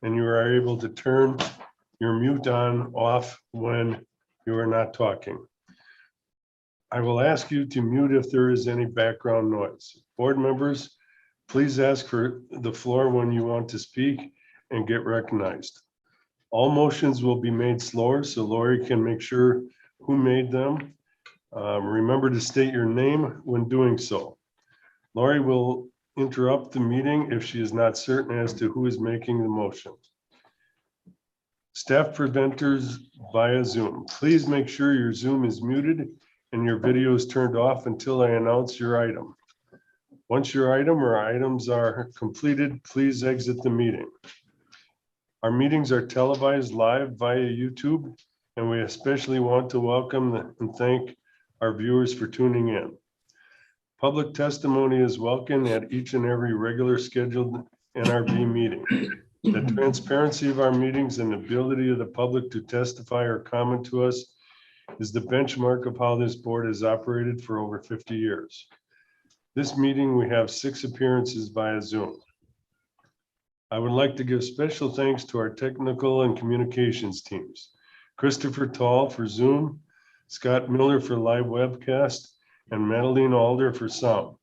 and you are able to turn your mute on off when you are not talking. I will ask you to mute if there is any background noise. Board members, please ask for the floor when you want to speak and get recognized. All motions will be made slower so Lori can make sure who made them. Remember to state your name when doing so. Lori will interrupt the meeting if she is not certain as to who is making the motion. Staff presenters via Zoom. Please make sure your Zoom is muted and your video is turned off until I announce your item. Once your item or items are completed, please exit the meeting. Our meetings are televised live via YouTube, and we especially want to welcome and thank our viewers for tuning in. Public testimony is welcome at each and every regular scheduled NRB meeting. The transparency of our meetings and the ability of the public to testify or comment to us is the benchmark of how this board has operated for over 50 years. This meeting, we have 6 appearances via Zoom. I would like to give special thanks to our technical and communications teams. Christopher Tall for Zoom, Scott Miller for live webcast, and Madeline Alder for sound.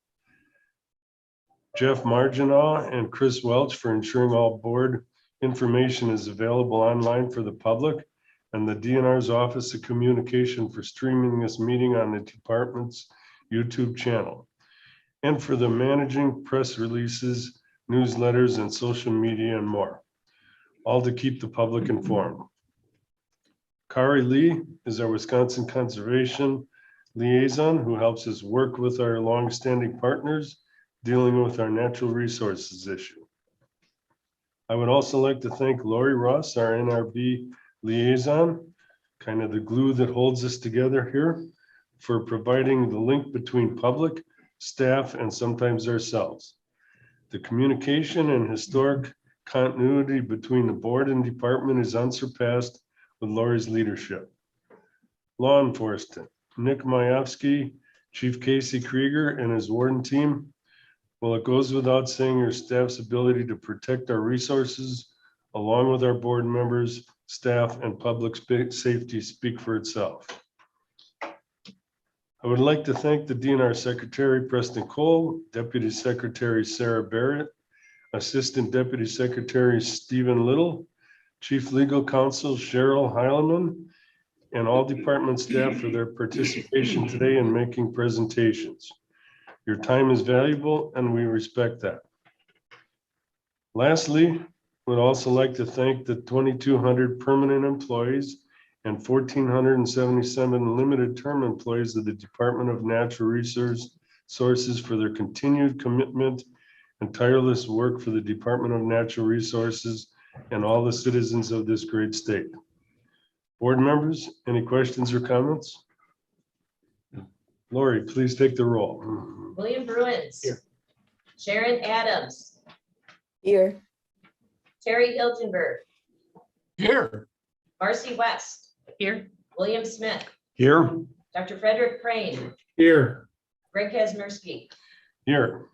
Jeff Marginaw and Chris Welch for ensuring all board information is available online for the public, and the DNR's Office of Communication for streaming this meeting on the department's YouTube channel, and for the managing press releases, newsletters, and social media and more, all to keep the public informed. Kari Lee is our Wisconsin Conservation Liaison who helps us work with our longstanding partners dealing with our natural resources issue. I would also like to thank Lori Ross, our NRB liaison, kind of the glue that holds us together here, for providing the link between public, staff, and sometimes ourselves. The communication and historic continuity between the board and department is unsurpassed with Lori's leadership. Law enforcement, Nick Majewski, Chief Casey Krieger, and his warden team. Well, it goes without saying your staff's ability to protect our resources, along with our board members, staff, and public safety speak for itself. I would like to thank the DNR Secretary, Preston Cole, Deputy Secretary, Sarah Barrett, Assistant Deputy Secretary, Stephen Little, Chief Legal Counsel, Cheryl Heileman, and all department staff for their participation today in making presentations. Your time is valuable and we respect that. Lastly, would also like to thank the 2,200 permanent employees and 1,477 limited term employees of the Department of Natural Resources for their continued commitment and tireless work for the Department of Natural Resources and all the citizens of this great state. Board members, any questions or comments? Lori, please take the roll. William Bruins. Here. Sharon Adams. Here. Terry Hilgenberg. Here. Marcy West. Here. William Smith. Here. Dr. Frederick Crane. Here. Greg Kazmersky. Here.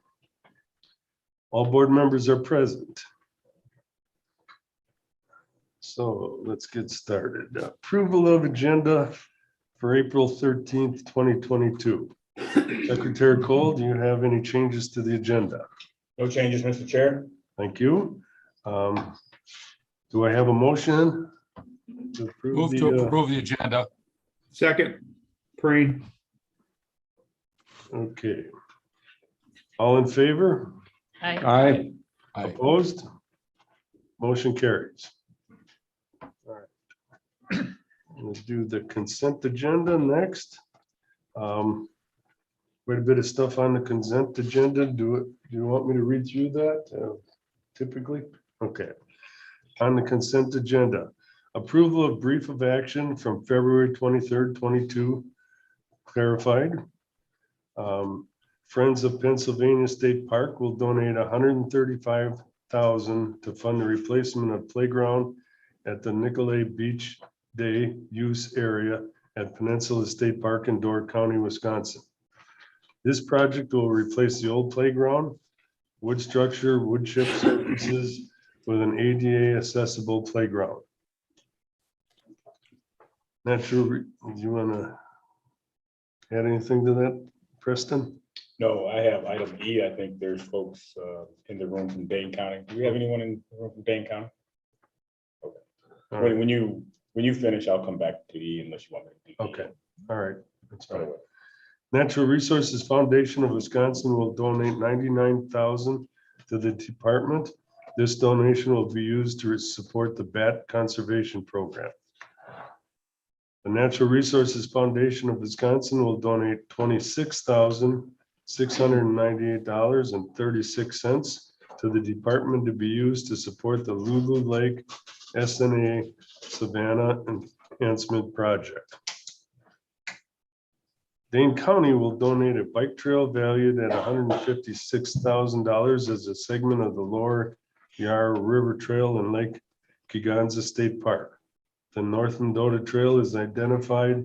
All board members are present. So let's get started. Approval of agenda for April 13th, 2022. Secretary Cole, do you have any changes to the agenda? No changes, Mr. Chair. Thank you. Do I have a motion? To approve Move to approve the agenda. Second. Preen. Okay. All in favor? Aye. Aye. Opposed? Motion carries. All right. We'll do the consent agenda next. Quite a bit of stuff on the consent agenda. Do you want me to read through that? Typically? Okay. On the consent agenda, approval of brief of action from February 23rd, 22 clarified. Friends of Pennsylvania State Park will donate $135,000 to fund the replacement of playground at the Nicolay Beach Day use area at Peninsula State Park in Door County, Wisconsin. This project will replace the old playground, wood structure, wood chip surfaces, with an ADA accessible playground. Not sure, do you want to add anything to that, Preston? No, I have item E. I think there's folks in the room from Dane County. Do we have anyone in the room from Dane County? All right. When you finish, I'll come back to E unless you want me to do E. Okay, all right, that's Right fine. away. Natural Resources Foundation of Wisconsin will donate $99,000 to the department. This donation will be used to support the bat conservation program. The Natural Resources Foundation of Wisconsin will donate $26,698.36 to the department to be used to support the Lulu Lake SNA Savannah Enhancement Project. Dane County will donate a bike trail valued at $156,000 as a segment of the Lower Yarra River Trail in Lake Kegonsa State Park. The North Mendota Trail is identified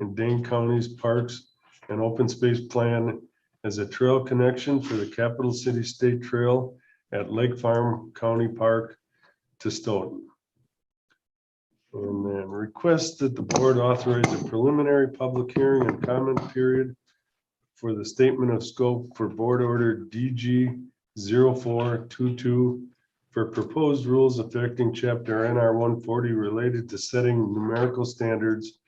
in Dane County's Parks and Open Space Plan as a trail connection for the Capital City State Trail at Lake Farm County Park to Stoughton. And then request that the board authorize a preliminary public hearing and comment period for the statement of scope for board order DG 0422 for proposed rules affecting chapter NR 140 related to setting numerical standards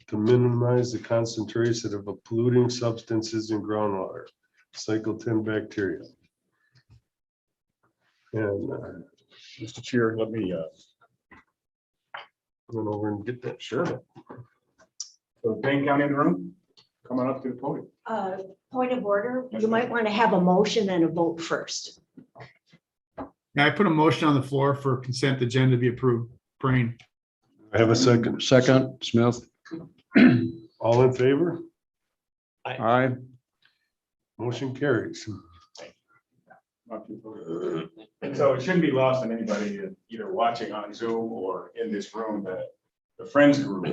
to minimize the concentration of polluting substances in groundwater, cycle 10 bacteria. And Mr. Chair, let me run over and get that. sure. So Dane County in the room, come on up to the podium. Point of order, you might want to have a motion and a vote first. Yeah, I put a motion on the floor for consent agenda to be approved. Brain. I have a second. Second, Smith. All in favor? Aye. Motion carries. So it shouldn't be lost on anybody either watching on Zoom or in this room that the Friends Group,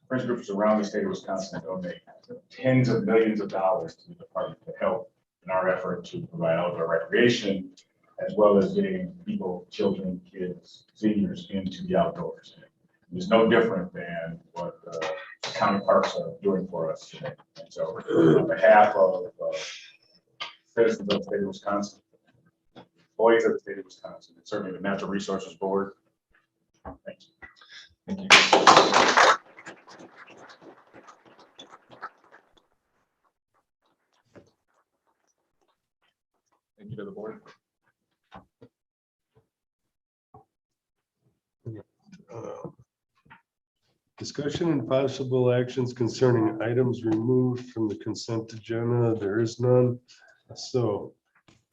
Friends Groups around the state of Wisconsin donate tens of millions of dollars to the department to help in our effort to provide outdoor recreation, as well as getting people, children, kids, seniors into the outdoors. It's no different than what county parks are doing for us today. And so on behalf of citizens of the state of Wisconsin, employees of the state of Wisconsin, and certainly the Natural Resources Board, thank you. Thank you. Thank you to the board. Discussion and possible actions concerning items removed from the consent agenda. There is none. So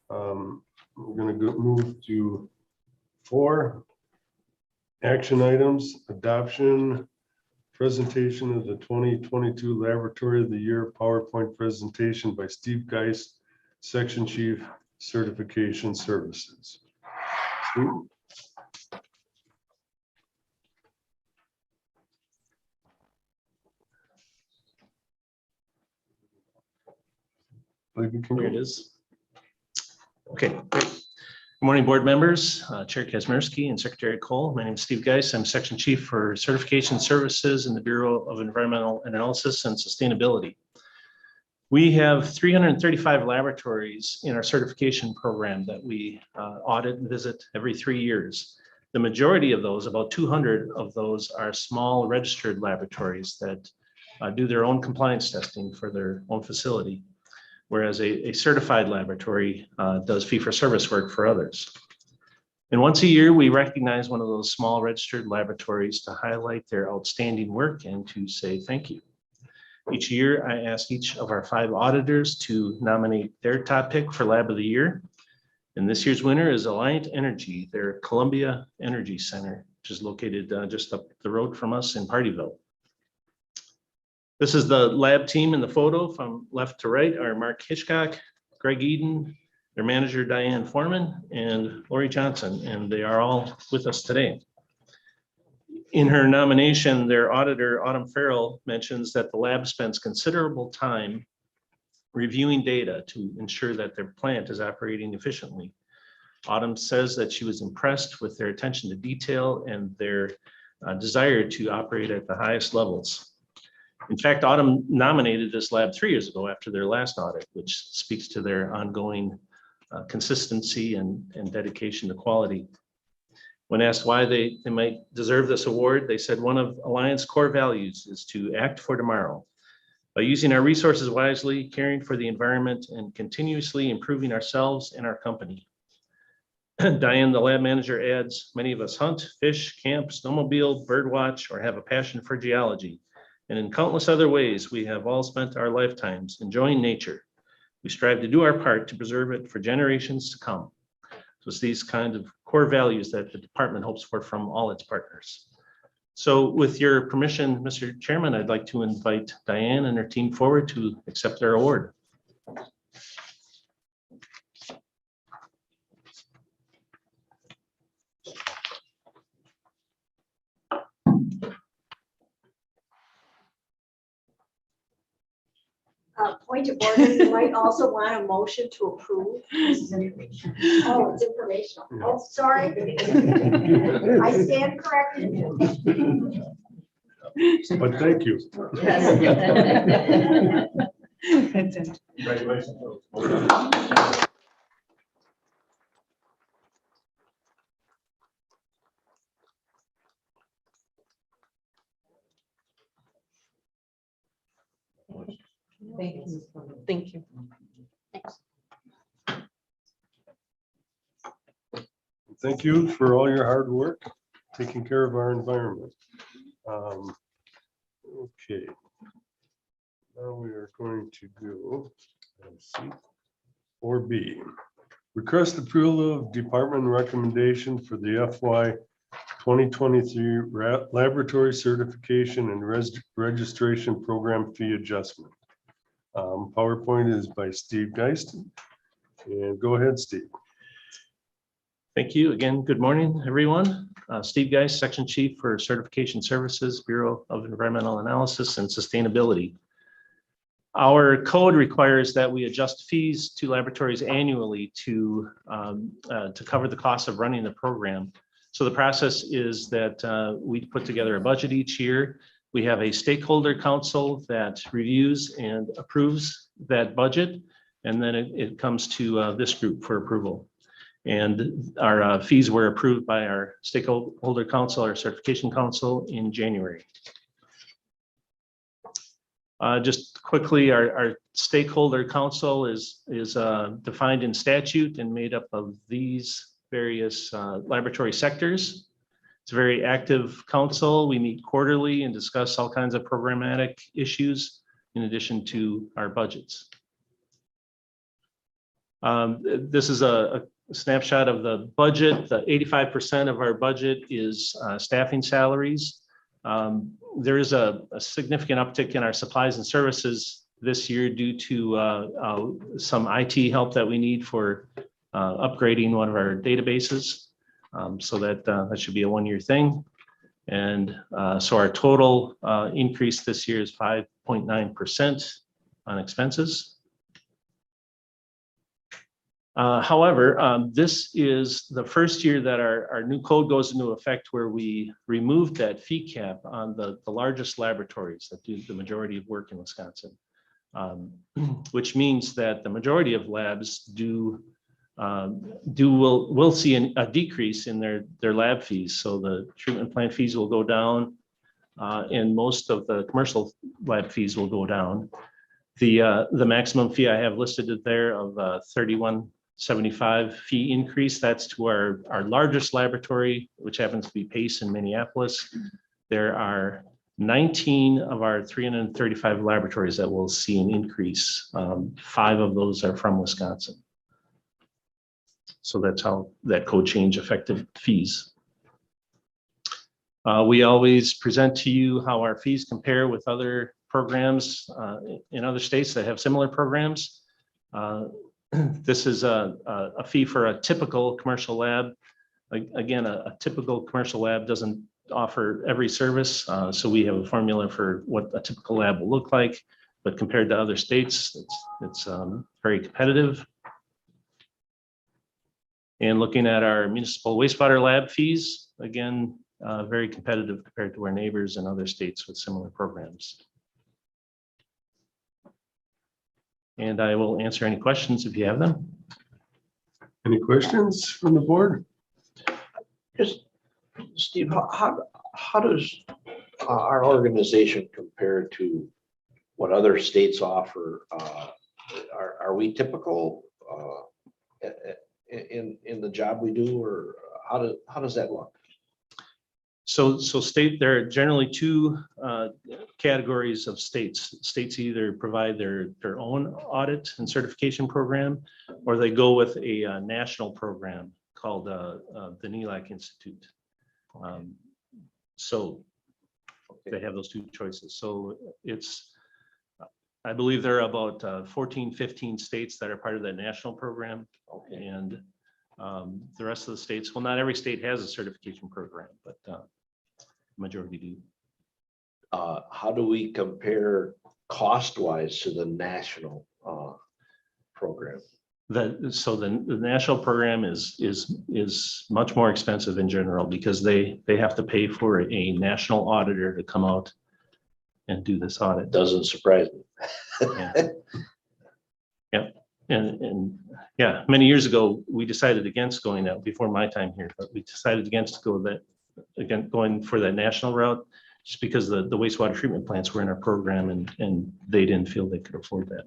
we're going to move to 4 action items. Adoption, presentation of the 2022 Laboratory of the Year PowerPoint presentation by Steve Geist, Section Chief, Certification Services. Steve? Here it is. Okay, great. Good morning, board members, Chair Kazmierski and Secretary Cole. My name is Steve Geist. I'm Section Chief for Certification Services in the Bureau of Environmental Analysis and Sustainability. We have 335 laboratories in our certification program that we audit and visit every 3 years. The majority of those, about 200 of those, are small registered laboratories that do their own compliance testing for their own facility, whereas a certified laboratory does fee-for-service work for others. And once a year, we recognize one of those small registered laboratories to highlight their outstanding work and to say thank you. Each year, I ask each of our 5 auditors to nominate their top pick for Lab of the Year. And this year's winner is Alliant Energy, their Columbia Energy Center, which is located just up the road from us in Partyville. This is the lab team in the photo from left to right are Mark Hitchcock, Greg Eden, their manager Diane Foreman, and Lori Johnson, and they are all with us today. In her nomination, their auditor, Autumn Farrell, mentions that the lab spends considerable time reviewing data to ensure that their plant is operating efficiently. Autumn says that she was impressed with their attention to detail and their desire to operate at the highest levels. In fact, Autumn nominated this lab 3 years ago after their last audit, which speaks to their ongoing consistency and dedication to quality. When asked why they might deserve this award, they said one of Alliance core values is to act for tomorrow. By using our resources wisely, caring for the environment, and continuously improving ourselves and our company. Diane, the lab manager, adds, many of us hunt, fish, camp, snowmobile, birdwatch, or have a passion for geology. And in countless other ways, we have all spent our lifetimes enjoying nature. We strive to do our part to preserve it for generations to come. So it's these kind of core values that the department hopes for from all its partners. So with your permission, Mr. Chairman, I'd like to invite Diane and her team forward to accept their award. Point of order, you might also want a motion to approve. This is information. Oh, it's informational. Oh, sorry. I stand corrected. But thank you. Congratulations. Thank you. Thank you for all your hard work, taking care of our environment. Okay. Now we are going to go, let's see, 4B. Request approval of department recommendation for the FY 2023 laboratory certification and registration program fee adjustment. PowerPoint is by Steve Geist. And go ahead, Steve. Thank you again. Good morning, everyone. Steve Geist, Section Chief for Certification Services, Bureau of Environmental Analysis and Sustainability. Our code requires that we adjust fees to laboratories annually to cover the cost of running the program. So the process is that we put together a budget each year. We have a stakeholder council that reviews and approves that budget, and then it comes to this group for approval. And our fees were approved by our stakeholder council, our certification council, in January. Just quickly, our stakeholder council is defined in statute and made up of these various laboratory sectors. It's a very active council. We meet quarterly and discuss all kinds of programmatic issues in addition to our budgets. This is a snapshot of the budget. The 85% of our budget is staffing salaries. There is a significant uptick in our supplies and services this year due to some IT help that we need for upgrading one of our databases. So that should be a one-year thing. And so our total increase this year is 5.9% on expenses. However, this is the first year that our new code goes into effect where we removed that fee cap on the largest laboratories that do the majority of work in Wisconsin, which means that the majority of labs will see a decrease in their lab fees. So the treatment plant fees will go down, and most of the commercial lab fees will go down. The maximum fee I have listed there of $31.75 fee increase, that's to our largest laboratory, which happens to be Pace in Minneapolis. There are 19 of our 335 laboratories that will see an increase. 5 of those are from Wisconsin. So that's how that code change affected fees. We always present to you how our fees compare with other programs in other states that have similar programs. This is a fee for a typical commercial lab. Again, a typical commercial lab doesn't offer every service. So we have a formula for what a typical lab will look like, but compared to other states, it's very competitive. And looking at our municipal wastewater lab fees, again, very competitive compared to our neighbors and other states with similar programs. And I will answer any questions if you have them. Any questions from the board? Just, Steve, how does our organization compare to what other states offer? Are we typical in the job we do, or how does that look? So there are generally two categories of states. States either provide their own audit and certification program, or they go with a national program called the NELAC Institute. So they have those two choices. So it's, I believe there are about 14, 15 states that are part of that national program. Okay. And the rest of the states, well, not every state has a certification program, but majority do. How do we compare cost-wise to the national program? So the national program is much more expensive in general because they have to pay for a national auditor to come out and do this audit. Doesn't surprise me. Yeah. Yep. And yeah, many years ago, we decided against going out before my time here, but we decided against going for that national route just because the wastewater treatment plants were in our program and they didn't feel they could afford that.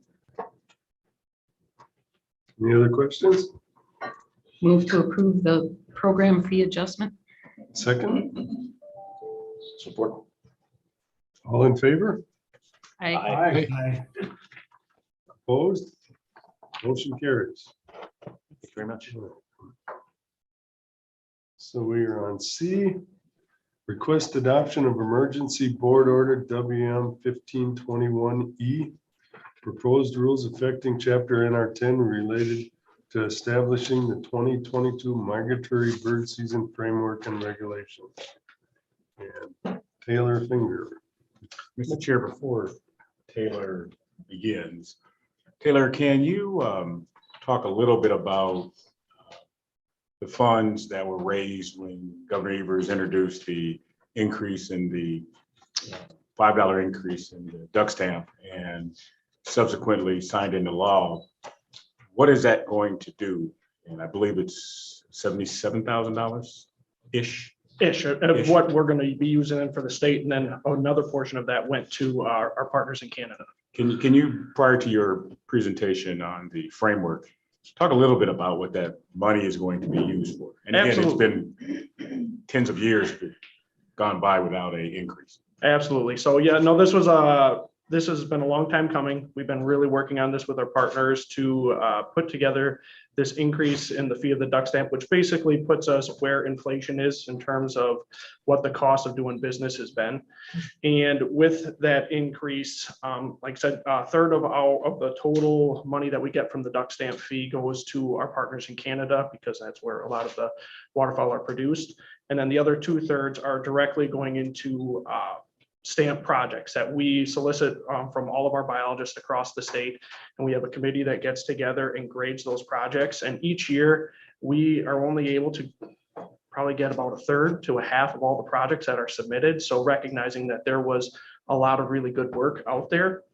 Any other questions? Move to approve the program fee adjustment. Second, Support. all in favor? Aye. Opposed? Motion carries. Thank you very much. So we are on C. Request adoption of emergency board order WM 1521E. Proposed rules affecting chapter NR 10 related to establishing the 2022 migratory bird season framework and regulations. And Taylor Finger. Mr. Chair, before Taylor begins, Taylor, can you talk a little bit about the funds that were raised when Governor Evers introduced the increase in the $5 increase in the duck stamp and subsequently signed into law? What is that going to do? And I believe it's $77,000-ish. Of what we're going to be using it for the state, and then another portion of that went to our partners in Canada. Can you, prior to your presentation on the framework, talk a little bit about what that money is going to be used for? And again, it's been tens of years gone by without an increase. Absolutely. So yeah, no, this has been a long time coming. We've been really working on this with our partners to put together this increase in the fee of the duck stamp, which basically puts us where inflation is in terms of what the cost of doing business has been. And with that increase, like I said, a third of the total money that we get from the duck stamp fee goes to our partners in Canada, because that's where a lot of the waterfowl are produced. And then the other 2/3 are directly going into stamp projects that we solicit from all of our biologists across the state. And we have a committee that gets together and grades those projects. And each year we are only able to probably get about 1/3 to 1/2 of all the projects that are submitted. So recognizing that there was a lot of really good work out there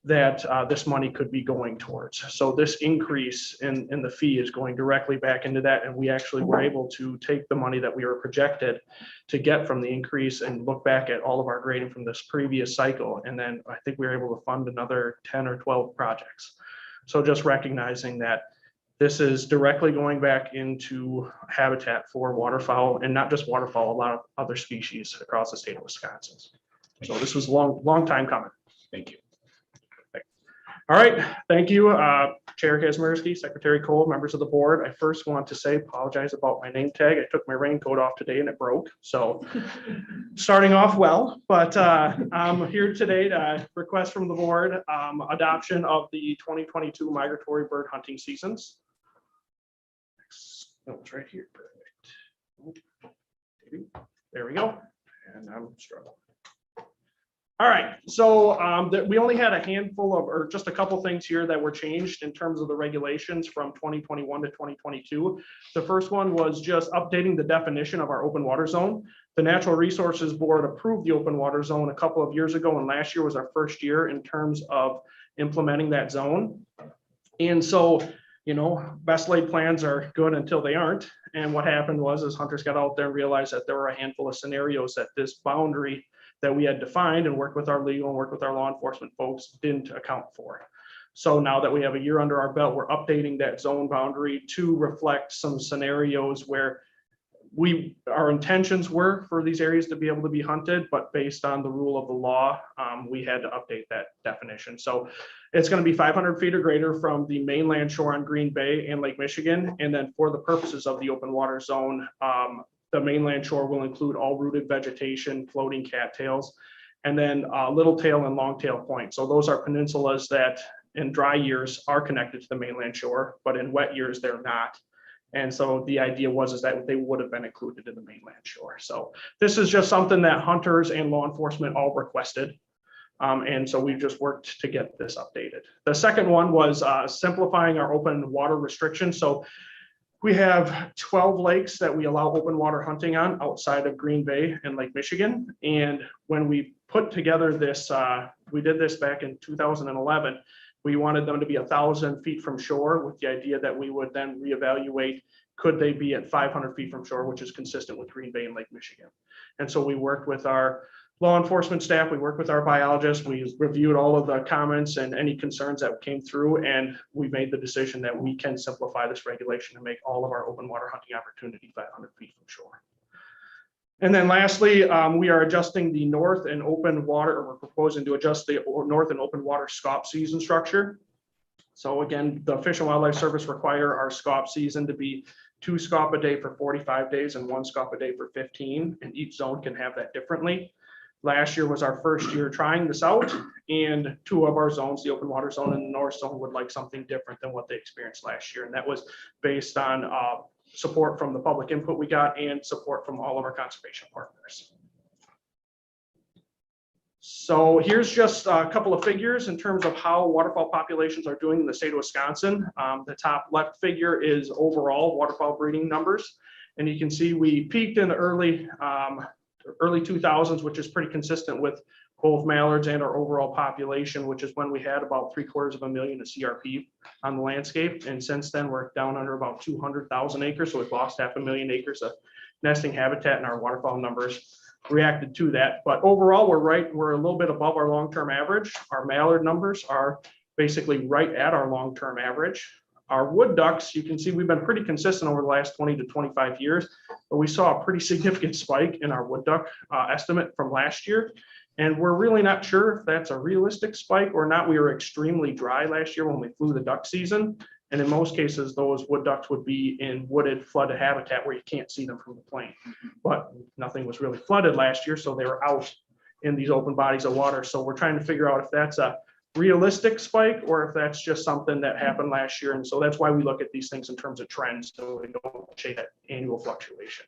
that this money could be going towards. So this increase in the fee is going directly back into that. And we actually were able to take the money that we were projected to get from the increase and look back at all of our grading from this previous cycle. And then I think we were able to fund another 10 or 12 projects. So just recognizing that this is directly going back into habitat for waterfowl, and not just waterfowl, a lot of other species across the state of Wisconsin. So this was a long time coming. Thank you. All right, thank you, Chair Kazmierski, Secretary Cole, members of the board. I first want to apologize about my name tag. I took my raincoat off today and it broke. So starting off well, but I'm here today to request from the board adoption of the 2022 migratory bird hunting seasons. Oh, it's right here. Perfect. There we go. And I'm struggling. All right, so we only had a handful of, or just a couple things here that were changed in terms of the regulations from 2021 to 2022. The first one was just updating the definition of our open water zone. The Natural Resources Board approved the open water zone a couple of years ago, and last year was our first year in terms of implementing that zone. And so, you know, best laid plans are good until they aren't. And what happened was, as hunters got out there and realized that there were a handful of scenarios that this boundary that we had defined and worked with our legal and worked with our law enforcement folks didn't account for. So now that we have a year under our belt, we're updating that zone boundary to reflect some scenarios where our intentions were for these areas to be able to be hunted, but based on the rule of the law, we had to update that definition. So it's going to be 500 feet or greater from the mainland shore on Green Bay and Lake Michigan. And then for the purposes of the open water zone, the mainland shore will include all rooted vegetation, floating cattails, and then little tail and long tail point. So those are peninsulas that in dry years are connected to the mainland shore, but in wet years they're not. And so the idea was that they would have been included in the mainland shore. So this is just something that hunters and law enforcement all requested. And so we've just worked to get this updated. The second one was simplifying our open water restrictions. So we have 12 lakes that we allow open water hunting on outside of Green Bay and Lake Michigan. And when we put together this, we did this back in 2011. We wanted them to be 1,000 feet from shore with the idea that we would then reevaluate, could they be at 500 feet from shore, which is consistent with Green Bay and Lake Michigan. And so we worked with our law enforcement staff, we worked with our biologists, we reviewed all of the comments and any concerns that came through, and we made the decision that we can simplify this regulation and make all of our open water hunting opportunity 500 feet from shore. And then lastly, we are adjusting the north and open water, or we're proposing to adjust the north and open water SCOP season structure. So again, the Fish and Wildlife Service require our SCOP season to be 2 SCOP a day for 45 days and 1 SCOP a day for 15, and each zone can have that differently. Last year was our first year trying this out, and 2 of our zones, the open water zone and the north zone, would like something different than what they experienced last year. And that was based on support from the public input we got and support from all of our conservation partners. So here's just a couple of figures in terms of how waterfowl populations are doing in the state of Wisconsin. The top left figure is overall waterfowl breeding numbers. And you can see we peaked in the early 2000s, which is pretty consistent with both mallards and our overall population, which is when we had about 750,000 of CRP on the landscape. And since then, we're down under about 200,000 acres. So we've lost 500,000 acres of nesting habitat, and our waterfowl numbers reacted to that. But overall, we're a little bit above our long-term average. Our mallard numbers are basically right at our long-term average. Our wood ducks, you can see we've been pretty consistent over the last 20 to 25 years, but we saw a pretty significant spike in our wood duck estimate from last year. And we're really not sure if that's a realistic spike or not. We were extremely dry last year when we flew the duck season. And in most cases, those wood ducks would be in wooded flooded habitat where you can't see them from the plane. But nothing was really flooded last year, so they were out in these open bodies of water. So we're trying to figure out if that's a realistic spike or if that's just something that happened last year. And so that's why we look at these things in terms of trends, so we don't chase that annual fluctuation.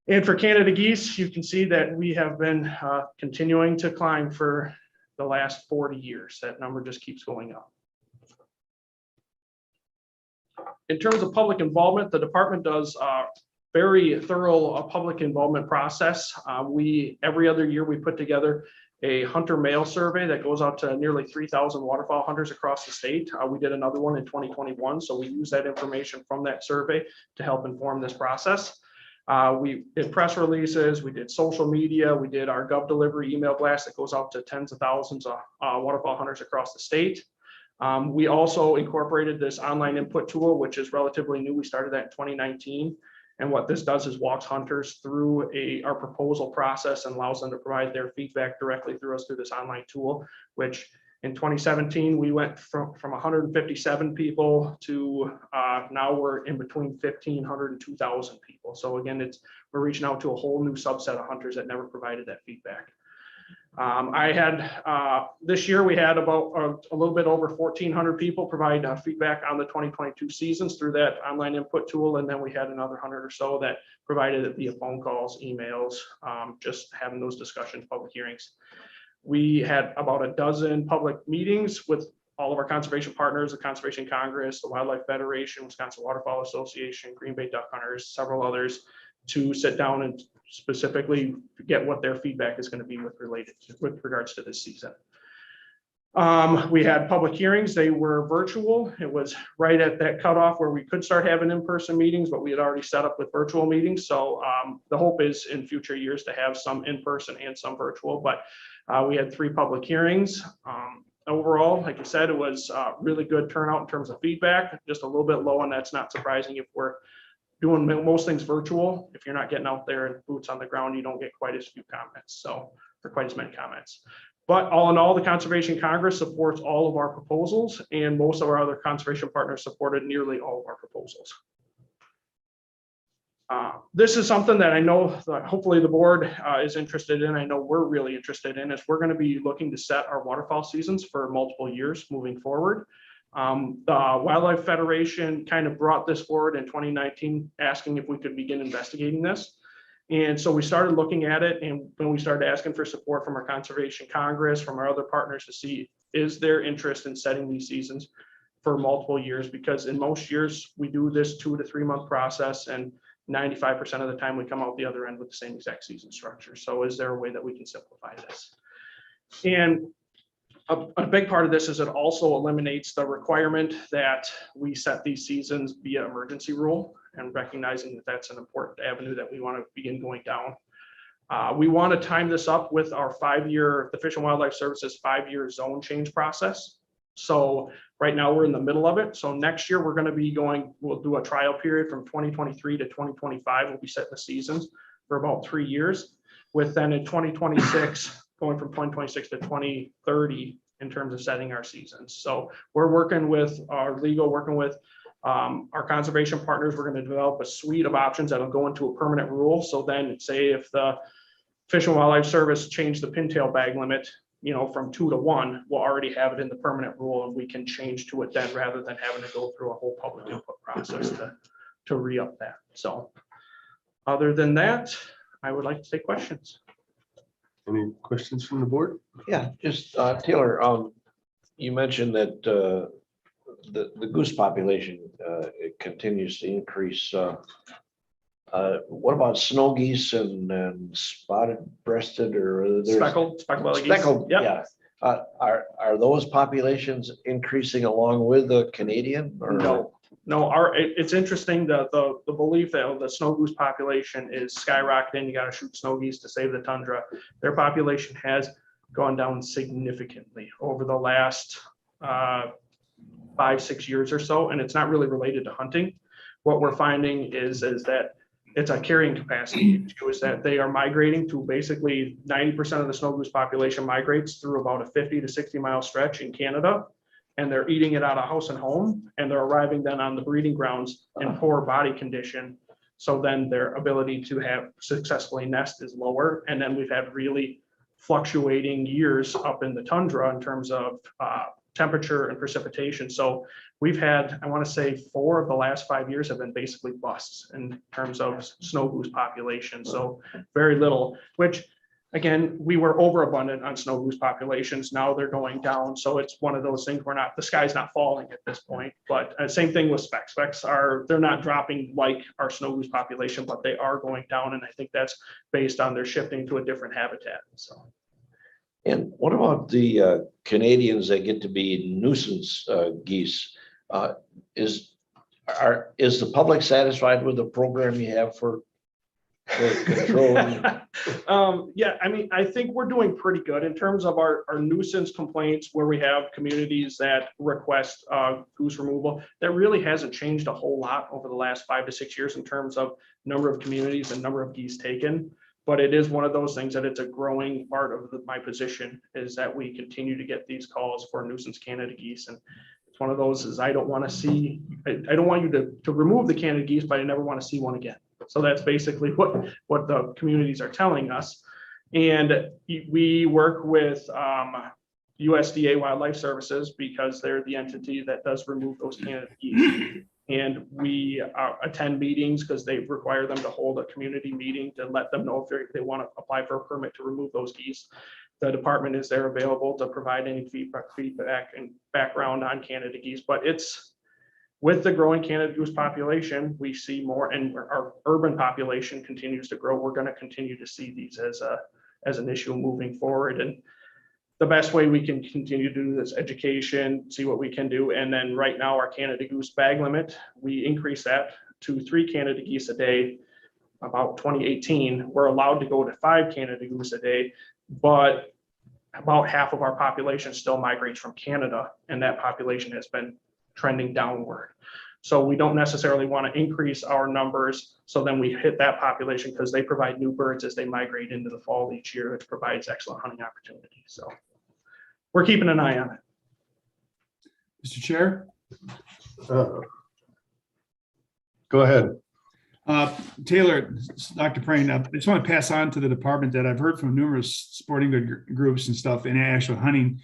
And for Canada geese, you can see that we have been continuing to climb for the last 40 years. That number just keeps going up. In terms of public involvement, the department does a very thorough public involvement process. Every other year we put together a hunter mail survey that goes out to nearly 3,000 waterfowl hunters across the state. We did another one in 2021, so we use that information from that survey to help inform this process. We did press releases, we did social media, we did our Gov Delivery email blast that goes out to tens of thousands of waterfowl hunters across the state. We also incorporated this online input tool, which is relatively new. We started that in 2019. And what this does is walks hunters through our proposal process and allows them to provide their feedback directly through us through this online tool, which in 2017, we went from 157 people to now we're in between 1,500 and 2,000 people. So again, we're reaching out to a whole new subset of hunters that never provided that feedback. This year we had about a little bit over 1,400 people provide feedback on the 2022 seasons through that online input tool. And then we had another 100 or so that provided it via phone calls, emails, just having those discussions, public hearings. We had about a dozen public meetings with all of our conservation partners, the Conservation Congress, the Wildlife Federation, Wisconsin Waterfowl Association, Green Bay Duck Hunters, several others, to sit down and specifically get what their feedback is going to be with regards to this season. We had public hearings. They were virtual. It was right at that cutoff where we could start having in-person meetings, but we had already set up with virtual meetings. So the hope is in future years to have some in-person and some virtual, but we had 3 public hearings. Overall, like I said, it was really good turnout in terms of feedback, just a little bit low, and that's not surprising if we're doing most things virtual. If you're not getting out there and boots on the ground, you don't get quite as few comments, or quite as many comments. But all in all, the Conservation Congress supports all of our proposals, and most of our other conservation partners supported nearly all of our proposals. This is something that I know that hopefully the board is interested in. I know we're really interested in, is we're going to be looking to set our waterfowl seasons for multiple years moving forward. The Wildlife Federation kind of brought this forward in 2019, asking if we could begin investigating this. And so we started looking at it, and when we started asking for support from our Conservation Congress, from our other partners, to see is there interest in setting these seasons for multiple years, because in most years we do this 2 to 3 month process, and 95% of the time we come out the other end with the same exact season structure. So is there a way that we can simplify this? And a big part of this is it also eliminates the requirement that we set these seasons via emergency rule, and recognizing that that's an important avenue that we want to begin going down. We want to time this up with our 5-year, the Fish and Wildlife Services 5-year zone change process. So right now we're in the middle of it. So next year we're going to be we'll do a trial period from 2023 to 2025. We'll be setting the seasons for about 3 years, with then in 2026, going from 2026 to 2030 in terms of setting our seasons. So we're working with our legal, working with our conservation partners. We're going to develop a suite of options that'll go into a permanent rule. So then say if the Fish and Wildlife Service changed the pintail bag limit, from 2 to 1, we'll already have it in the permanent rule, and we can change to it then, rather than having to go through a whole public input process to re-up that. So other than that, I would like to take questions. Any questions from the board? Yeah, just Taylor, you mentioned that the goose population it continues to increase. What about snow geese and spotted breasted, or Speckled geese. Speckled, Yep. yeah. Are those populations increasing along with the Canadian? Or? No. It's interesting that the belief that the snow goose population is skyrocketing. You got to shoot snow geese to save the tundra. Their population has gone down significantly over the last 5-6 years or so, and it's not really related to hunting. What we're finding is that it's a carrying capacity issue, is that they are migrating to basically 90% of the snow goose population migrates through about a 50 to 60 mile stretch in Canada, and they're eating it out of house and home, and they're arriving then on the breeding grounds in poor body condition. So then their ability to have successfully nest is lower. And then we've had really fluctuating years up in the tundra in terms of temperature and precipitation. So we've had, I want to say 4 of the last 5 years have been basically busts in terms of snow goose population. So very little, which again, we were overabundant on snow goose populations. Now they're going down. So it's one of those things where the sky's not falling at this point. But same thing with specs. Specs they're not dropping like our snow goose population, but they are going down. And I think that's based on their shifting to a different habitat. So. And what about the Canadians that get to be nuisance geese? Is the public satisfied with the program you have for controlling? Yeah, I mean, I think we're doing pretty good in terms of our nuisance complaints, where we have communities that request goose removal. That really hasn't changed a whole lot over the last 5 to 6 years in terms of number of communities and number of geese taken. But it is one of those things that it's a growing part of my position, is that we continue to get these calls for nuisance Canada geese. And it's one of those is I don't want you to remove the Canada geese, but I never want to see one again. So that's basically what the communities are telling us. And we work with USDA Wildlife Services, because they're the entity that does remove those Canada geese. And we attend meetings because they require them to hold a community meeting to let them know if they want to apply for a permit to remove those geese. the department is there available to provide any feedback and background on Canada geese. But it's, with the growing Canada goose population, we see more, and our urban population continues to grow. We're going to continue to see these as an issue moving forward. And the best way we can continue to do this education, see what we can do. And then right now, our Canada goose bag limit, we increased that to 3 Canada geese a day. About 2018, we're allowed to go to 5 Canada goose a day, but about half of our population still migrates from Canada, and that population has been trending downward. So we don't necessarily want to increase our numbers, so then we hit that population, because they provide new birds as they migrate into the fall each year, which provides excellent hunting opportunities. So we're keeping an eye on it. Mr. Chair, Go ahead. Taylor, Dr. Prain, I just want to pass on to the department that I've heard from numerous sporting good groups and stuff and actual hunting,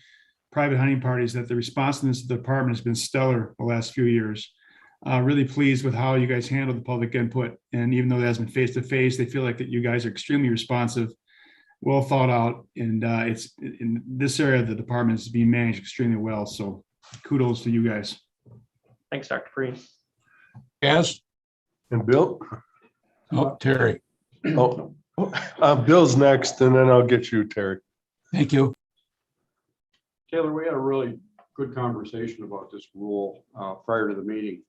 private hunting parties, that the responsiveness of the department has been stellar the last few years. Really pleased with how you guys handle the public input. And even though that has been face to face, they feel like that you guys are extremely responsive, well thought out. And it's in this area of the department is being managed extremely well. So kudos to you guys. Thanks, Dr. Preen. Yes. And Bill? Oh, Terry. Oh, Bill's next, and then I'll get you, Terry. Thank you. Taylor, we had a really good conversation about this rule prior to the meeting.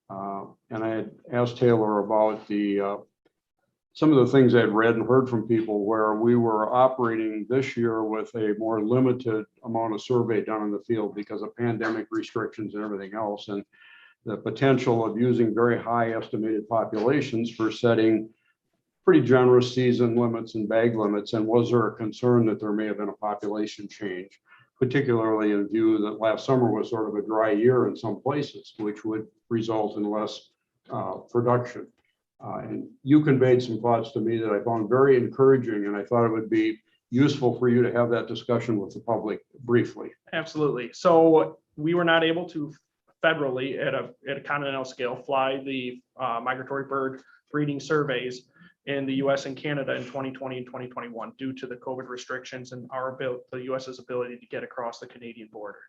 And I had asked Taylor about some of the things I'd read and heard from people where we were operating this year with a more limited amount of survey done in the field because of pandemic restrictions and everything else, and the potential of using very high estimated populations for setting pretty generous season limits and bag limits. And was there a concern that there may have been a population change, particularly in view that last summer was sort of a dry year in some places, which would result in less production. And you conveyed some thoughts to me that I found very encouraging, and I thought it would be useful for you to have that discussion with the public briefly. Absolutely. So we were not able to federally at a continental scale fly the migratory bird breeding surveys in the US and Canada in 2020 and 2021 due to the COVID restrictions and the US's ability to get across the Canadian border.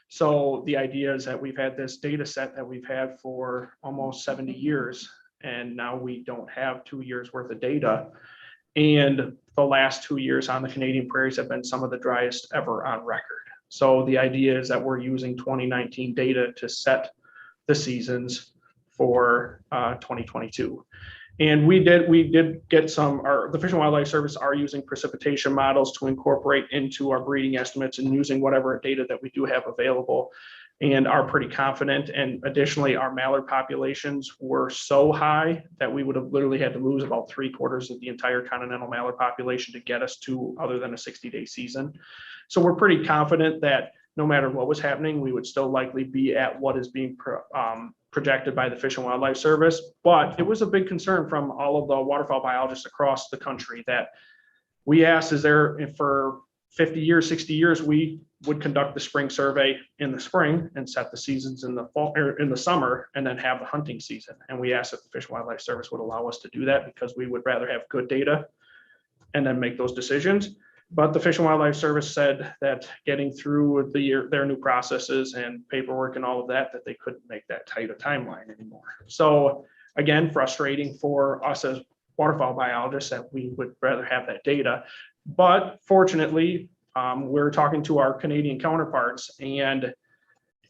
So the idea is that we've had this data set that we've had for almost 70 years, and now we don't have 2 years worth of data. And the last 2 years on the Canadian prairies have been some of the driest ever on record. So the idea is that we're using 2019 data to set the seasons for 2022. And we did get the Fish and Wildlife Service are using precipitation models to incorporate into our breeding estimates and using whatever data that we do have available, and are pretty confident. And additionally, our mallard populations were so high that we would have literally had to lose about 3/4 of the entire continental mallard population to get us to other than a 60-day season. So we're pretty confident that no matter what was happening, we would still likely be at what is being projected by the Fish and Wildlife Service. But it was a big concern from all of the waterfowl biologists across the country that we asked, is there, for 50 years, 60 years, we would conduct the spring survey in the spring and set the seasons in the fall or in the summer, and then have the hunting season. And we asked if the Fish and Wildlife Service would allow us to do that, because we would rather have good data and then make those decisions. But the Fish and Wildlife Service said that getting through their new processes and paperwork and all of that, that they couldn't make that tight a timeline anymore. So again, frustrating for us as waterfowl biologists that we would rather have that data. But fortunately, we're talking to our Canadian counterparts, and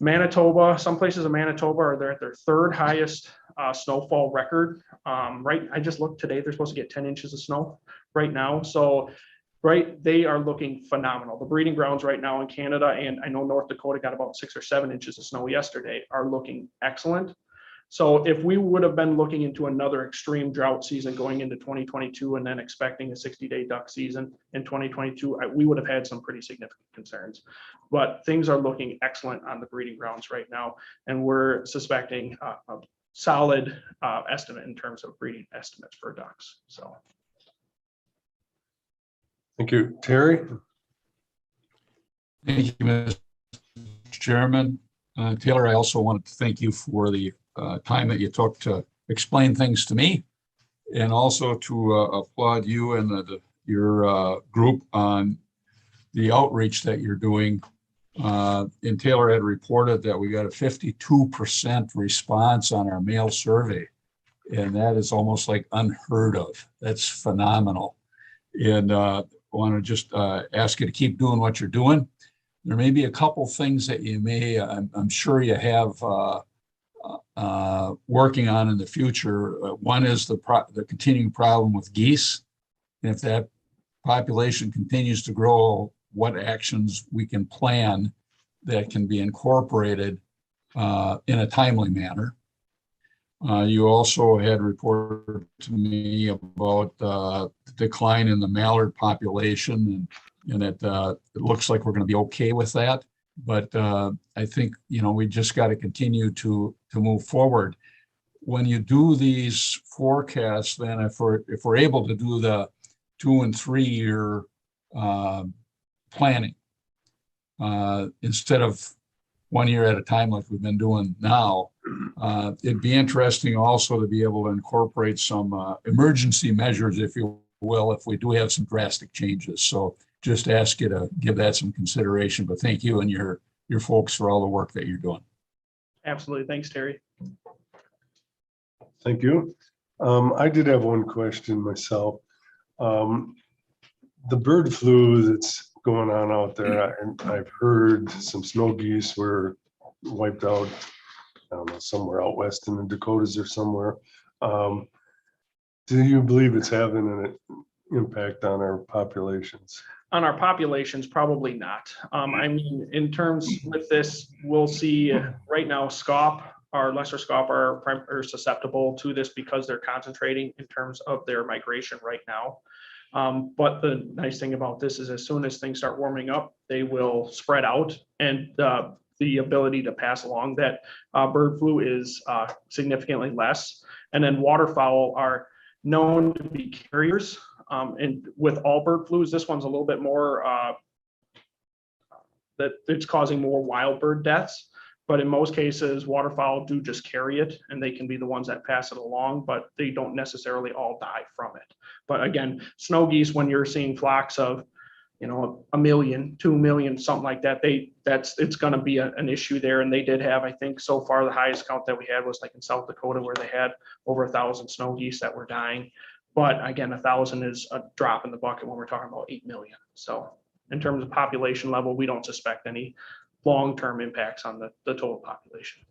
Manitoba, some places in Manitoba are at their 3rd highest snowfall record. Right, I just looked today, they're supposed to get 10 inches of snow right now. So right, they are looking phenomenal. The breeding grounds right now in Canada, and I know North Dakota got about 6 or 7 inches of snow yesterday, are looking excellent. So if we would have been looking into another extreme drought season going into 2022 and then expecting a 60-day duck season in 2022, we would have had some pretty significant concerns. But things are looking excellent on the breeding grounds right now, and we're suspecting a solid estimate in terms of breeding estimates for ducks. So. Thank you. Terry? Thank you, Mr. Chairman. Taylor, I also wanted to thank you for the time that you took to explain things to me, and also to applaud you and your group on the outreach that you're doing. And Taylor had reported that we got a 52% response on our mail survey. And that is almost like unheard of. That's phenomenal. And I want to just ask you to keep doing what you're doing. There may be a couple things that you may, I'm sure you have working on in the future. One is the continuing problem with geese. And if that population continues to grow, what actions we can plan that can be incorporated in a timely manner. You also had reported to me about the decline in the mallard population, and it looks like we're going to be okay with that. But I think, we just got to continue to move forward. When you do these forecasts, then if we're able to do the 2 and 3 year planning instead of 1 year at a time like we've been doing now, it'd be interesting also to be able to incorporate some emergency measures, if you will, if we do have some drastic changes. So just ask you to give that some consideration, but thank you and your folks for all the work that you're doing. Absolutely. Thanks, Terry. Thank you. I did have one question myself. The bird flu that's going on out there, I've heard some snow geese were wiped out, I don't know, somewhere out west in the Dakotas or somewhere. Do you believe it's having an impact on our populations? On our populations, probably not. I mean, in terms with this, we'll see right now SCOP, our lesser SCOP are susceptible to this because they're concentrating in terms of their migration right now. But the nice thing about this is as soon as things start warming up, they will spread out, and the ability to pass along that bird flu is significantly less. And then waterfowl are known to be carriers. And with all bird flus, this one's a little bit more that it's causing more wild bird deaths. But in most cases, waterfowl do just carry it, and they can be the ones that pass it along, but they don't necessarily all die from it. But again, snow geese, when you're seeing flocks of, 1 million, 2 million, something like that, it's going to be an issue there. And they did have, I think so far, the highest count that we had was like in South Dakota, where they had over 1,000 snow geese that were dying. But again, 1,000 is a drop in the bucket when we're talking about 8 million. So in terms of population level, we don't suspect any long-term impacts on the total population.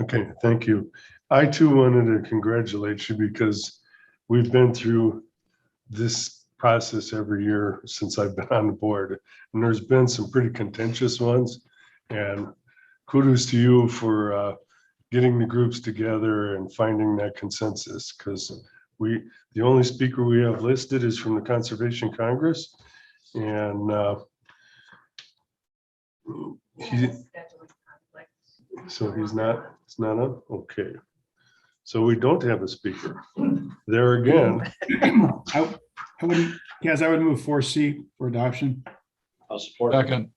Okay, thank you. I too wanted to congratulate you because we've been through this process every year since I've been on the board, and there's been some pretty contentious ones, and kudos to you for getting the groups together and finding that consensus, because the only speaker we have listed is from the Conservation Congress, and so it's not on? Okay. So we don't have a speaker. There again. I would move 4C for adoption. I'll support. Second.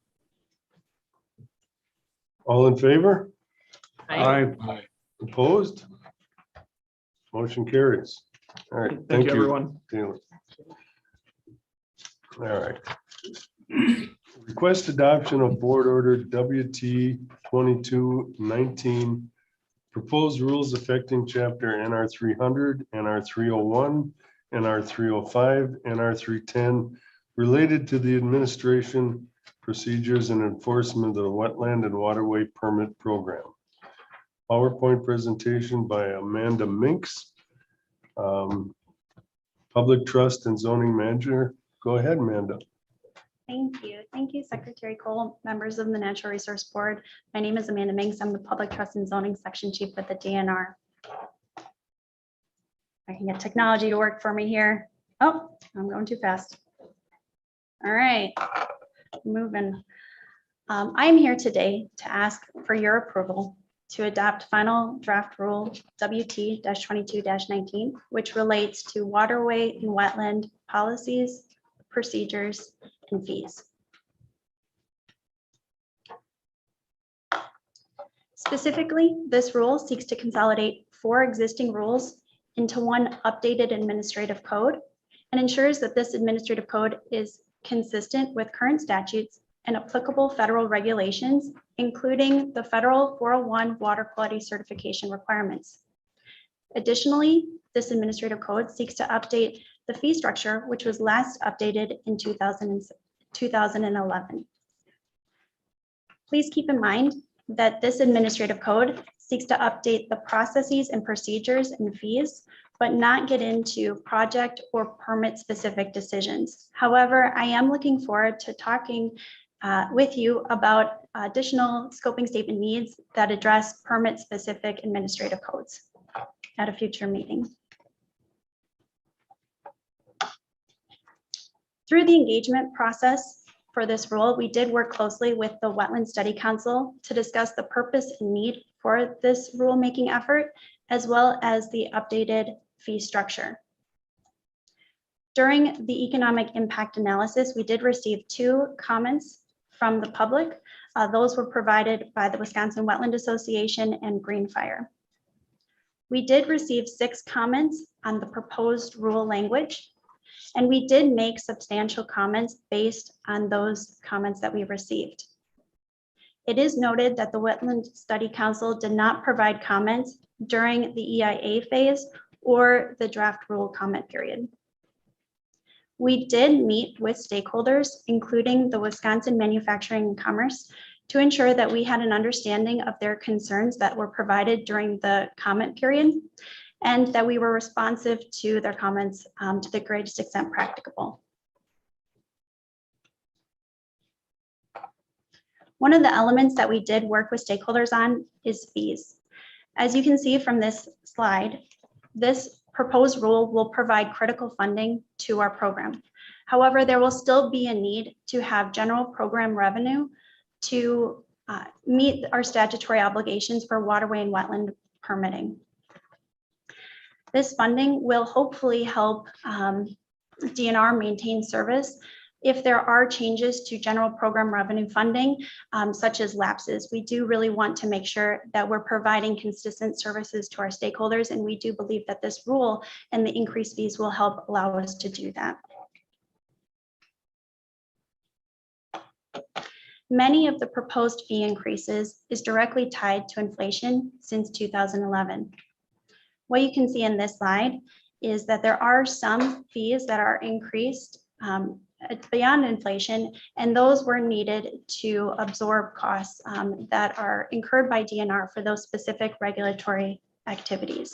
All in favor? Aye. Aye. Opposed? Motion carries. All right. Thank you, everyone. Taylor. All right. Request adoption of board order WT 2219. Proposed rules affecting chapter NR 300, NR 301, NR 305, NR 310 related to the administration, procedures, and enforcement of the Wetland and Waterway Permit Program. PowerPoint presentation by Amanda Minks, Public Trust and Zoning Manager. Go ahead, Amanda. Thank you. Thank you, Secretary Cole, members of the Natural Resource Board. My name is Amanda Minks. I'm the Public Trust and Zoning Section Chief with the DNR. I can get technology to work for me here. Oh, I'm going too fast. All right, moving. I'm here today to ask for your approval to adopt final draft rule WT-22-19, which relates to waterway and wetland policies, procedures, and fees. Specifically, this rule seeks to consolidate 4 existing rules into one updated administrative code and ensures that this administrative code is consistent with current statutes and applicable federal regulations, including the federal 401 water quality certification requirements. Additionally, this administrative code seeks to update the fee structure, which was last updated in 2011. Please keep in mind that this administrative code seeks to update the processes and procedures and fees, but not get into project or permit specific decisions. However, I am looking forward to talking with you about additional scoping statement needs that address permit specific administrative codes at a future meeting. Through the engagement process for this rule, we did work closely with the Wetland Study Council to discuss the purpose and need for this rulemaking effort, as well as the updated fee structure. During the economic impact analysis, we did receive 2 comments from the public. Those were provided by the Wisconsin Wetland Association and Green Fire. We did receive 6 comments on the proposed rule language, and we did make substantial comments based on those comments that we received. It is noted that the Wetland Study Council did not provide comments during the EIA phase or the draft rule comment period. We did meet with stakeholders, including the Wisconsin Manufacturing and Commerce, to ensure that we had an understanding of their concerns that were provided during the comment period, and that we were responsive to their comments to the greatest extent practicable. One of the elements that we did work with stakeholders on is fees. As you can see from this slide, this proposed rule will provide critical funding to our program. However, there will still be a need to have general program revenue to meet our statutory obligations for waterway and wetland permitting. This funding will hopefully help DNR maintain service if there are changes to general program revenue funding, such as lapses. We do really want to make sure that we're providing consistent services to our stakeholders, and we do believe that this rule and the increased fees will help allow us to do that. Many of the proposed fee increases is directly tied to inflation since 2011. What you can see in this slide is that there are some fees that are increased beyond inflation, and those were needed to absorb costs that are incurred by DNR for those specific regulatory activities.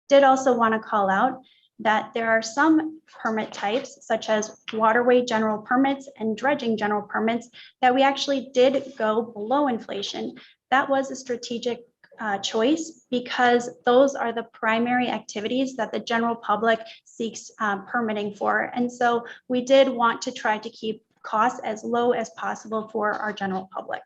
Did also want to call out that there are some permit types, such as waterway general permits and dredging general permits, that we actually did go below inflation. That was a strategic choice because those are the primary activities that the general public seeks permitting for. And so we did want to try to keep costs as low as possible for our general public.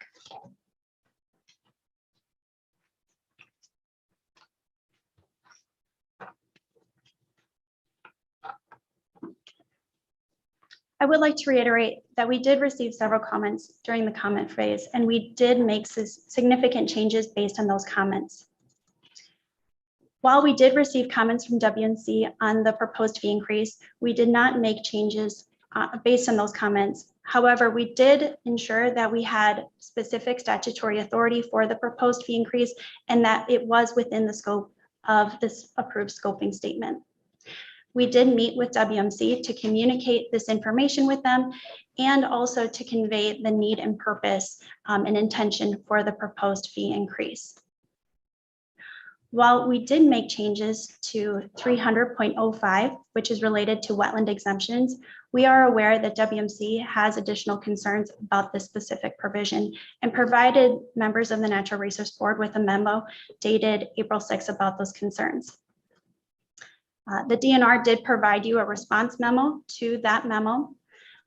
I would like to reiterate that we did receive several comments during the comment phase, and we did make significant changes based on those comments. While we did receive comments from WNC on the proposed fee increase, we did not make changes based on those comments. However, we did ensure that we had specific statutory authority for the proposed fee increase and that it was within the scope of this approved scoping statement. We did meet with WMC to communicate this information with them and also to convey the need and purpose and intention for the proposed fee increase. While we did make changes to 300.05, which is related to wetland exemptions, we are aware that WMC has additional concerns about this specific provision and provided members of the Natural Resource Board with a memo dated April 6 about those concerns. The DNR did provide you a response memo to that memo.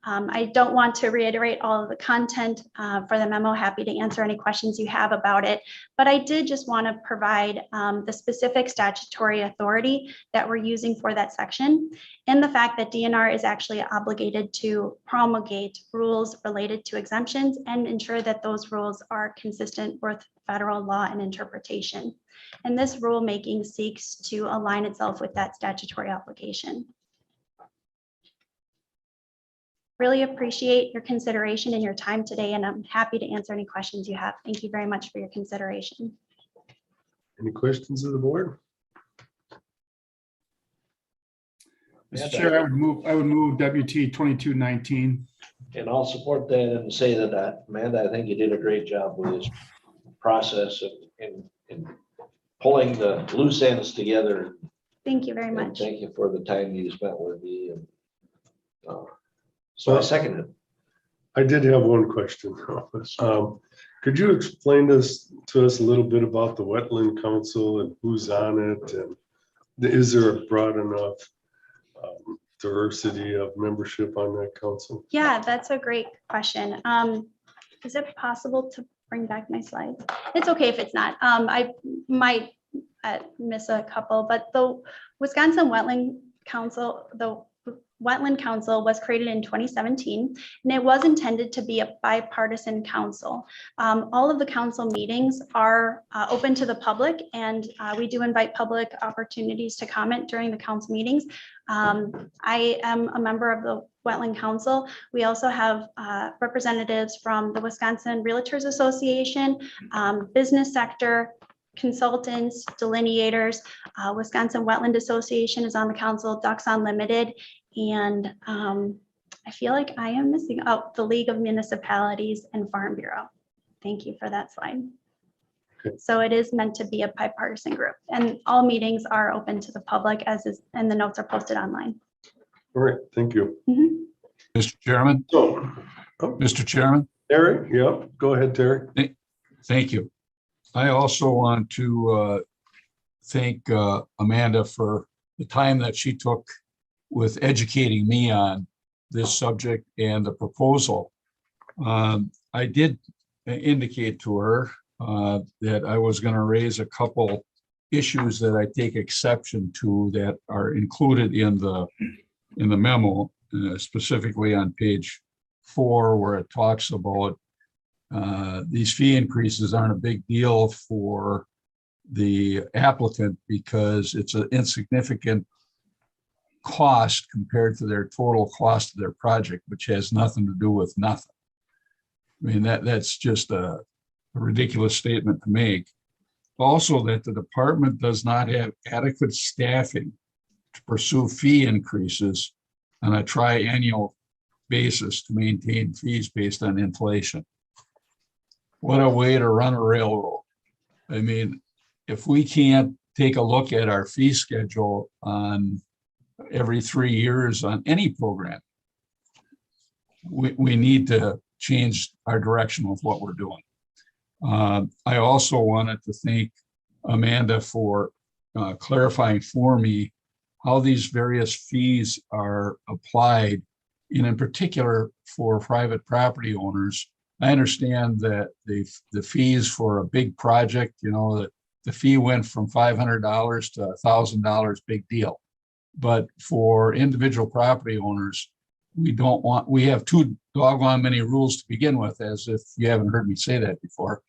I don't want to reiterate all of the content for the memo. Happy to answer any questions you have about it, but I did just want to provide the specific statutory authority that we're using for that section and the fact that DNR is actually obligated to promulgate rules related to exemptions and ensure that those rules are consistent with federal law and interpretation. And this rulemaking seeks to align itself with that statutory obligation. Really appreciate your consideration and your time today, and I'm happy to answer any questions you have. Thank you very much for your consideration. Any questions of the board? Mr. Chair, I would move WT 2219. And I'll support that and say that, Amanda, I think you did a great job with this process and pulling the loose ends together. Thank you very And much. thank you for the time you spent with me. And so I second it. I did have one question. Could you explain to us a little bit about the Wetland Council and who's on it? And is there a broad enough diversity of membership on that council? Yeah, that's a great question. Is it possible to bring back my slides? It's okay if it's not. I might miss a couple, but the Wisconsin Wetland Council, was created in 2017, and it was intended to be a bipartisan council. All of the council meetings are open to the public, and we do invite public opportunities to comment during the council meetings. I am a member of the Wetland Council. We also have representatives from the Wisconsin Realtors Association, business sector, consultants, delineators. Wisconsin Wetland Association is on the council, Ducks Unlimited, and I feel like I am missing out the League of Municipalities and Farm Bureau. Thank you for that slide. Okay. So it is meant to be a bipartisan group, and all meetings are open to the public, as is, and the notes are posted online. All right, thank you. Mr. Chairman, So, Mr. Chairman, Terry, yeah, go ahead, Terry. thank you. I also want to thank Amanda for the time that she took with educating me on this subject and the proposal. I did indicate to her that I was going to raise a couple issues that I take exception to that are included in the memo, specifically on page 4, where it talks about these fee increases aren't a big deal for the applicant because it's an insignificant cost compared to their total cost of their project, which has nothing to do with nothing. I mean, that's just a ridiculous statement to make. Also, that the department does not have adequate staffing to pursue fee increases on a triennial basis to maintain fees based on inflation. What a way to run a railroad. I mean, if we can't take a look at our fee schedule on every 3 years on any program, we need to change our direction with what we're doing. I also wanted to thank Amanda for clarifying for me how these various fees are applied, and in particular for private property owners. I understand that the fees for a big project, you know, the fee went from $500 to $1,000, big deal. But for individual property owners, we have too doggone many rules to begin with, as if you haven't heard me say that before.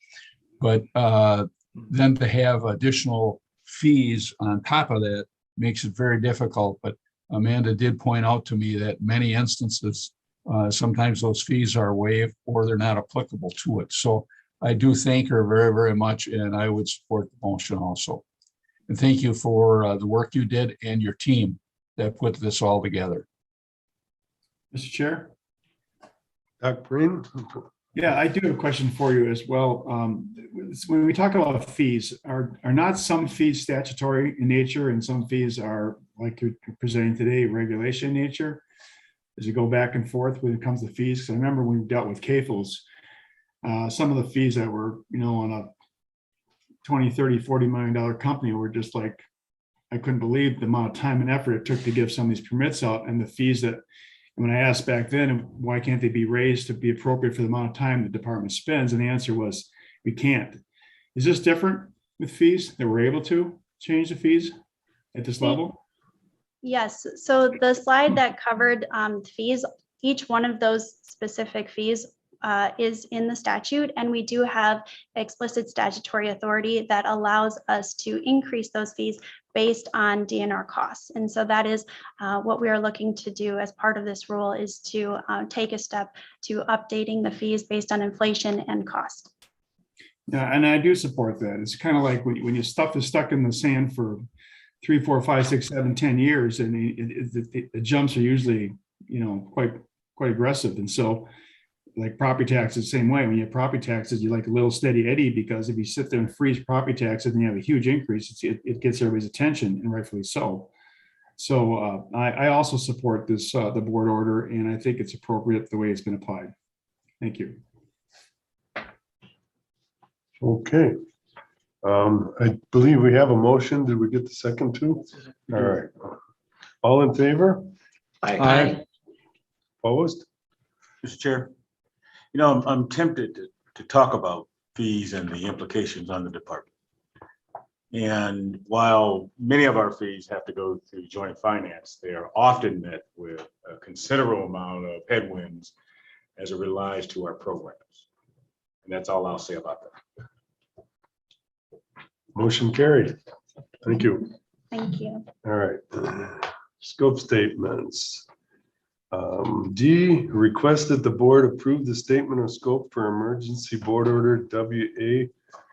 But then to have additional fees on top of that makes it very difficult. But Amanda did point out to me that many instances, sometimes those fees are waived or they're not applicable to it. So I do thank her very, very much, and I would support the motion also. And thank you for the work you did and your team that put this all together. Mr. Chair? Dr. Breen? Yeah, I do have a question for you as well. When we talk about fees, are not some fees statutory in nature and some fees are, like you're presenting today, regulation in nature? As you go back and forth when it comes to fees? Because I remember when we dealt with CAFOs, some of the fees that were, you know, on a 20, 30, $40 million company were just like, I couldn't believe the amount of time and effort it took to give some of these permits out, and the fees that, when I asked back then, why can't they be raised to be appropriate for the amount of time the department spends? And the answer was, we can't. Is this different with fees, that we're able to change the fees at this level? Yes, so the slide that covered fees, each one of those specific fees is in the statute, and we do have explicit statutory authority that allows us to increase those fees based on DNR costs. And so that is what we are looking to do as part of this rule, is to take a step to updating the fees based on inflation and cost. Yeah, and I do support that. It's kind of like when your stuff is stuck in the sand for 3, 4, 5, 6, 7, 10 years, and the jumps are usually, quite aggressive. And so, like property taxes, same way. When you have property taxes, you like a little steady Eddie, because if you sit there and freeze property taxes and you have a huge increase, it gets everybody's attention, and rightfully so. So I also support this, the board order, and I think it's appropriate the way it's been applied. Thank you. Okay. I believe we have a motion. Did we get the second too? All right. All in favor? Aye. Opposed? Mr. Chair, I'm tempted to talk about fees and the implications on the department. And while many of our fees have to go through joint finance, they are often met with a considerable amount of headwinds as it relates to our programs. And that's all I'll say about that. Motion carried. Thank you. Thank you. All right. Scope statements. D, request that the board approve the statement of scope for emergency board order WA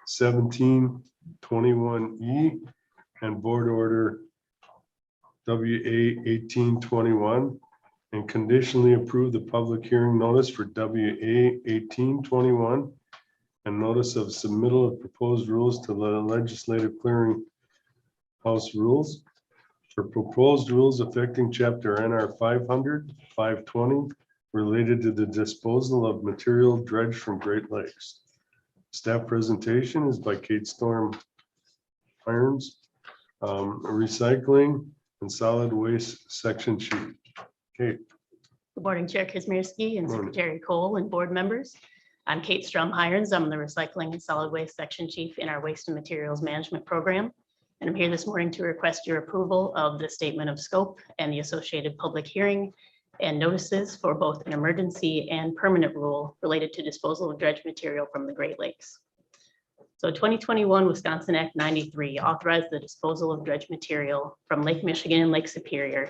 1721E and board order WA 1821, and conditionally approve the public hearing notice for WA 1821 and notice of submittal of proposed rules to the legislative clearing house rules for proposed rules affecting chapter NR 500, 520 related to the disposal of material dredged from Great Lakes. Staff presentation is by Kate Storm Irons, recycling and solid waste section sheet. Kate. Good morning, Chair Kazmierski and Morning. Secretary Cole and board members. I'm Kate Strum Hirons. I'm the Recycling and Solid Waste Section Chief in our Waste and Materials Management Program. And I'm here this morning to request your approval of the statement of scope and the associated public hearing and notices for both an emergency and permanent rule related to disposal of dredged material from the Great Lakes. So 2021 Wisconsin Act 93 authorized the disposal of dredged material from Lake Michigan and Lake Superior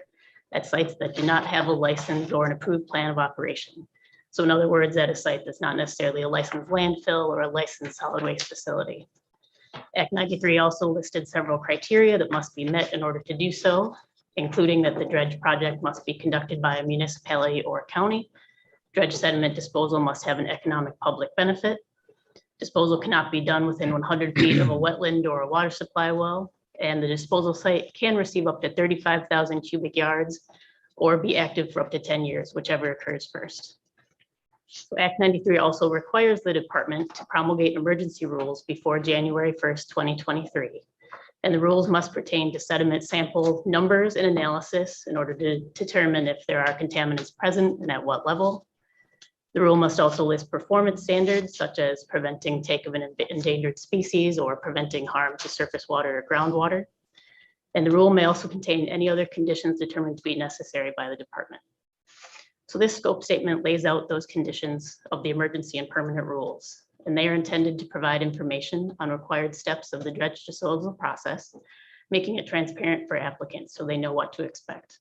at sites that do not have a license or an approved plan of operation. So in other words, at a site that's not necessarily a licensed landfill or a licensed solid waste facility. Act 93 also listed several criteria that must be met in order to do so, including that the dredge project must be conducted by a municipality or a county. Dredge sediment disposal must have an economic public benefit. Disposal cannot be done within 100 feet of a wetland or a water supply well, and the disposal site can receive up to 35,000 cubic yards or be active for up to 10 years, whichever occurs first. So Act 93 also requires the department to promulgate emergency rules before January 1st, 2023. And the rules must pertain to sediment sample numbers and analysis in order to determine if there are contaminants present and at what level. The rule must also list performance standards such as preventing take of an endangered species or preventing harm to surface water or groundwater. And the rule may also contain any other conditions determined to be necessary by the department. So this scope statement lays out those conditions of the emergency and permanent rules, and they are intended to provide information on required steps of the dredge disposal process, making it transparent for applicants so they know what to expect.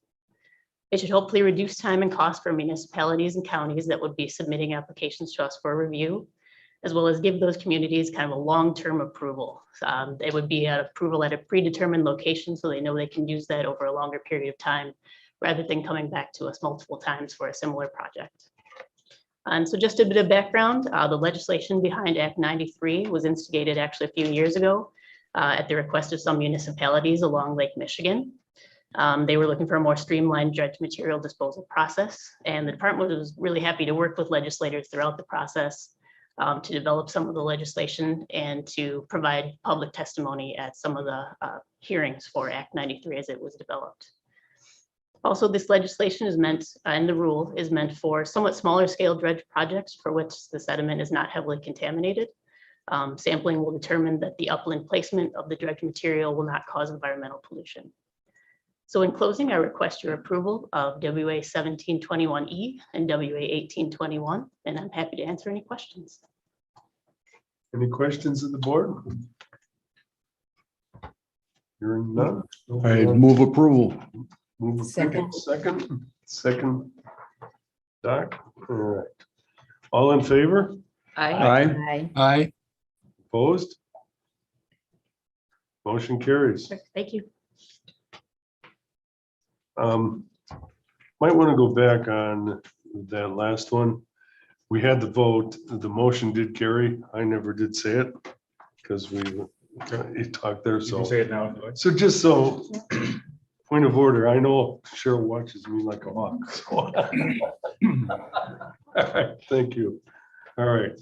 It should hopefully reduce time and cost for municipalities and counties that would be submitting applications to us for review, as well as give those communities kind of a long-term approval. It would be an approval at a predetermined location so they know they can use that over a longer period of time, rather than coming back to us multiple times for a similar project. And so just a bit of background, the legislation behind Act 93 was instigated actually a few years ago at the request of some municipalities along Lake Michigan. They were looking for a more streamlined dredge material disposal process, and the department was really happy to work with legislators throughout the process to develop some of the legislation and to provide public testimony at some of the hearings for Act 93 as it was developed. Also, this legislation is meant, and the rule is meant for somewhat smaller scale dredge projects for which the sediment is not heavily contaminated. Sampling will determine that the upland placement of the dredge material will not cause environmental pollution. So in closing, I request your approval of WA 1721E and WA 1821, and I'm happy to answer any questions. Any questions of the board? Hearing none. I move approval. Move approval. Second. Doc, all right. All in favor? Aye. Aye. Opposed? Motion carries. Thank you. Might want to go back on that last one. We had the vote, the motion did carry. I never did say it because you talked there, You so. can say it now. So just so, point of order, I know Cheryl watches me like a hawk. So. All right, thank you. All right.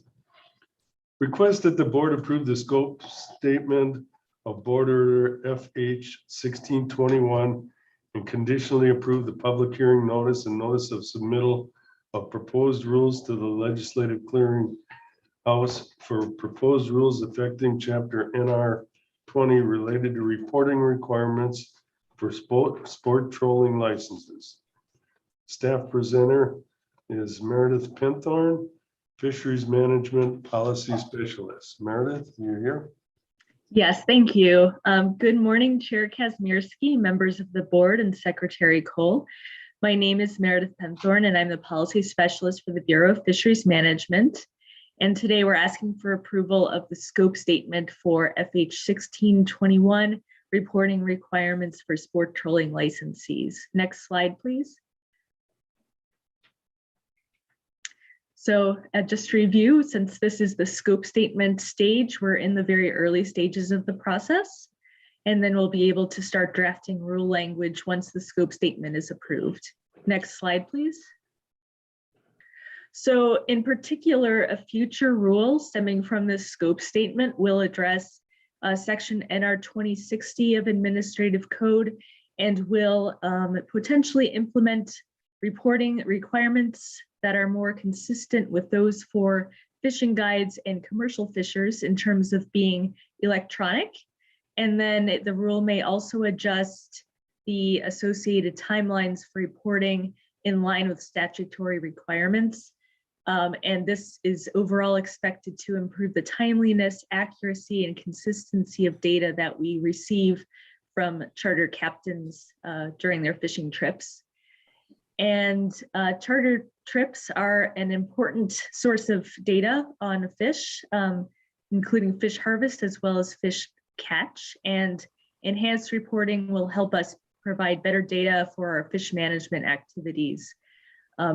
Request that the board approve the scope statement of Board Order FH 1621 and conditionally approve the public hearing notice and notice of submittal of proposed rules to the legislative clearing house for proposed rules affecting chapter NR 20 related to reporting requirements for sport trolling licenses. Staff presenter is Meredith Penthorn, Fisheries Management Policy Specialist. Meredith, you here? Yes, thank you. Good morning, Chair Kazmierski, members of the board, and Secretary Cole. My name is Meredith Penthorn, and I'm the Policy Specialist for the Bureau of Fisheries Management. And today we're asking for approval of the scope statement for FH 1621, reporting requirements for sport trolling licensees. Next slide, please. So just to review, since this is the scope statement stage, we're in the very early stages of the process, and then we'll be able to start drafting rule language once the scope statement is approved. Next slide, please. So in particular, a future rule stemming from this scope statement will address section NR 2060 of Administrative Code and will potentially implement reporting requirements that are more consistent with those for fishing guides and commercial fishers in terms of being electronic. And then the rule may also adjust the associated timelines for reporting in line with statutory requirements. And this is overall expected to improve the timeliness, accuracy, and consistency of data that we receive from charter captains during their fishing trips. And charter trips are an important source of data on fish, including fish harvest as well as fish catch. And enhanced reporting will help us provide better data for our fish management activities.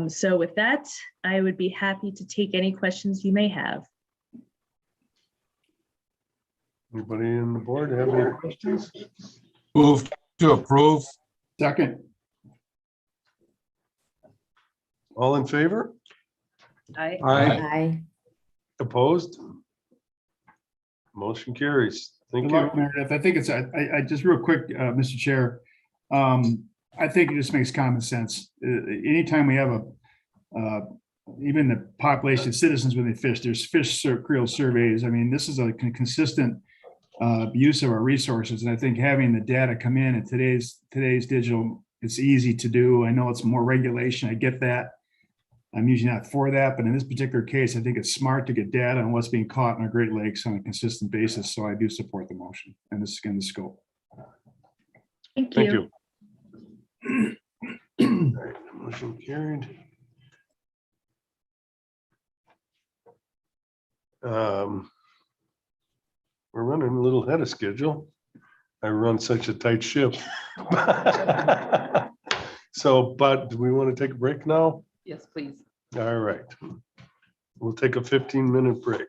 So with that, I would be happy to take any questions you may have. Anybody in the board have any questions? Move to approve. Second. All in favor? Aye. Opposed? Motion carries. Thank Good luck, you. Meredith. I think it's, I just real quick, Mr. Chair. I think it just makes common sense. Anytime we have even the population of citizens when they fish, there's fish creel surveys. I mean, this is a consistent use of our resources. And I think having the data come in at today's digital, it's easy to do. I know it's more regulation. I get that. I'm usually not for that, but in this particular case, I think it's smart to get data on what's being caught in our Great Lakes on a consistent basis. So I do support the motion and this in the scope. Thank Thank you. you. All right, motion carried. We're running a little ahead of schedule. I run such a tight ship. So, but do we want to take a break now? Yes, please. All right. We'll take a 15-minute break.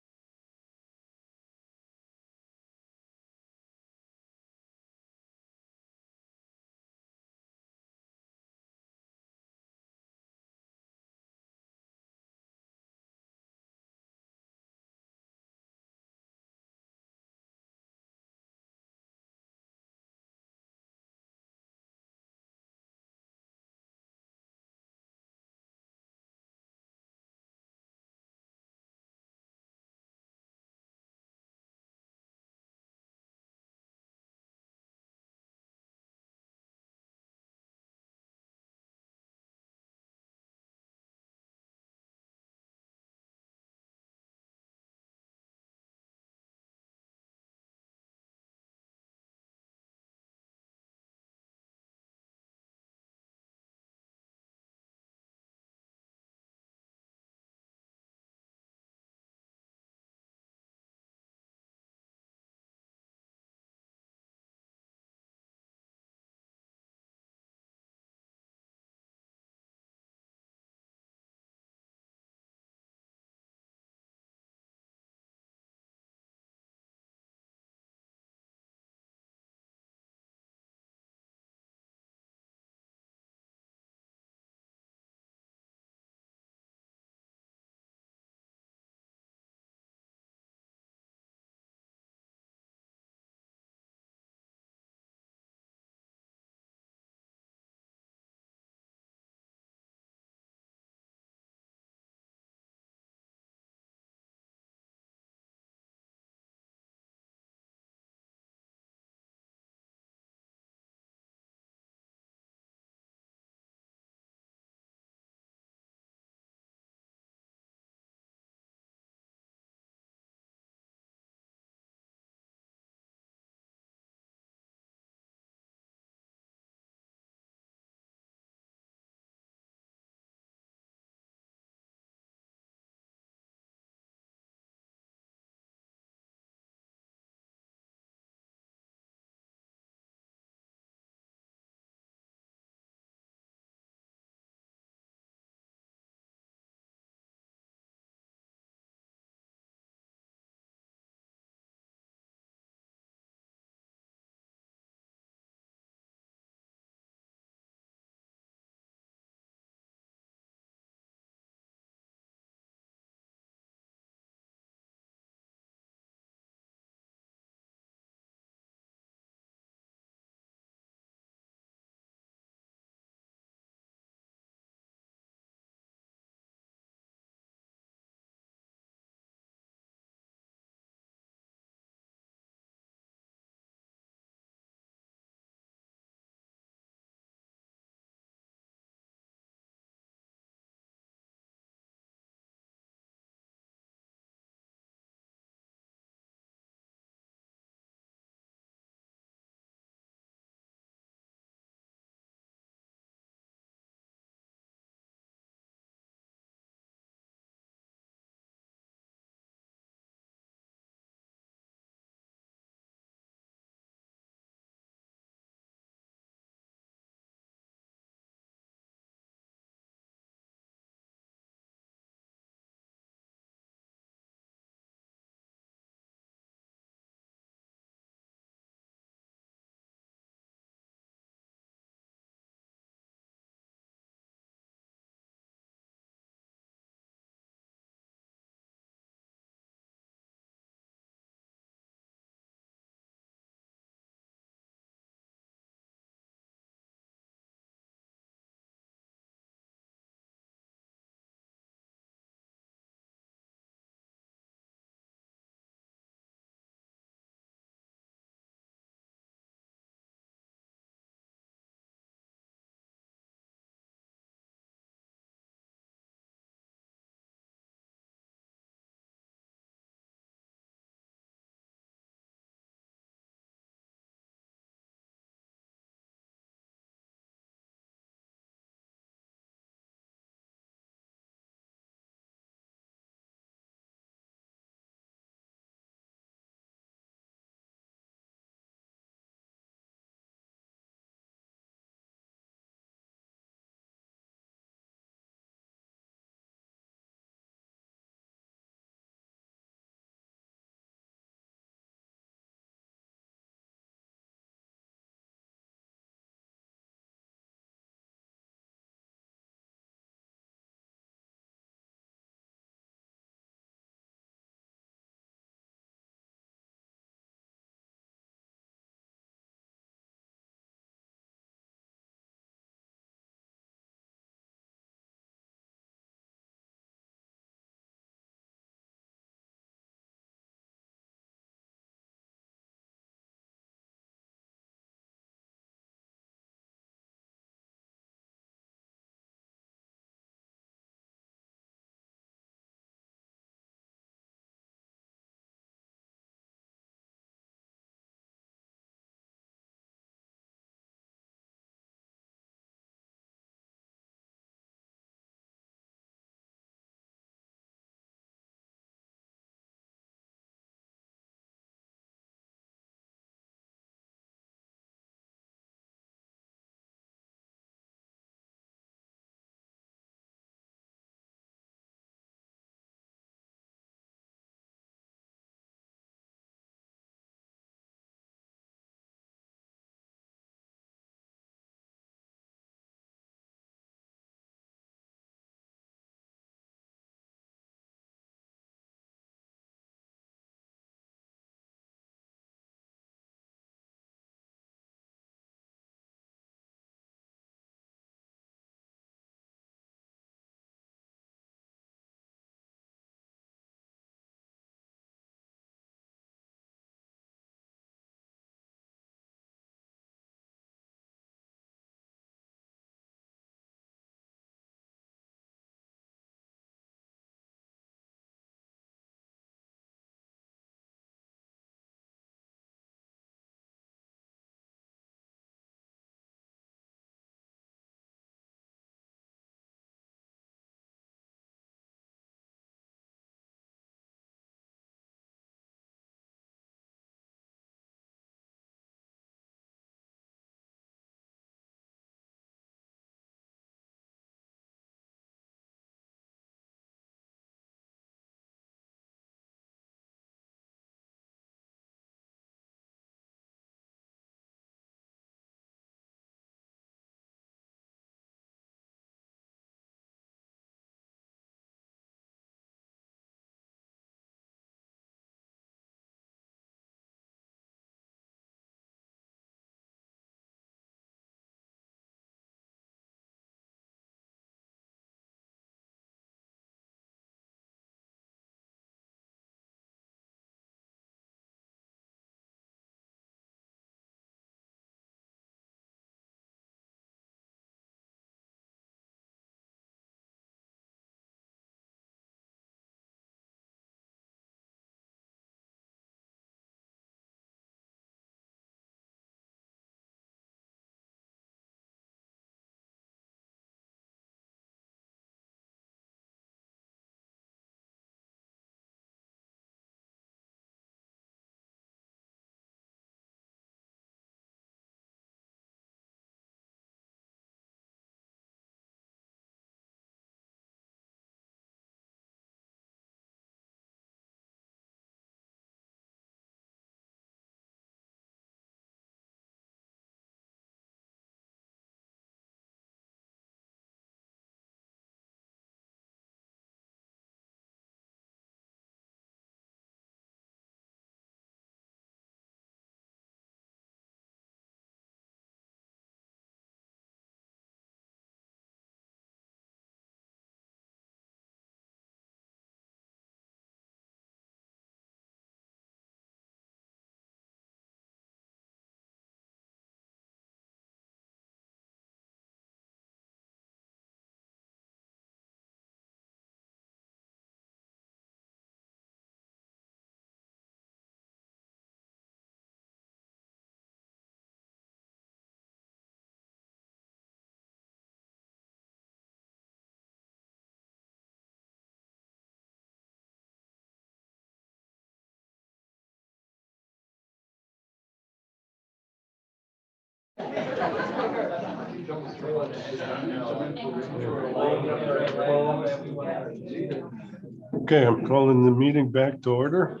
Okay, I'm calling the meeting back to order.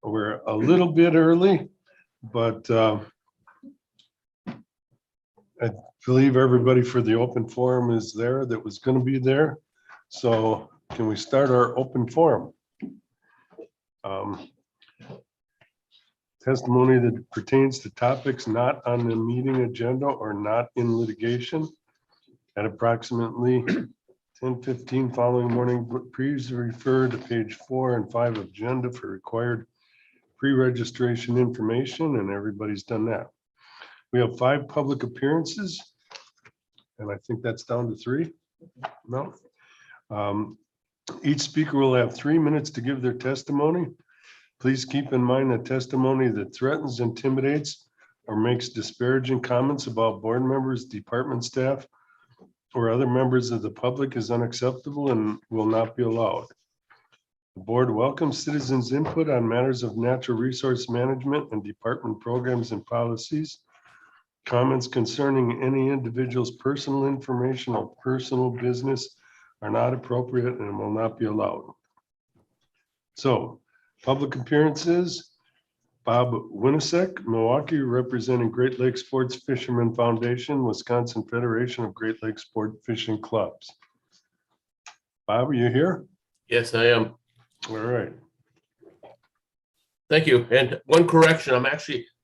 We're a little bit early, but I believe everybody for the open forum is there that was going to be there. So can we start our open forum? Testimony that pertains to topics not on the meeting agenda or not in litigation. At approximately 10:15 following morning, please refer to page 4 and 5 of agenda for required pre-registration information, and everybody's done that. We have 5 public appearances, and I think that's down to 3. No. Each speaker will have 3 minutes to give their testimony. Please keep in mind that testimony that threatens, intimidates, or makes disparaging comments about board members, department staff, or other members of the public is unacceptable and will not be allowed. The board welcomes citizens' input on matters of natural resource management and department programs and policies. Comments concerning any individual's personal information or personal business are not appropriate and will not be allowed. So, public appearances, Bob Winisek, Milwaukee, representing Great Lakes Sports Fishermen Foundation, Wisconsin Federation of Great Lakes Sport Fishing Clubs. Bob, are you here? Yes, I am. All right. Thank you. And one correction,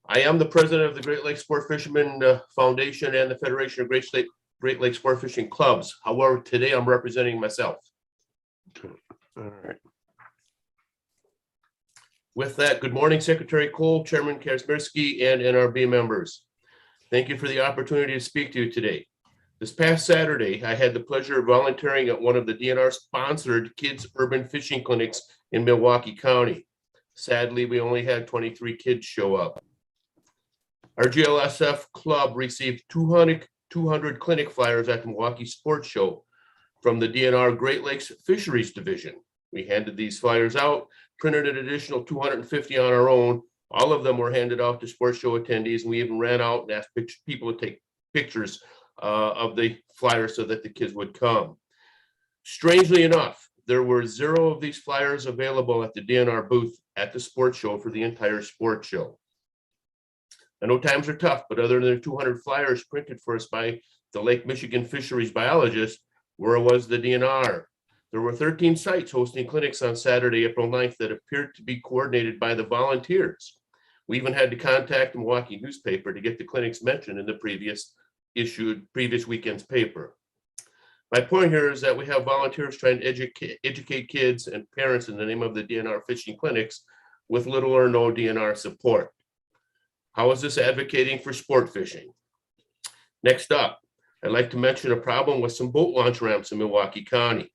I am the president of the Great Lakes Sport Fishermen Foundation and the Federation of Great Lakes Sport Fishing Clubs. However, today I'm representing myself. Okay. All right. With that, good morning, Secretary Cole, Chairman Kazmierski, and NRB members. Thank you for the opportunity to speak to you today. This past Saturday, I had the pleasure of volunteering at one of the DNR-sponsored kids' urban fishing clinics in Milwaukee County. Sadly, we only had 23 kids show up. Our GLSF club received 200 clinic flyers at the Milwaukee Sports Show from the DNR Great Lakes Fisheries Division. We handed these flyers out, printed an additional 250 on our own. All of them were handed out to sports show attendees, and we even ran out and asked people to take pictures of the flyers so that the kids would come. Strangely enough, there were 0 of these flyers available at the DNR booth at the sports show for the entire sports show. I know times are tough, but other than 200 flyers printed for us by the Lake Michigan fisheries biologist, where was the DNR? There were 13 sites hosting clinics on Saturday, April 9th that appeared to be coordinated by the volunteers. We even had to contact the Milwaukee newspaper to get the clinics mentioned in the previous weekend's paper. My point here is that we have volunteers trying to educate kids and parents in the name of the DNR fishing clinics with little or no DNR support. How is this advocating for sport fishing? Next up, I'd like to mention a problem with some boat launch ramps in Milwaukee County.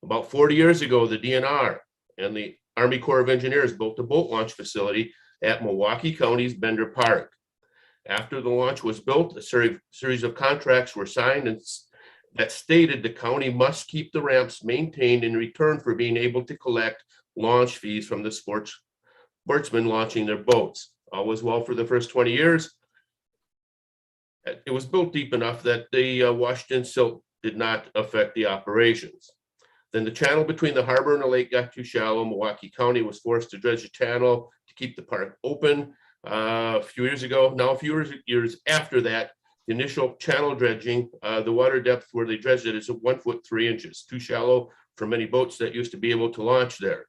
About 40 years ago, the DNR and the Army Corps of Engineers built a boat launch facility at Milwaukee County's Bender Park. After the launch was built, a series of contracts were signed and that stated the county must keep the ramps maintained in return for being able to collect launch fees from the sportsmen launching their boats. All was well for the first 20 years. It was built deep enough that the Washington silt did not affect the operations. Then the channel between the harbor and the lake got too shallow. Milwaukee County was forced to dredge the channel to keep the park open. A few years ago, now a few years after that, the initial channel dredging, the water depth where they dredged it is 1 foot 3 inches, too shallow for many boats that used to be able to launch there.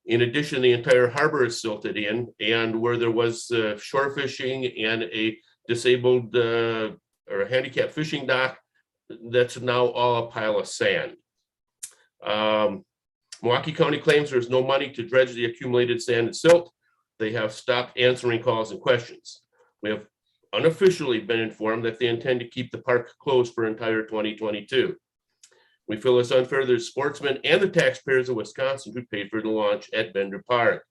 In addition, the entire harbor is silted in, and where there was shore fishing and a disabled or a handicapped fishing dock, that's now all a pile of sand. Milwaukee County claims there's no money to dredge the accumulated sand and silt. They have stopped answering calls and questions. We have unofficially been informed that they intend to keep the park closed for entire 2022. We feel it's unfair to the sportsmen and the taxpayers of Wisconsin who paid for the launch at Bender Park.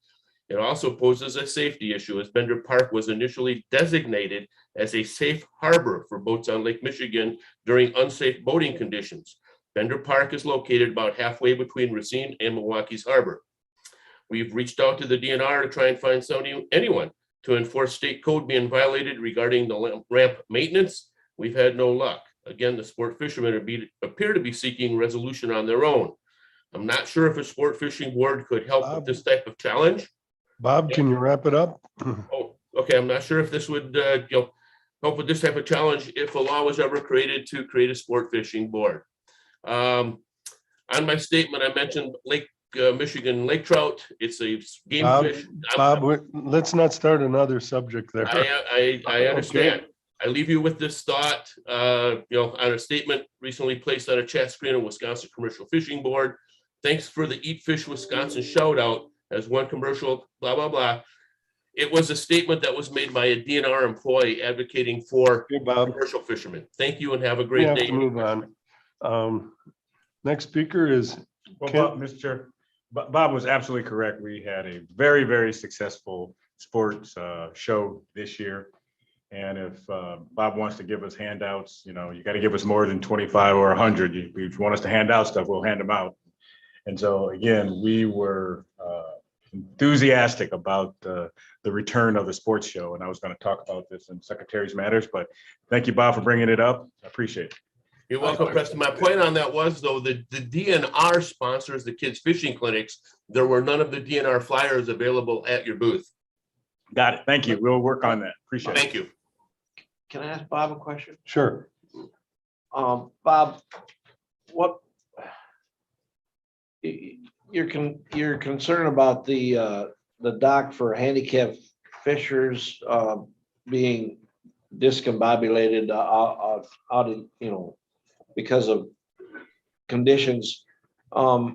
It also poses a safety issue as Bender Park was initially designated as a safe harbor for boats on Lake Michigan during unsafe boating conditions. Bender Park is located about halfway between Racine and Milwaukee's harbor. We've reached out to the DNR to try and find anyone to enforce state code being violated regarding the ramp maintenance. We've had no luck. Again, the sport fishermen appear to be seeking resolution on their own. I'm not sure if a sport fishing board could help with this type of challenge. Bob, can you wrap it up? Oh, okay, I'm not sure if this would, help with this type of challenge if a law was ever created to create a sport fishing board. On my statement, I mentioned Lake Michigan lake trout. It's a game fish. Bob, let's not start another subject there. I understand. I leave you with this thought, on a statement recently placed on a chat screen of Wisconsin Commercial Fishing Board. Thanks for the Eat Fish Wisconsin shout out as one commercial, blah, blah, blah. It was a statement that was made by a DNR employee advocating for commercial fishermen. Thank you and have a We great have day. to move on. Next speaker is Well, Ken. Mr. Chair, Bob was absolutely correct. We had a very, very successful sports show this year. And if Bob wants to give us handouts, you got to give us more than 25 or 100. If you want us to hand out stuff, we'll hand them out. And so again, we were enthusiastic about the return of the sports show. And I was going to talk about this in Secretary's Matters, but thank you, Bob, for bringing it up. I appreciate it. You're welcome, Preston. My point on that was, though, the DNR sponsors the kids fishing clinics. There were none of the DNR flyers available at your booth. Got it. Thank you. We'll work on that. Appreciate it. Thank you. Can I ask Bob a question? Sure. Bob, what you're concerned about the dock for handicapped fishers being discombobulated out of, because of conditions. I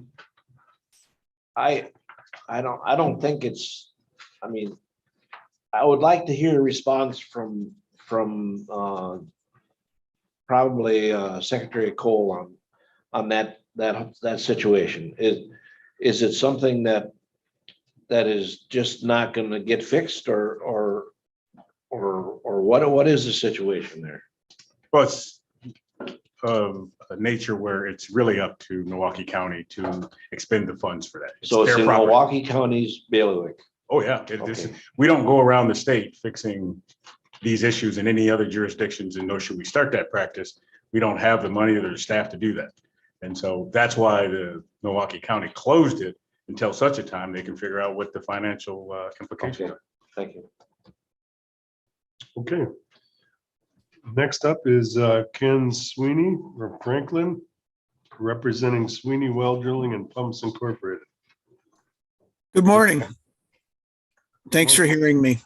don't think it's, I would like to hear a response from probably Secretary Cole on that situation. Is it something that is just not going to get fixed, or what is the situation there? Well, it's of a nature where it's really up to Milwaukee County to expend the funds for that. So it's their in property. Milwaukee County's bailiwick. Oh, yeah. We don't go around the state fixing these issues in any other jurisdictions, and nor should we start that practice. We don't have the money or the staff to do that. And so that's why the Milwaukee County closed it until such a time they can figure out what the financial implications are. Thank you. Okay. Next up is Ken Sweeney from Franklin, representing Sweeney Well Drilling and Pumps Incorporated. Good morning. Thanks for hearing me.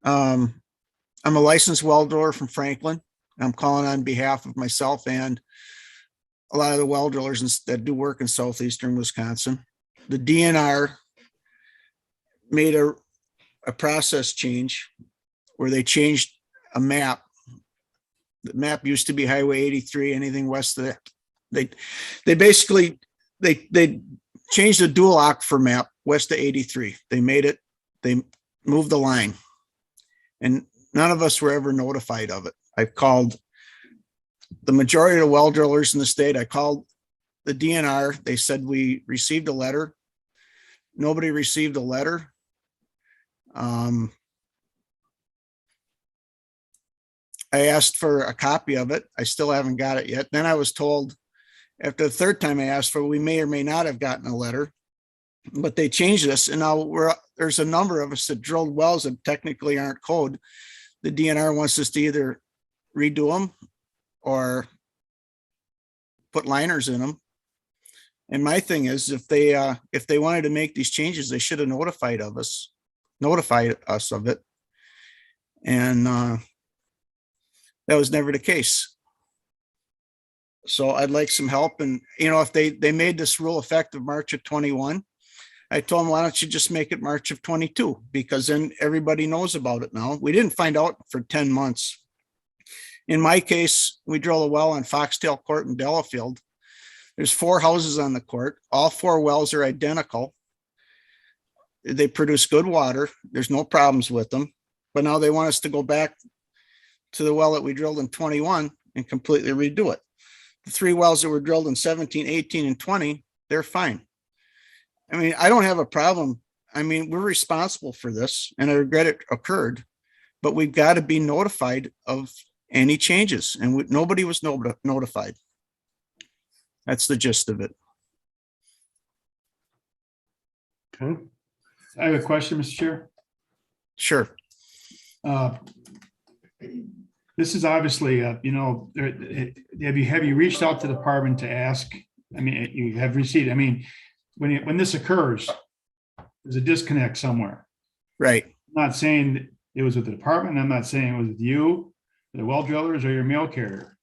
I'm a licensed well driller from Franklin. I'm calling on behalf of myself and a lot of the well drillers that do work in southeastern Wisconsin. The DNR made a process change where they changed a map. The map used to be Highway 83, anything west of that. They basically changed the dual aquifer map west of 83. They moved the line, and none of us were ever notified of it. I've called the majority of the well drillers in the state. I called the DNR. They said we received a letter. Nobody received a letter. I asked for a copy of it. I still haven't got it yet. Then I was told after the third time I asked for, we may or may not have gotten a letter, but they changed this. And now there's a number of us that drilled wells that technically aren't code. The DNR wants us to either redo them or put liners in them. And my thing is, if they wanted to make these changes, they should have notified us of it. And that was never the case. So I'd like some help. And, if they made this rule effective March of 21, I told them, why don't you just make it March of 22? Because then everybody knows about it now. We didn't find out for 10 months. In my case, we drill a well on Foxtail Court in Delafield. There's 4 houses on the court. All 4 wells are identical. They produce good water. There's no problems with them. But now they want us to go back to the well that we drilled in 21 and completely redo it. The 3 wells that were drilled in 17, 18, and 20, they're fine. I mean, I don't have a problem. I mean, we're responsible for this and I regret it occurred, but we've got to be notified of any changes and nobody was notified. That's the gist of it. Okay. I have a question, Mr. Chair. Sure. This is obviously, have you reached out to the department to ask? I mean, you have received, I mean, when this occurs, there's a disconnect somewhere. Right. I'm not saying it was with the department. I'm not saying it was with you, the well drillers, or your mail carrier.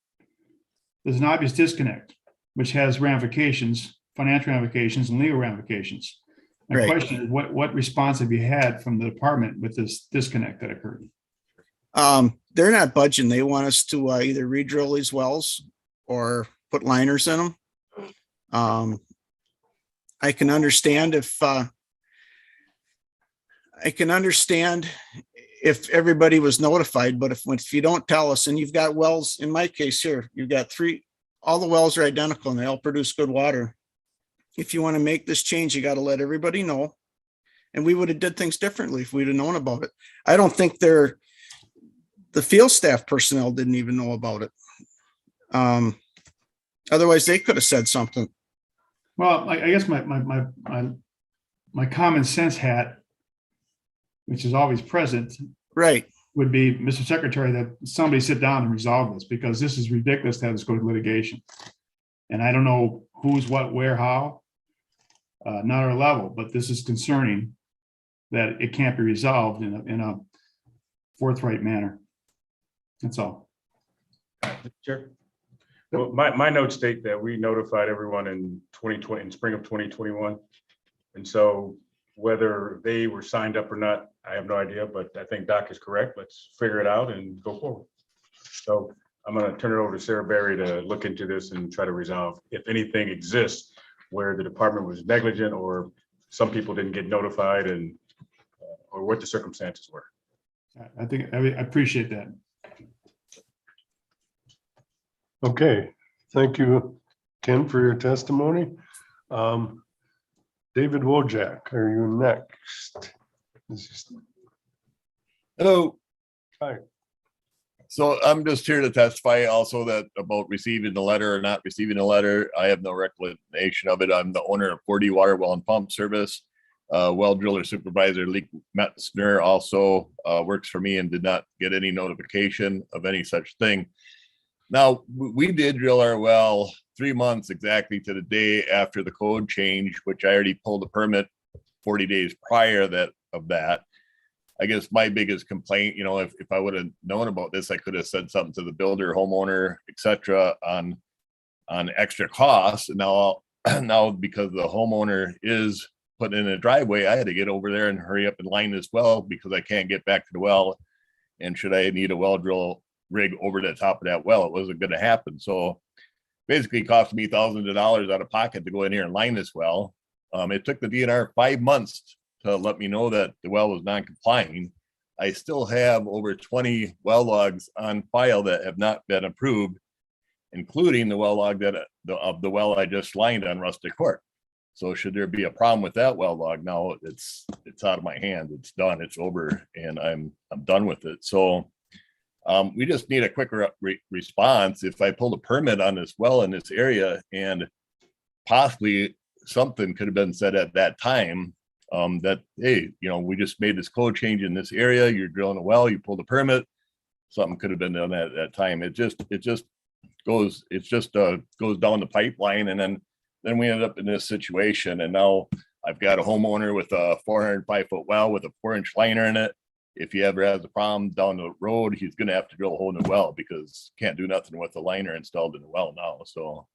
There's an obvious disconnect, which has ramifications, financial ramifications and legal ramifications. My Right. question is, what response have you had from the department with this disconnect that occurred? They're not budging. They want us to either re-drill these wells or put liners in them. I can understand if everybody was notified, but if you don't tell us, and you've got wells, in my case here, you've got all the wells are identical and they all produce good water. If you want to make this change, you got to let everybody know. And we would have did things differently if we'd have known about it. I don't think the field staff personnel didn't even know about it. Otherwise they could have said something. Well, I guess my common sense hat, which is always present, right, would be, Mr. Secretary, that somebody sit down and resolve this, because this is ridiculous to have this go to litigation. And I don't know who's, what, where, how, not our level, but this is concerning that it can't be resolved in a forthright manner. That's all. Sure. Well, my notes state that we notified everyone in 2020, in spring of 2021. And so whether they were signed up or not, I have no idea, but I think Doc is correct. Let's figure it out and go forward. So I'm going to turn it over to Sarah Berry to look into this and try to resolve if anything exists where the department was negligent or some people didn't get notified and or what the circumstances were. I appreciate that. Okay, thank you, Ken, for your testimony. David Wojak, are you next? Hello. Hi. So I'm just here to testify also that about receiving the letter or not receiving a letter. I have no recollection of it. I'm the owner of 4D Water Well and Pump Service. Well driller supervisor Lee Metzner also works for me and did not get any notification of any such thing. Now, we did drill our well 3 months exactly to the day after the code change, which I already pulled a permit 40 days prior of that. I guess my biggest complaint, if I would have known about this, I could have said something to the builder, homeowner, etc., on extra costs. And now because the homeowner is putting in a driveway, I had to get over there and hurry up and line this well because I can't get back to the well. And should I need a well drill rig over the top of that well, it wasn't going to happen. So basically it cost me thousands of dollars out of pocket to go in here and line this well. It took the DNR 5 months to let me know that the well was non-complying. I still have over 20 well logs on file that have not been approved, including the well log of the well I just lined on Rustic Court. So should there be a problem with that well log, now it's out of my hand. It's done. It's over, and I'm done with it. So we just need a quicker response. If I pulled a permit on this well in this area and possibly something could have been said at that time, that, hey, we just made this code change in this area, you're drilling a well, you pulled a permit, something could have been done at that time. It just goes down the pipeline, and then we ended up in this situation. And now I've got a homeowner with a 405-foot well with a 4-inch liner in it. If he ever has a problem down the road, he's going to have to drill a whole new well because can't do nothing with the liner installed in the well now. So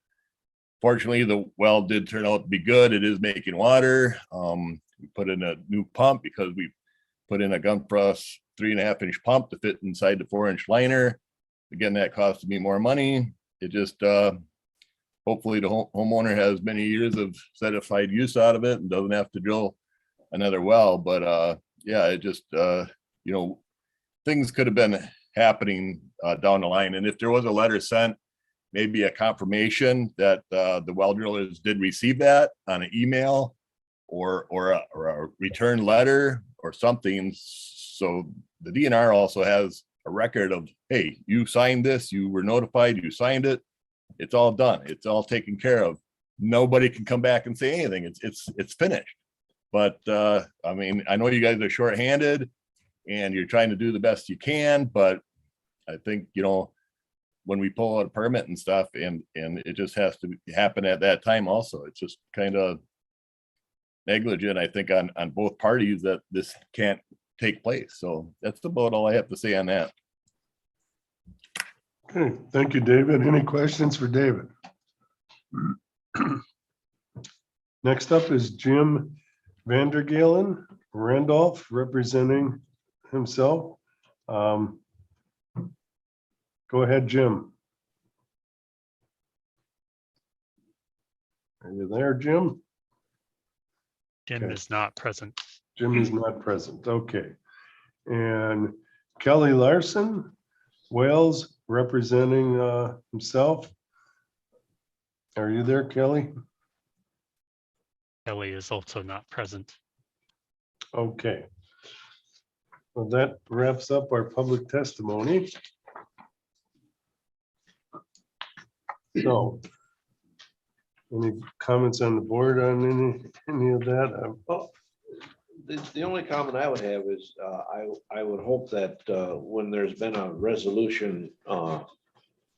fortunately, the well did turn out to be good. It is making water. We put in a new pump because we put in a Gunfrost 3.5-inch pump to fit inside the 4-inch liner. Again, that costed me more money. It just, hopefully the homeowner has many years of certified use out of it and doesn't have to drill another well. But yeah, it just, things could have been happening down the line. And if there was a letter sent, maybe a confirmation that the well drillers did receive that on an email, or a return letter or something. So the DNR also has a record of, hey, you signed this, you were notified, you signed it. It's all done. It's all taken care of. Nobody can come back and say anything. It's finished. But I mean, I know you guys are shorthanded and you're trying to do the best you can, but I think, you know, when we pull out a permit and stuff and it just has to happen at that time also. It's just kind of negligent, I think, on both parties that this can't take place. So that's about all I have to say on that. Okay, thank you, David. Any questions for David? Next up is Jim Vandergalen Randolph, representing himself. Go ahead, Jim. Are you there, Jim? Jim Okay. is not present. Jim is not present. Okay. And Kelly Larson, Wales, representing himself. Are you there, Kelly? Kelly is also not present. Okay. Well, that wraps up our public testimony. So, any comments on the board on any of that? Well, the only comment I would have is, I would hope that when there's been a resolution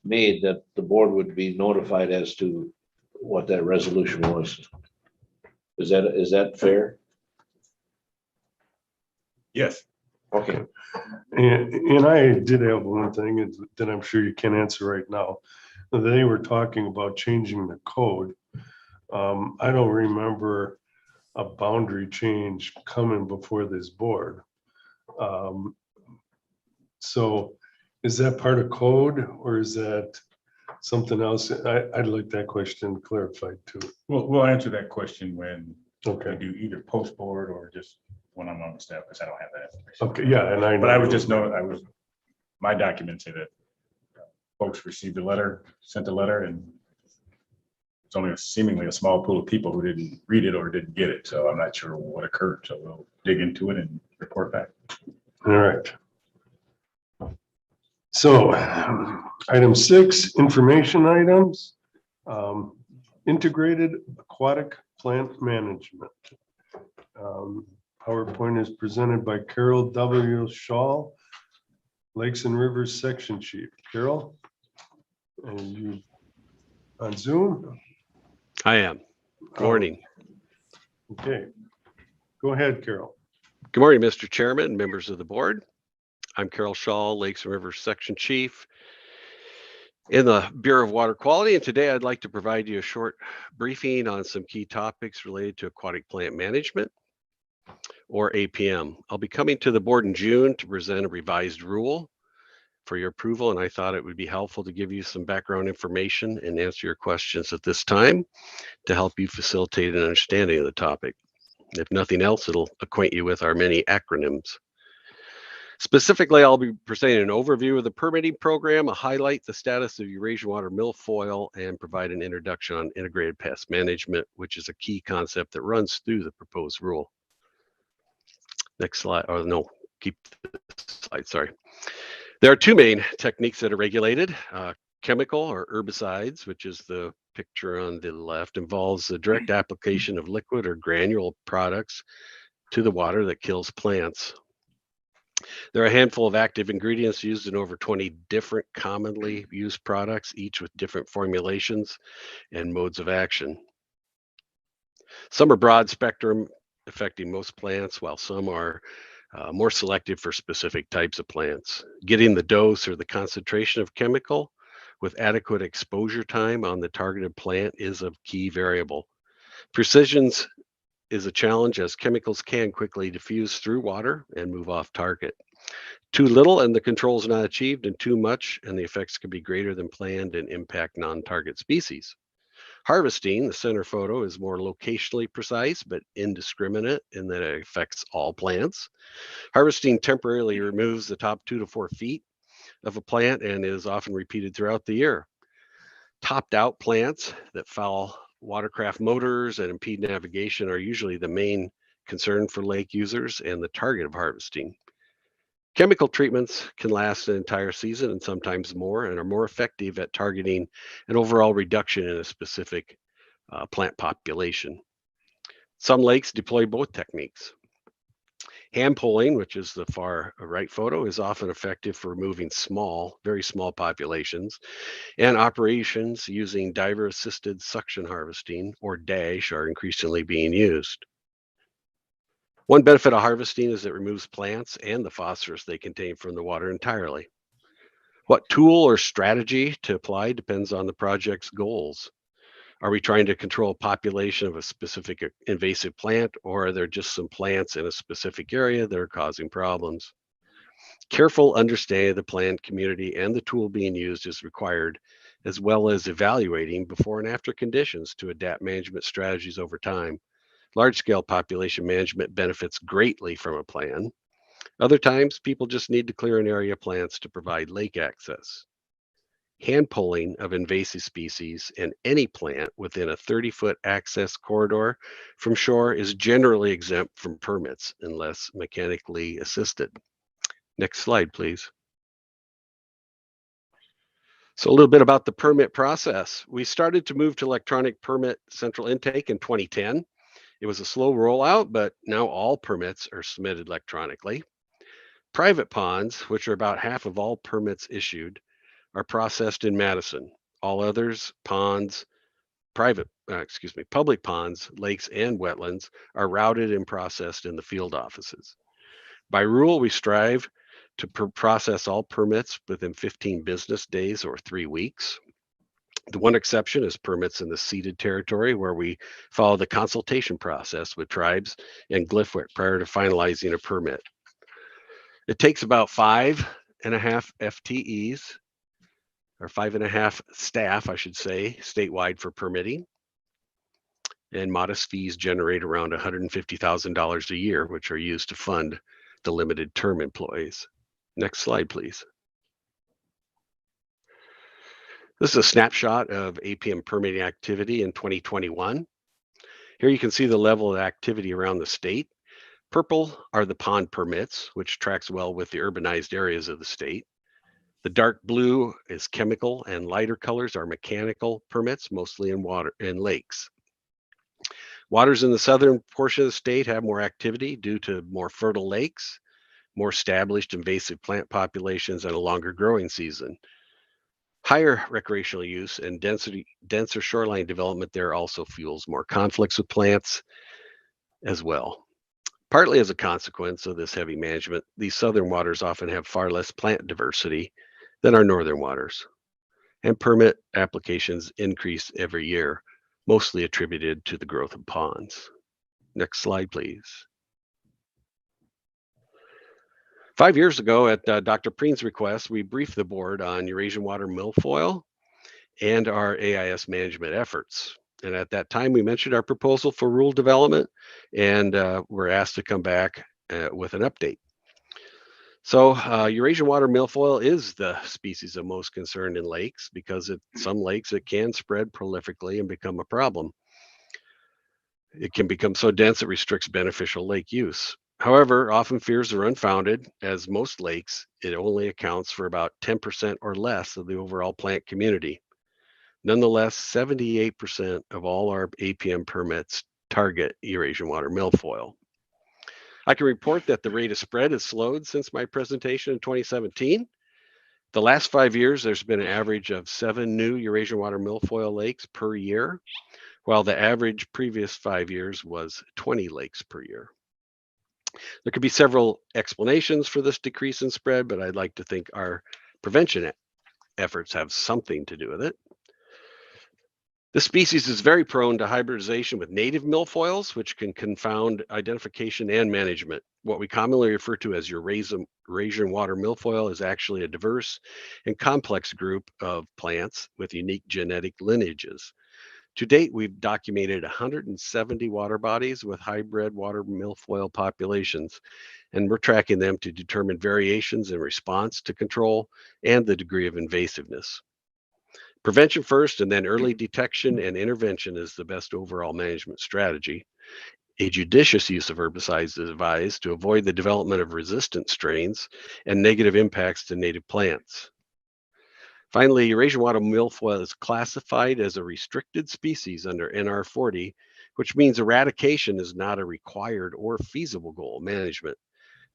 made, that the board would be notified as to what that resolution was. Is that fair? Yes. Okay. And I did have one thing that I'm sure you can't answer right now. They were talking about changing the code. I don't remember a boundary change coming before this board. So is that part of code or is that something else? I'd like that question clarified too. We'll answer that question when we Okay. do either post board or just when I'm on the staff, because I don't have that information. Okay, yeah, and I know. But I would just know, my documents say that folks received a letter, sent a letter, and it's only seemingly a small pool of people who didn't read it or didn't get it. So I'm not sure what occurred. So we'll dig into it and report back. All right. So item 6, information items. Integrated aquatic plant management. PowerPoint is presented by Carol W. Shaw, Lakes and Rivers Section Chief. Carol, and you on Zoom? I am. Good morning. Okay, go ahead, Carol. Good morning, Mr. Chairman and members of the board. I'm Carol Shaw, Lakes and Rivers Section Chief in the Bureau of Water Quality, and today I'd like to provide you a short briefing on some key topics related to aquatic plant management, or APM. I'll be coming to the board in June to present a revised rule for your approval, and I thought it would be helpful to give you some background information and answer your questions at this time to help you facilitate an understanding of the topic. If nothing else, it'll acquaint you with our many acronyms. Specifically, I'll be presenting an overview of the permitting program, highlight the status of Eurasian water milfoil, and provide an introduction on integrated pest management, which is a key concept that runs through the proposed rule. Next slide, or no, keep the slide, sorry. There are two main techniques that are regulated. Chemical or herbicides, which is the picture on the left, involves the direct application of liquid or granule products to the water that kills plants. There are a handful of active ingredients used in over 20 different commonly used products, each with different formulations and modes of action. Some are broad spectrum, affecting most plants, while some are more selective for specific types of plants. Getting the dose or the concentration of chemical with adequate exposure time on the targeted plant is a key variable. Precision is a challenge as chemicals can quickly diffuse through water and move off target. Too little and the control is not achieved, and too much and the effects can be greater than planned and impact non-target species. Harvesting, the center photo, is more locationally precise but indiscriminate in that it affects all plants. Harvesting temporarily removes the top 2 to 4 feet of a plant and is often repeated throughout the year. Topped out plants that fall Watercraft motors and impede navigation are usually the main concern for lake users and the target of harvesting. Chemical treatments can last an entire season and sometimes more, and are more effective at targeting an overall reduction in a specific plant population. Some lakes deploy both techniques. Hand pulling, which is the far right photo, is often effective for removing small, very small populations, and operations using diver-assisted suction harvesting, or DASH, are increasingly being used. One benefit of harvesting is it removes plants and the phosphorus they contain from the water entirely. What tool or strategy to apply depends on the project's goals. Are we trying to control a population of a specific invasive plant, or are there just some plants in a specific area that are causing problems? Careful understanding of the plant community and the tool being used is required, as well as evaluating before and after conditions to adapt management strategies over time. Large-scale population management benefits greatly from a plan. Other times, people just need to clear an area of plants to provide lake access. Hand pulling of invasive species in any plant within a 30-foot access corridor from shore is generally exempt from permits unless mechanically assisted. Next slide, please. So a little bit about the permit process. We started to move to electronic permit central intake in 2010. It was a slow rollout, but now all permits are submitted electronically. Private ponds, which are about half of all permits issued, are processed in Madison. All others, ponds, public ponds, lakes, and wetlands are routed and processed in the field offices. By rule, we strive to process all permits within 15 business days or 3 weeks. The one exception is permits in the ceded territory, where we follow the consultation process with tribes and GLIFWIC prior to finalizing a permit. It takes about 5.5 FTEs, or 5.5 staff, I should say, statewide for permitting. And modest fees generate around $150,000 a year, which are used to fund the limited term employees. Next slide, please. This is a snapshot of APM permitting activity in 2021. Here you can see the level of activity around the state. Purple are the pond permits, which tracks well with the urbanized areas of the state. The dark blue is chemical, and lighter colors are mechanical permits, mostly in water and lakes. Waters in the southern portion of the state have more activity due to more fertile lakes, more established invasive plant populations, and a longer growing season. Higher recreational use and denser shoreline development there also fuels more conflicts with plants as well. Partly as a consequence of this heavy management, these southern waters often have far less plant diversity than our northern waters. And permit applications increase every year, mostly attributed to the growth of ponds. Next slide, please. 5 years ago, at Dr. Preen's request, we briefed the board on Eurasian water milfoil and our AIS management efforts. And at that time, we mentioned our proposal for rule development, and were asked to come back with an update. So Eurasian water milfoil is the species of most concern in lakes, because at some lakes it can spread prolifically and become a problem. It can become so dense it restricts beneficial lake use. However, often fears are unfounded, as most lakes, it only accounts for about 10% or less of the overall plant community. Nonetheless, 78% of all our APM permits target Eurasian water milfoil. I can report that the rate of spread has slowed since my presentation in 2017. The last 5 years, there's been an average of 7 new Eurasian water milfoil lakes per year, while the average previous 5 years was 20 lakes per year. There could be several explanations for this decrease in spread, but I'd like to think our prevention efforts have something to do with it. The species is very prone to hybridization with native milfoils, which can confound identification and management. What we commonly refer to as Eurasian water milfoil is actually a diverse and complex group of plants with unique genetic lineages. To date, we've documented 170 water bodies with hybrid water milfoil populations, and we're tracking them to determine variations in response to control and the degree of invasiveness. Prevention first and then early detection and intervention is the best overall management strategy. A judicious use of herbicides is advised to avoid the development of resistant strains and negative impacts to native plants. Finally, Eurasian water milfoil is classified as a restricted species under NR 40, which means eradication is not a required or feasible goal of management.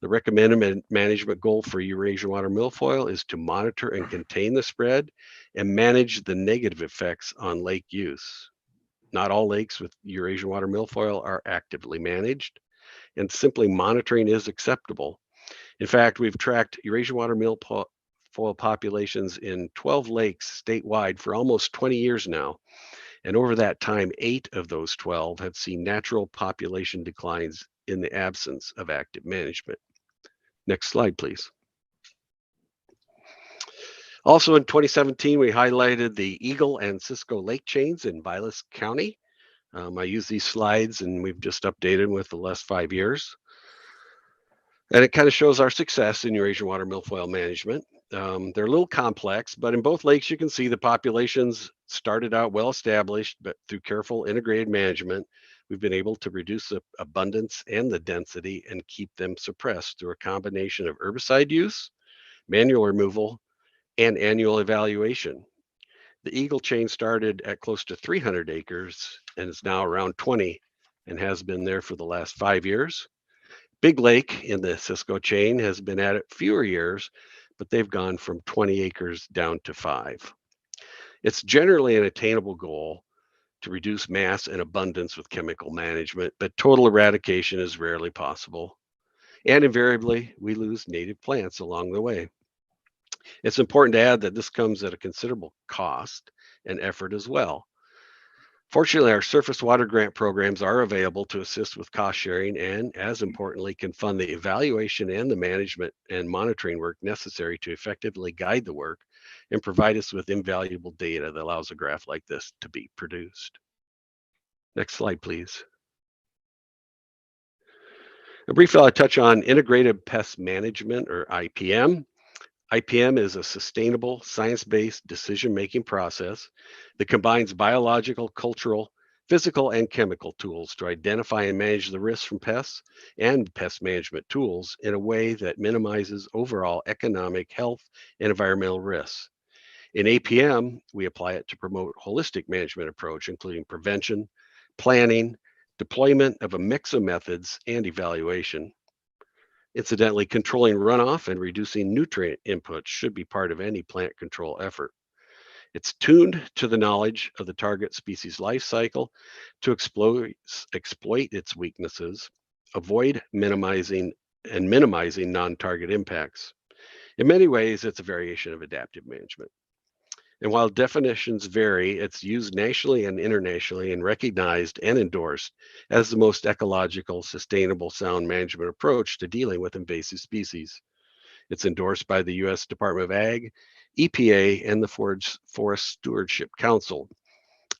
The recommended management goal for Eurasian water milfoil is to monitor and contain the spread and manage the negative effects on lake use. Not all lakes with Eurasian water milfoil are actively managed, and simply monitoring is acceptable. In fact, we've tracked Eurasian water milfoil populations in 12 lakes statewide for almost 20 years now. And over that time, 8 of those 12 have seen natural population declines in the absence of active management. Next slide, please. Also in 2017, we highlighted the Eagle and Cisco lake chains in Vilas County. I use these slides and we've just updated with the last 5 years. And it kind of shows our success in Eurasian water milfoil management. They're a little complex, but in both lakes, you can see the populations started out well established, but through careful integrated management, we've been able to reduce the abundance and the density and keep them suppressed through a combination of herbicide use, manual removal, and annual evaluation. The Eagle chain started at close to 300 acres and is now around 20 and has been there for the last 5 years. Big Lake in the Cisco chain has been at it fewer years, but they've gone from 20 acres down to 5. It's generally an attainable goal to reduce mass and abundance with chemical management, but total eradication is rarely possible. And invariably, we lose native plants along the way. It's important to add that this comes at a considerable cost and effort as well. Fortunately, our surface water grant programs are available to assist with cost sharing and, as importantly, can fund the evaluation and the management and monitoring work necessary to effectively guide the work and provide us with invaluable data that allows a graph like this to be produced. Next slide, please. Briefly, I'll touch on integrated pest management, or IPM. IPM is a sustainable, science-based decision-making process that combines biological, cultural, physical, and chemical tools to identify and manage the risks from pests and pest management tools in a way that minimizes overall economic, health, and environmental risks. In APM, we apply it to promote holistic management approach, including prevention, planning, deployment of a mix of methods, and evaluation. Incidentally, controlling runoff and reducing nutrient inputs should be part of any plant control effort. It's tuned to the knowledge of the target species life cycle to exploit its weaknesses, avoid minimizing non-target impacts. In many ways, it's a variation of adaptive management. And while definitions vary, it's used nationally and internationally and recognized and endorsed as the most ecological, sustainable, sound management approach to dealing with invasive species. It's endorsed by the U.S. Department of Ag, EPA, and the Forest Stewardship Council.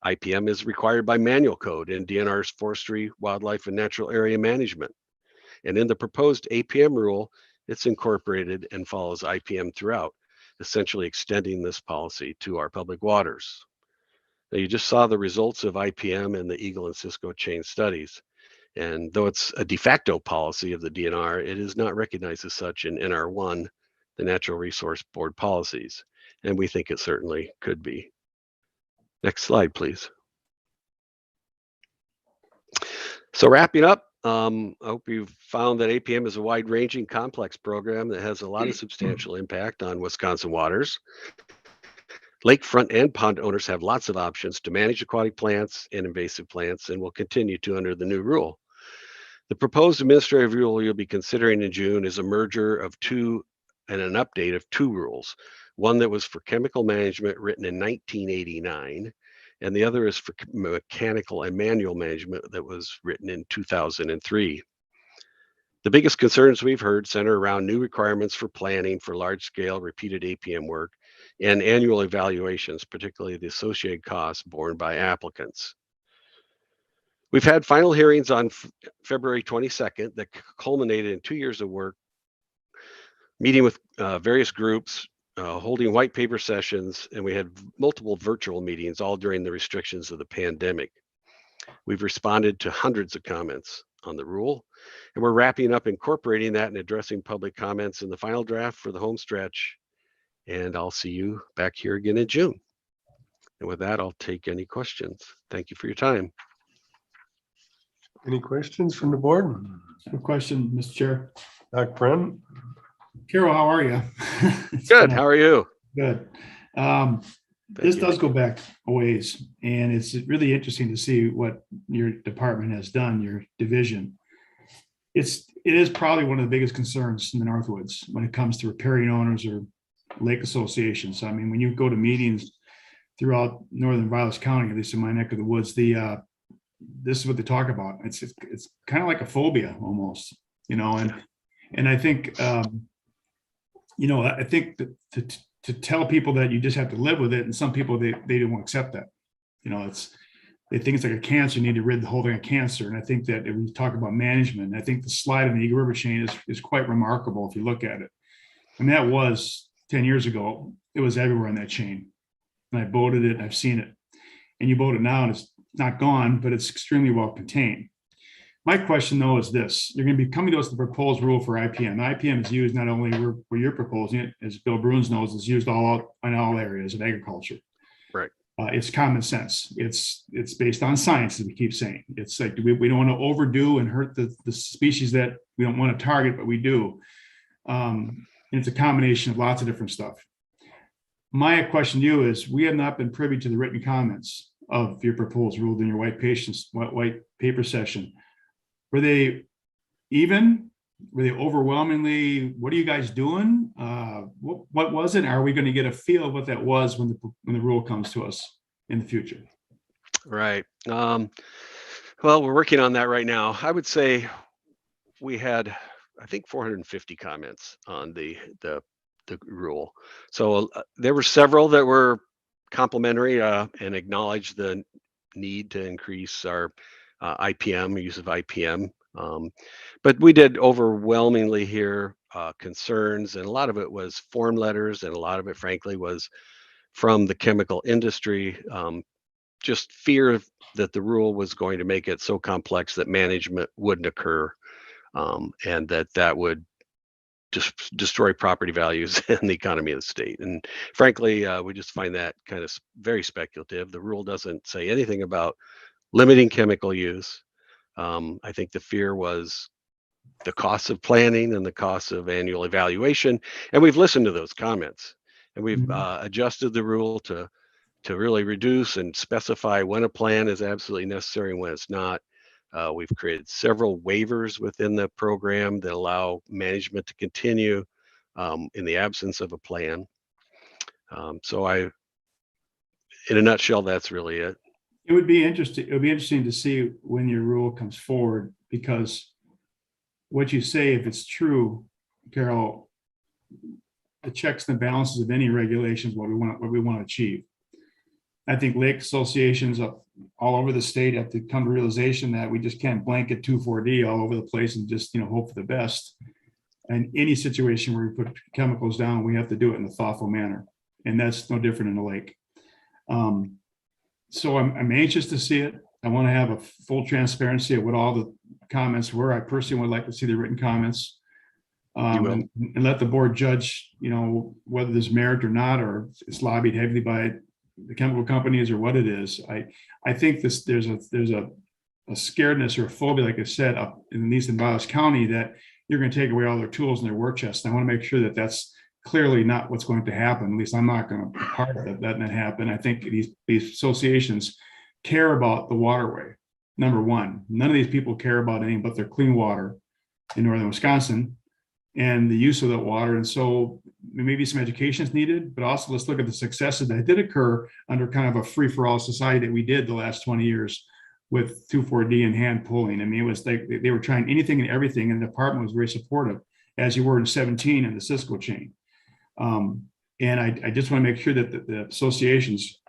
IPM is required by manual code in DNR's Forestry, Wildlife, and Natural Area Management. And in the proposed APM rule, it's incorporated and follows IPM throughout, essentially extending this policy to our public waters. Now, you just saw the results of IPM in the Eagle and Cisco chain studies. And though it's a de facto policy of the DNR, it is not recognized as such in NR1, the Natural Resource Board policies. And we think it certainly could be. Next slide, please. So wrapping up, I hope you've found that APM is a wide-ranging, complex program that has a lot of substantial impact on Wisconsin waters. Lakefront and pond owners have lots of options to manage aquatic plants and invasive plants and will continue to under the new rule. The proposed administrative rule you'll be considering in June is a merger of two and an update of two rules. One that was for chemical management written in 1989, and the other is for mechanical and manual management that was written in 2003. The biggest concerns we've heard center around new requirements for planning for large-scale repeated APM work and annual evaluations, particularly the associated costs borne by applicants. We've had final hearings on February 22nd that culminated in 2 years of work, meeting with various groups holding white paper sessions, and we had multiple virtual meetings, all during the restrictions of the pandemic. We've responded to hundreds of comments on the rule, and we're wrapping up incorporating that and addressing public comments in the final draft for the home stretch. And I'll see you back here again in June. And with that, I'll take any questions. Thank you for your time. Any questions from the board? Good question, Mr. Chair. Dr. Prem? Carol, how are you? Good. How are you? Good. This does go back a ways, and it's really interesting to see what your department has done, your division. It is probably one of the biggest concerns in the Northwoods when it comes to riparian owners or lake associations. I mean, when you go to meetings throughout northern Vilas County, at least in my neck of the woods, this is what they talk about. It's kind of like a phobia almost, and I think I think that to tell people that you just have to live with it, and some people they don't accept that. They think it's like a cancer, you need to rid the whole thing of cancer. And I think that when you talk about management, I think the slide on the Eagle River chain is quite remarkable if you look at it. I mean, that was 10 years ago, it was everywhere on that chain. And I boated it, and I've seen it. And you boat it now, and it's not gone, but it's extremely well contained. My question though is this: you're going to be coming to us with the proposed rule for IPM. IPM is used not only where you're proposing it, as Bill Bruins knows, it's used in all areas of agriculture. Right. It's common sense. It's based on science, as we keep saying. It's like we don't want to overdo and hurt the species that we don't want to target, but we do. And it's a combination of lots of different stuff. My question to you is: we have not been privy to the written comments of your proposed rule in your white paper session. Were they even? Were they overwhelmingly? What are you guys doing? What was it? Are we going to get a feel of what that was when the rule comes to us in the future? Right. Well, we're working on that right now. I would say we had, I think, 450 comments on the rule. So there were several that were complimentary and acknowledged the need to increase our IPM, use of IPM. But we did overwhelmingly hear concerns, and a lot of it was form letters, and a lot of it, frankly, was from the chemical industry. Just fear that the rule was going to make it so complex that management wouldn't occur, and that would just destroy property values and the economy of the state. And frankly, we just find that kind of very speculative. The rule doesn't say anything about limiting chemical use. I think the fear was the cost of planning and the cost of annual evaluation. And we've listened to those comments, and we've adjusted the rule to really reduce and specify when a plan is absolutely necessary and when it's not. We've created several waivers within the program that allow management to continue in the absence of a plan. In a nutshell, that's really it. It would be interesting. It would be interesting to see when your rule comes forward, because what you say, if it's true, Carol, the checks and balances of any regulations, what we want to achieve. I think lake associations all over the state have to come to realization that we just can't blanket 2,4-D all over the place and just hope for the best. And any situation where we put chemicals down, we have to do it in a thoughtful manner, and that's no different in the lake. So I'm anxious to see it. I want to have a full transparency of what all the comments were. I personally would like to see the written comments, and let the board judge, whether there's merit or not, or it's lobbied heavily by the chemical companies or what it is. I think there's a scaredness or a phobia, like I said, up in East and Vilas County, that you're going to take away all their tools and their work chest. I want to make sure that that's clearly not what's going to happen. At least I'm not going to be part of that not happen. I think these associations care about the waterway. Number one, none of these people care about anything but their clean water in northern Wisconsin and the use of that water. And so maybe some education is needed, but also let's look at the successes that did occur under kind of a free-for-all society that we did the last 20 years with 2,4-D and hand pulling. I mean, it was like they were trying anything and everything, and the department was very supportive, as you were in 17 in the Cisco chain. And I just want to make sure that the associations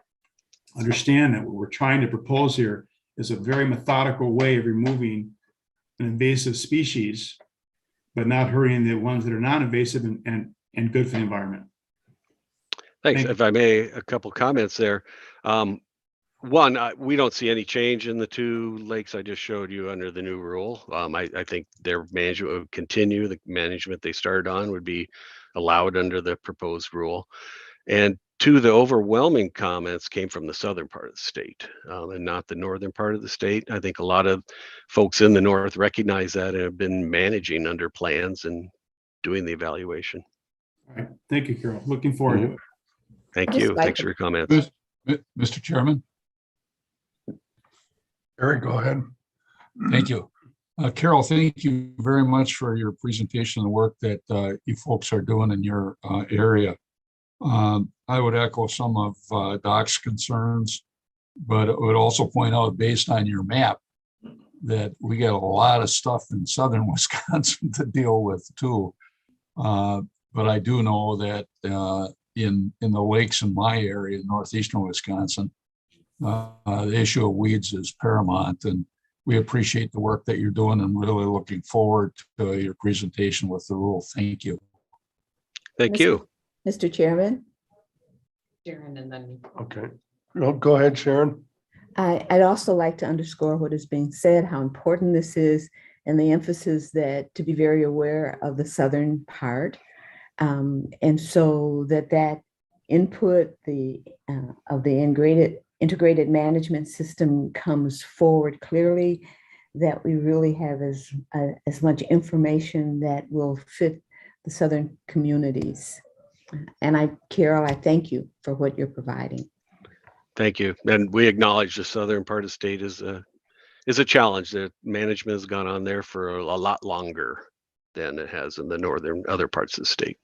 understand that what we're trying to propose here is a very methodical way of removing an invasive species, but not hurting the ones that are non-invasive and good for the environment. Thanks. Thank- If I may, a couple comments there. One, we don't see any change in the two lakes I just showed you under the new rule. I think their management would continue. The management they started on would be allowed under the proposed rule. And two, the overwhelming comments came from the southern part of the state and not the northern part of the state. I think a lot of folks in the north recognize that and have been managing under plans and doing the evaluation. All right. Thank you, Carol. Looking forward to it. Thank Just you. like Thanks for your comments. Mr. Chairman, Eric, go ahead. thank you. Carol, thank you very much for your presentation and the work that you folks are doing in your area. I would echo some of Doc's concerns, but I would also point out, based on your map, that we got a lot of stuff in southern Wisconsin to deal with too. But I do know that in the lakes in my area, northeastern Wisconsin, the issue of weeds is paramount, and we appreciate the work that you're doing and really looking forward to your presentation with the rule. Thank you. Thank you. Mr. Chairman, Sharon and then. Okay. No, go ahead, Sharon. I'd also like to underscore what is being said, how important this is, and the emphasis that to be very aware of the southern part. And so that input of the integrated management system comes forward clearly, that we really have as much information that will fit the southern communities. And Carol, I thank you for what you're providing. Thank you. And we acknowledge the southern part of the state is a challenge. That management has gone on there for a lot longer than it has in the northern other parts of the state.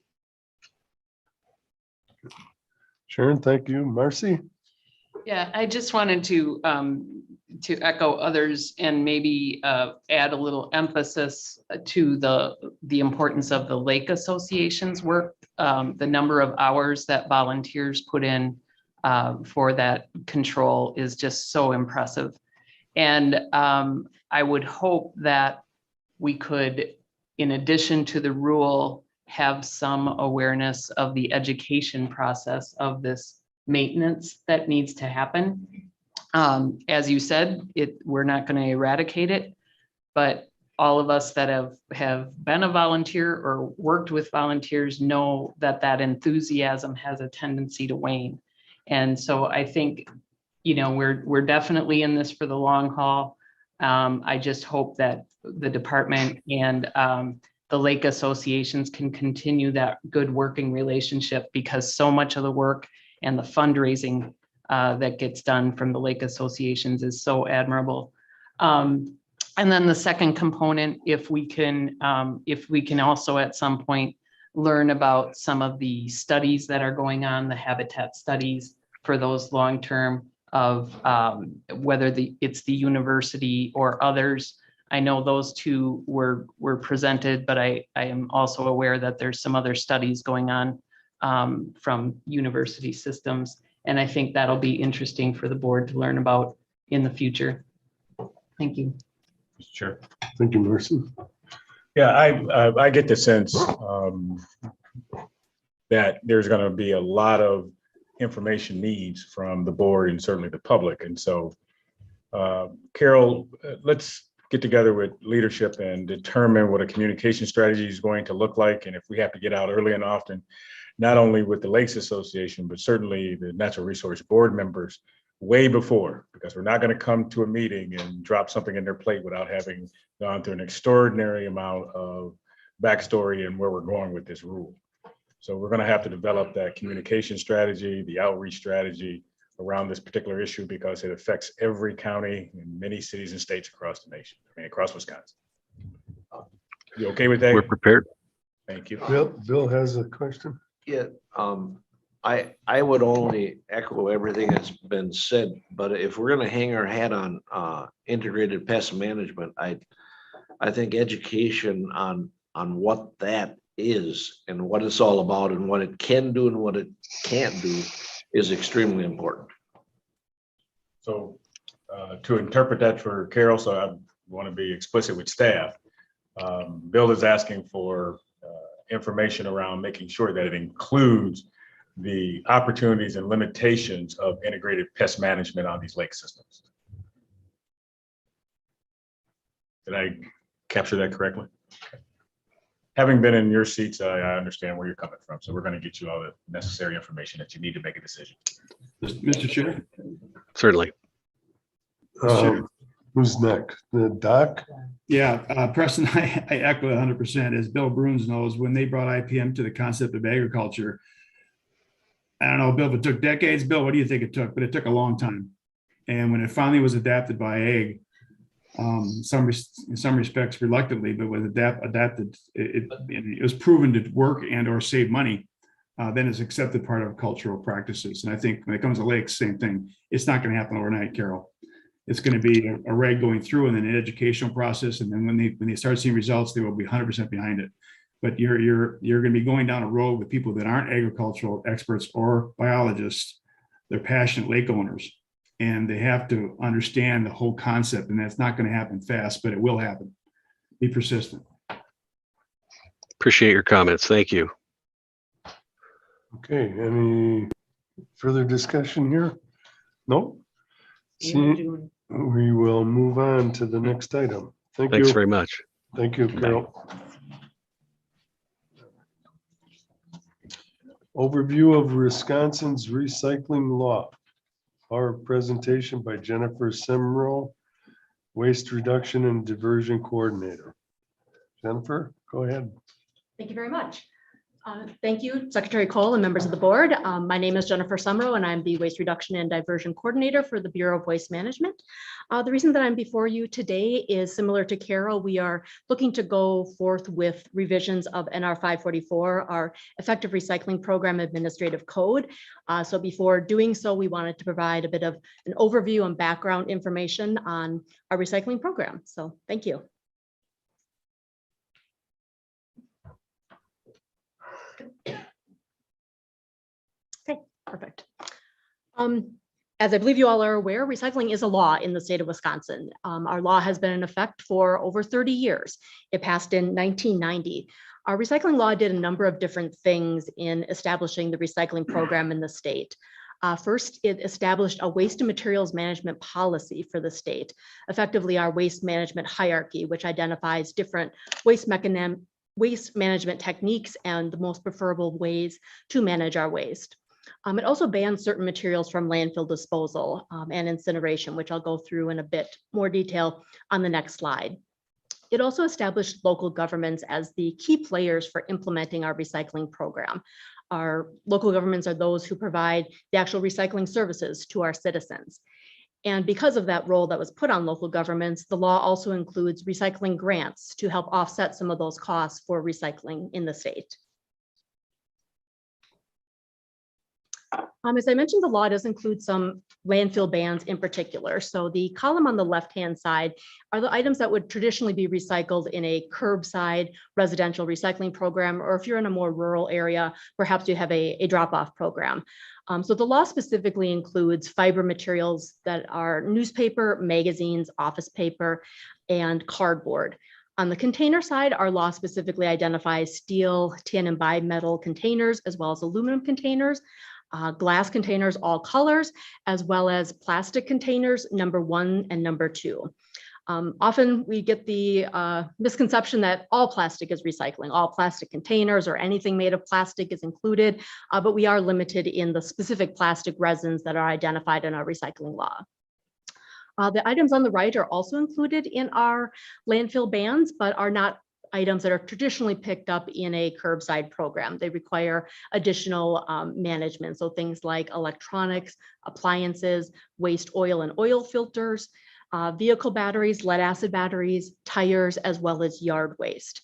Sharon, thank you. Marcy? Yeah, I just wanted to echo others and maybe add a little emphasis to the importance of the lake association's work. The number of hours that volunteers put in for that control is just so impressive. And I would hope that we could, in addition to the rule, have some awareness of the education process of this maintenance that needs to happen. As you said, we're not going to eradicate it, but all of us that have been a volunteer or worked with volunteers know that enthusiasm has a tendency to wane. And so I think, we're definitely in this for the long haul. I just hope that the department and the lake associations can continue that good working relationship, because so much of the work and the fundraising that gets done from the lake associations is so admirable. And then the second component, if we can also at some point learn about some of the studies that are going on, the habitat studies for those long-term of whether it's the university or others. I know those two were presented, but I am also aware that there's some other studies going on from university systems. And I think that'll be interesting for the board to learn about in the future. Thank you. Sure. Thank you, Marcy. Yeah, I get the sense that there's going to be a lot of information needs from the board and certainly the public. And so, Carol, let's get together with leadership and determine what a communication strategy is going to look like. And if we have to get out early and often, not only with the Lakes Association, but certainly the Natural Resource Board members way before, because we're not going to come to a meeting and drop something in their plate without having gone through an extraordinary amount of backstory and where we're going with this rule. So we're going to have to develop that communication strategy, the outreach strategy around this particular issue, because it affects every county and many cities and states across the nation, across Wisconsin. You okay with that? We're prepared. Thank you. Bill has a question. Yeah, I would only echo everything that's been said, but if we're gonna hang our hat on integrated pest management, I think education on what that is and what it's all about and what it can do and what it can't do is extremely important. So to interpret that for Carol, so I want to be explicit with staff. Bill is asking for information around making sure that it includes the opportunities and limitations of integrated pest management on these lake systems. Did I capture that correctly? Having been in your seats, I understand where you're coming from. So we're going to get you all the necessary information that you need to make a decision. Mr. Chair. Certainly. Who's next? The Doc? Yeah, Preston, I echo 100%. As Bill Bruins knows, when they brought IPM to the concept of agriculture, I don't know, Bill, if it took decades, Bill, what do you think it took? But it took a long time. And when it finally was adapted by ag, in some respects reluctantly, but was adapted, it was proven to work and or save money, then it's accepted part of cultural practices. And I think when it comes to lakes, same thing. It's not going to happen overnight, Carol. It's going to be a reg going through and then an educational process. And then when they start seeing results, they will be 100% behind it. But you're going to be going down a road with people that aren't agricultural experts or biologists. They're passionate lake owners, and they have to understand the whole concept. And that's not going to happen fast, but it will happen. Be persistent. Appreciate your comments. Thank you. Okay, any further discussion here? No? See, we will move on to the next item. Thank you. Thanks very much. Thank you, Carol. Overview of Wisconsin's recycling law. Our presentation by Jennifer Semro, Waste Reduction and Diversion Coordinator. Jennifer, go ahead. Thank you very much. Thank you, Secretary Cole and members of the board. My name is Jennifer Sumro, and I'm the Waste Reduction and Diversion Coordinator for the Bureau of Waste Management. The reason that I'm before you today is similar to Carol. We are looking to go forth with revisions of NR 544, our Effective Recycling Program Administrative Code. So before doing so, we wanted to provide a bit of an overview and background information on our recycling program. So thank you. Okay, perfect. As I believe you all are aware, recycling is a law in the state of Wisconsin. Our law has been in effect for over 30 years. It passed in 1990. Our recycling law did a number of different things in establishing the recycling program in the state. First, it established a waste and materials management policy for the state, effectively our waste management hierarchy, which identifies different waste management techniques and the most preferable ways to manage our waste. It also bans certain materials from landfill disposal and incineration, which I'll go through in a bit more detail on the next slide. It also established local governments as the key players for implementing our recycling program. Our local governments are those who provide the actual recycling services to our citizens. And because of that role that was put on local governments, the law also includes recycling grants to help offset some of those costs for recycling in the state. As I mentioned, the law does include some landfill bans in particular. So the column on the left-hand side are the items that would traditionally be recycled in a curbside residential recycling program, or if you're in a more rural area, perhaps you have a drop-off program. So the law specifically includes fiber materials that are newspaper, magazines, office paper, and cardboard. On the container side, our law specifically identifies steel, tin, and bimetal containers, as well as aluminum containers. Glass containers, all colors, as well as plastic containers, number 1 and number 2. Often we get the misconception that all plastic is recycling, all plastic containers or anything made of plastic is included, but we are limited in the specific plastic resins that are identified in our recycling law. The items on the right are also included in our landfill bans, but are not items that are traditionally picked up in a curbside program. They require additional management. So things like electronics, appliances, waste oil and oil filters, vehicle batteries, lead acid batteries, tires, as well as yard waste.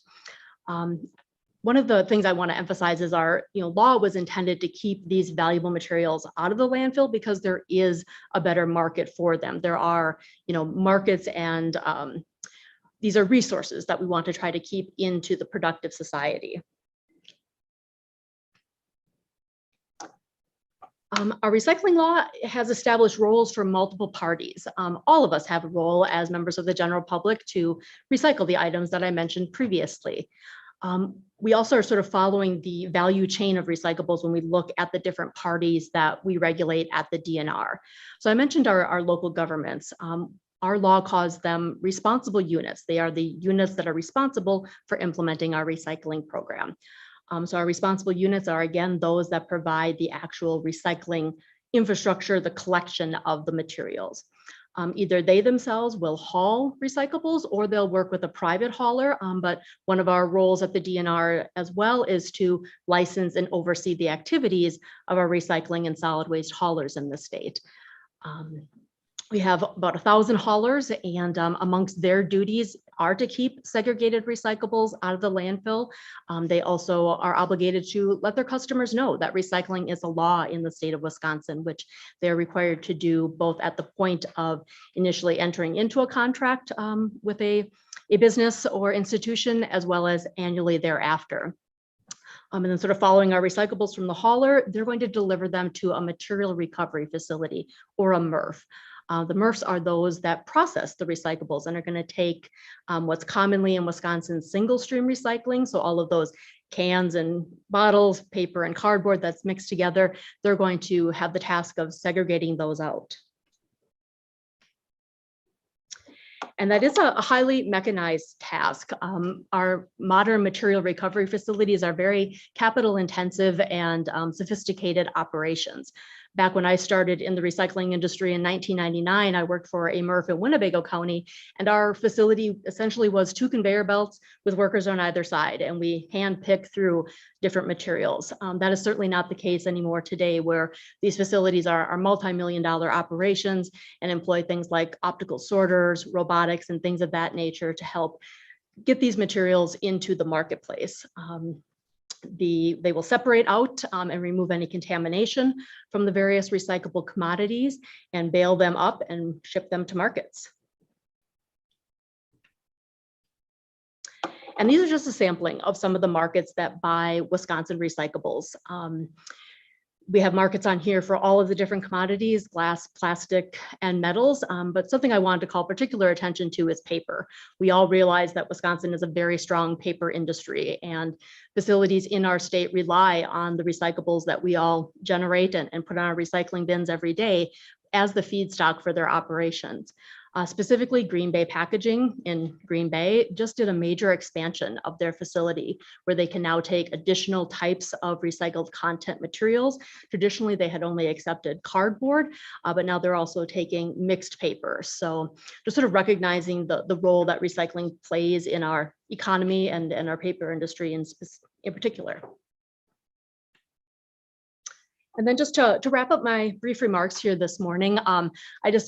One of the things I want to emphasize is our law was intended to keep these valuable materials out of the landfill because there is a better market for them. There are markets and these are resources that we want to try to keep into the productive society. Our recycling law has established roles for multiple parties. All of us have a role as members of the general public to recycle the items that I mentioned previously. We also are sort of following the value chain of recyclables when we look at the different parties that we regulate at the DNR. So I mentioned our local governments. Our law calls them responsible units. They are the units that are responsible for implementing our recycling program. So our responsible units are, again, those that provide the actual recycling infrastructure, the collection of the materials. Either they themselves will haul recyclables or they'll work with a private hauler. But one of our roles at the DNR as well is to license and oversee the activities of our recycling and solid waste haulers in the state. We have about 1,000 haulers, and amongst their duties are to keep segregated recyclables out of the landfill. They also are obligated to let their customers know that recycling is a law in the state of Wisconsin, which they're required to do both at the point of initially entering into a contract with a business or institution, as well as annually thereafter. And then sort of following our recyclables from the hauler, they're going to deliver them to a material recovery facility or a MRF. The MRFs are those that process the recyclables and are going to take what's commonly in Wisconsin single stream recycling. So all of those cans and bottles, paper and cardboard that's mixed together, they're going to have the task of segregating those out. And that is a highly mechanized task. Our modern material recovery facilities are very capital intensive and sophisticated operations. Back when I started in the recycling industry in 1999, I worked for a MRF in Winnebago County, and our facility essentially was 2 conveyor belts with workers on either side, and we hand pick through different materials. That is certainly not the case anymore today, where these facilities are multi-million-dollar operations and employ things like optical sorters, robotics, and things of that nature to help get these materials into the marketplace. They will separate out and remove any contamination from the various recyclable commodities and bale them up and ship them to markets. And these are just a sampling of some of the markets that buy Wisconsin recyclables. We have markets on here for all of the different commodities, glass, plastic, and metals. But something I wanted to call particular attention to is paper. We all realize that Wisconsin is a very strong paper industry, and facilities in our state rely on the recyclables that we all generate and put on our recycling bins every day as the feedstock for their operations. Specifically, Green Bay Packaging in Green Bay just did a major expansion of their facility where they can now take additional types of recycled content materials. Traditionally, they had only accepted cardboard, but now they're also taking mixed paper. So just sort of recognizing the role that recycling plays in our economy and our paper industry in particular. And then just to wrap up my brief remarks here this morning,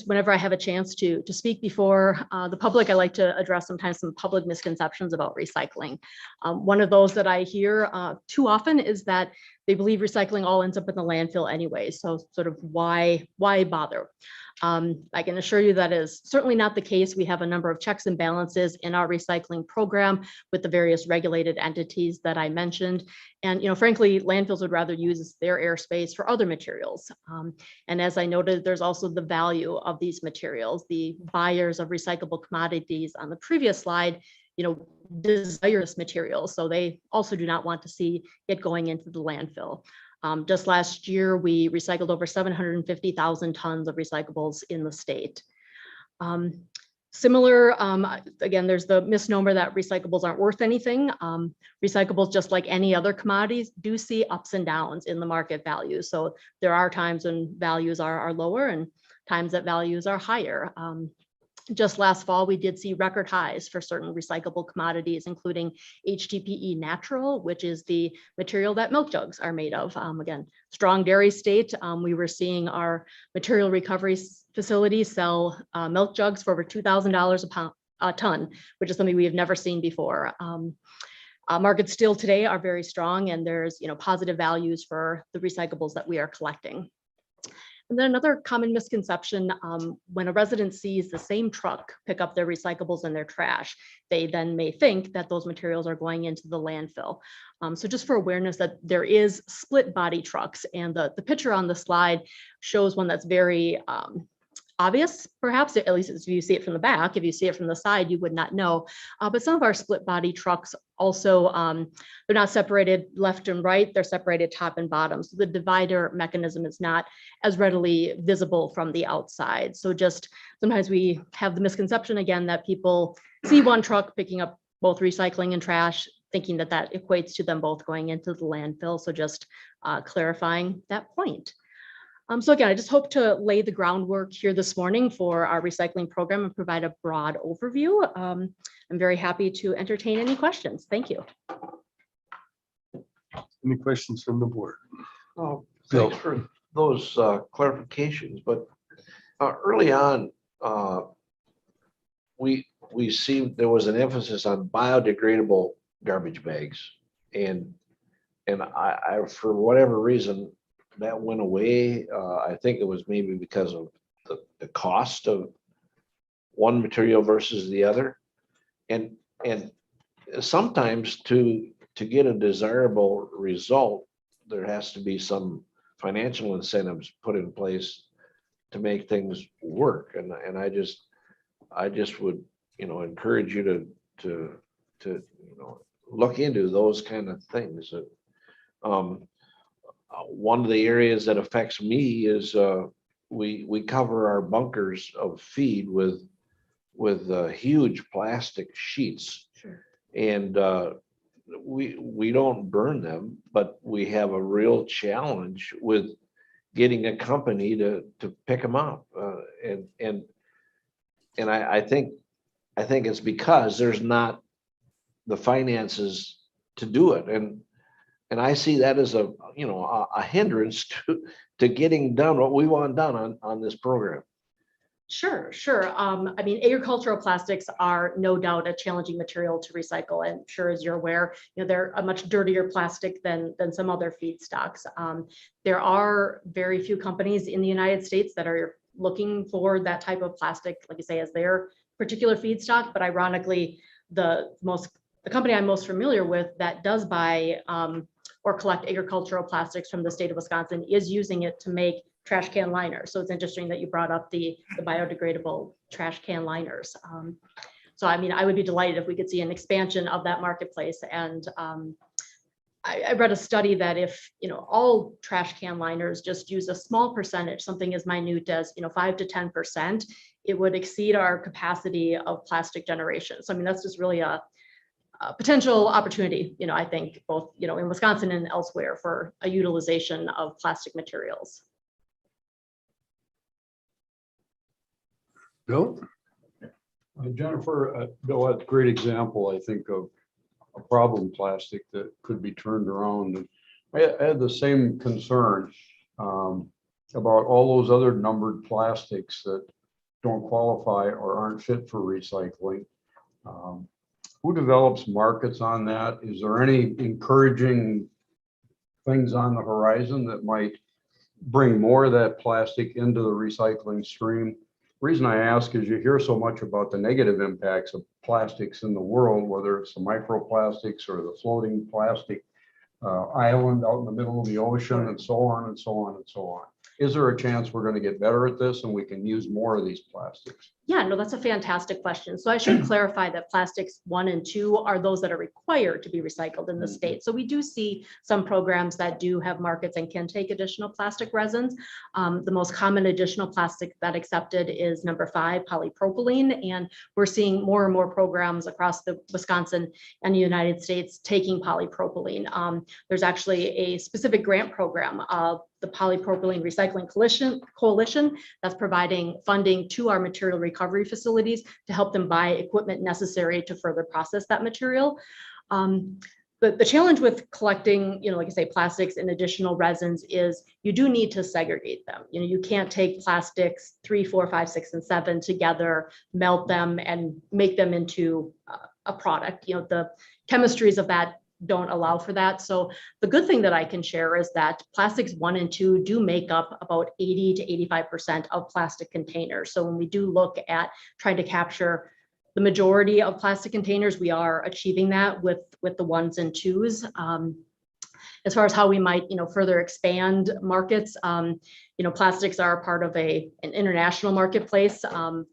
whenever I have a chance to speak before the public, I like to address sometimes some public misconceptions about recycling. One of those that I hear too often is that they believe recycling all ends up in the landfill anyway. So sort of why bother? I can assure you that is certainly not the case. We have a number of checks and balances in our recycling program with the various regulated entities that I mentioned. And frankly, landfills would rather use their airspace for other materials. And as I noted, there's also the value of these materials. The buyers of recyclable commodities on the previous slide, desire this material, so they also do not want to see it going into the landfill. Just last year, we recycled over 750,000 tons of recyclables in the state. Again, there's the misnomer that recyclables aren't worth anything. Recyclables, just like any other commodities, do see ups and downs in the market value. So there are times when values are lower and times that values are higher. Just last fall, we did see record highs for certain recyclable commodities, including HDPE natural, which is the material that milk jugs are made of. Again, strong dairy state. We were seeing our material recovery facilities sell milk jugs for over $2,000 a ton, which is something we have never seen before. Markets still today are very strong, and there's positive values for the recyclables that we are collecting. And then another common misconception, when a resident sees the same truck pick up their recyclables and their trash, they then may think that those materials are going into the landfill. So just for awareness that there is split body trucks, and the picture on the slide shows one that's very obvious, perhaps, at least if you see it from the back. If you see it from the side, you would not know. But some of our split body trucks also, they're not separated left and right, they're separated top and bottom. So the divider mechanism is not as readily visible from the outside. So just sometimes we have the misconception again that people see one truck picking up both recycling and trash, thinking that that equates to them both going into the landfill. So just clarifying that point. So again, I just hope to lay the groundwork here this morning for our recycling program and provide a broad overview. I'm very happy to entertain any questions. Thank you. Any questions from the board? Oh, thanks for those clarifications, but early on, we see there was an emphasis on biodegradable garbage bags, and I for whatever reason that went away. I think it was maybe because of the cost of one material versus the other, and sometimes to get a desirable result, there has to be some financial incentives put in place to make things work. And I just would, encourage you to look into those kind of things. One of the areas that affects me is we cover our bunkers of feed with huge plastic sheets. Sure. And we don't burn them, but we have a real challenge with getting a company to pick them up. And I think it's because there's not the finances to do it. And I see that as a hindrance to getting done what we want done on this program. Sure. I mean, agricultural plastics are no doubt a challenging material to recycle. And sure, as you're aware, they're a much dirtier plastic than some other feedstocks. There are very few companies in the United States that are looking for that type of plastic, like you say, as their particular feedstock. But ironically, the company I'm most familiar with that does buy or collect agricultural plastics from the state of Wisconsin is using it to make trash can liners. So it's interesting that you brought up the biodegradable trash can liners. So I mean, I would be delighted if we could see an expansion of that marketplace. And I read a study that if all trash can liners just use a small percentage, something as minute as 5 to 10%, it would exceed our capacity of plastic generation. So I mean, that's just really a potential opportunity, I think both, in Wisconsin and elsewhere for a utilization of plastic materials. Bill? Jennifer, Bill, that's a great example, I think, of a problem plastic that could be turned around. And I had the same concern about all those other numbered plastics that don't qualify or aren't fit for recycling. Who develops markets on that? Is there any encouraging things on the horizon that might bring more of that plastic into the recycling stream? The reason I ask is you hear so much about the negative impacts of plastics in the world, whether it's the microplastics or the floating plastic island out in the middle of the ocean and so on and so on and so on. Is there a chance we're going to get better at this and we can use more of these plastics? Yeah, no, that's a fantastic question. So I should clarify that plastics 1 and 2 are those that are required to be recycled in the state. So we do see some programs that do have markets and can take additional plastic resins. The most common additional plastic that accepted is number 5, polypropylene. And we're seeing more and more programs across the Wisconsin and the United States taking polypropylene. There's actually a specific grant program of the Polypropylene Recycling Coalition that's providing funding to our material recovery facilities to help them buy equipment necessary to further process that material. The challenge with collecting, like I say, plastics and additional resins is you do need to segregate them. You can't take plastics 3, 4, 5, 6, and 7 together, melt them and make them into a product. The chemistries of that don't allow for that. So the good thing that I can share is that plastics 1 and 2 do make up about 80 to 85% of plastic containers. So when we do look at trying to capture the majority of plastic containers, we are achieving that with the 1s and 2s. as far as how we might, further expand markets, plastics are part of an international marketplace.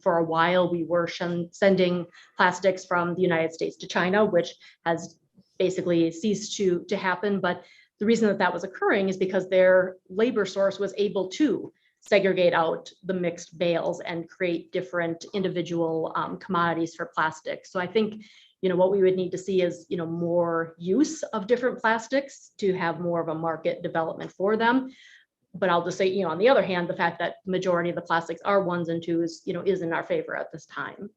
For a while, we were sending plastics from the United States to China, which has basically ceased to happen. But the reason that was occurring is because their labor source was able to segregate out the mixed bales and create different individual commodities for plastic. So I think, what we would need to see is, more use of different plastics to have more of a market development for them. But I'll just say, on the other hand, the fact that majority of the plastics are 1s and 2s, is in our favor at this time.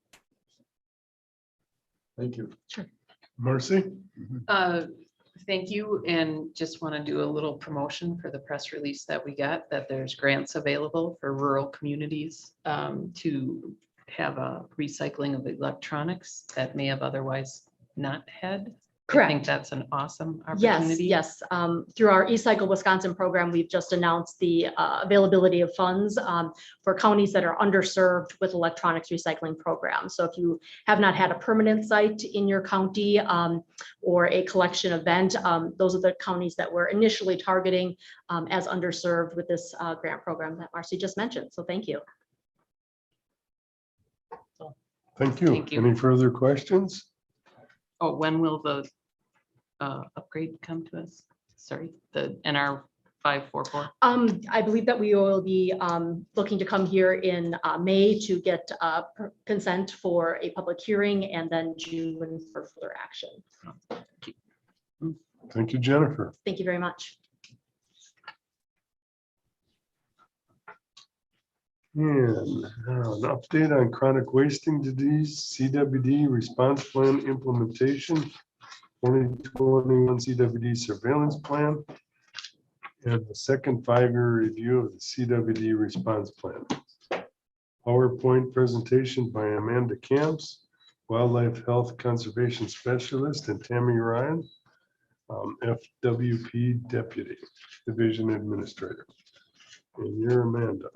Thank you. Sure. Marcy? Thank you, and just want to do a little promotion for the press release that we got, that there's grants available for rural communities to have a recycling of electronics that may have otherwise not had. Correct. I think that's an awesome Yes, opportunity. yes. Through our eCycle Wisconsin program, we've just announced the availability of funds for counties that are underserved with electronics recycling programs. So if you have not had a permanent site in your county or a collection event, those are the counties that we're initially targeting as underserved with this grant program that Marcy just mentioned. So thank you. Thank you. Thank you. Any further questions? Oh, when will the upgrade come to us? Sorry, the NR 544. I believe that we will be looking to come here in May to get consent for a public hearing, and then June for further action. Thank you, Jennifer. Thank you very much. And an update on chronic wasting disease, CWD response plan implementation, 2021 CWD surveillance plan, and the second 5-year review of the CWD response plan. PowerPoint presentation by Amanda Camps, Wildlife Health Conservation Specialist, and Tammy Ryan, FWP Deputy Division Administrator. And you're Amanda.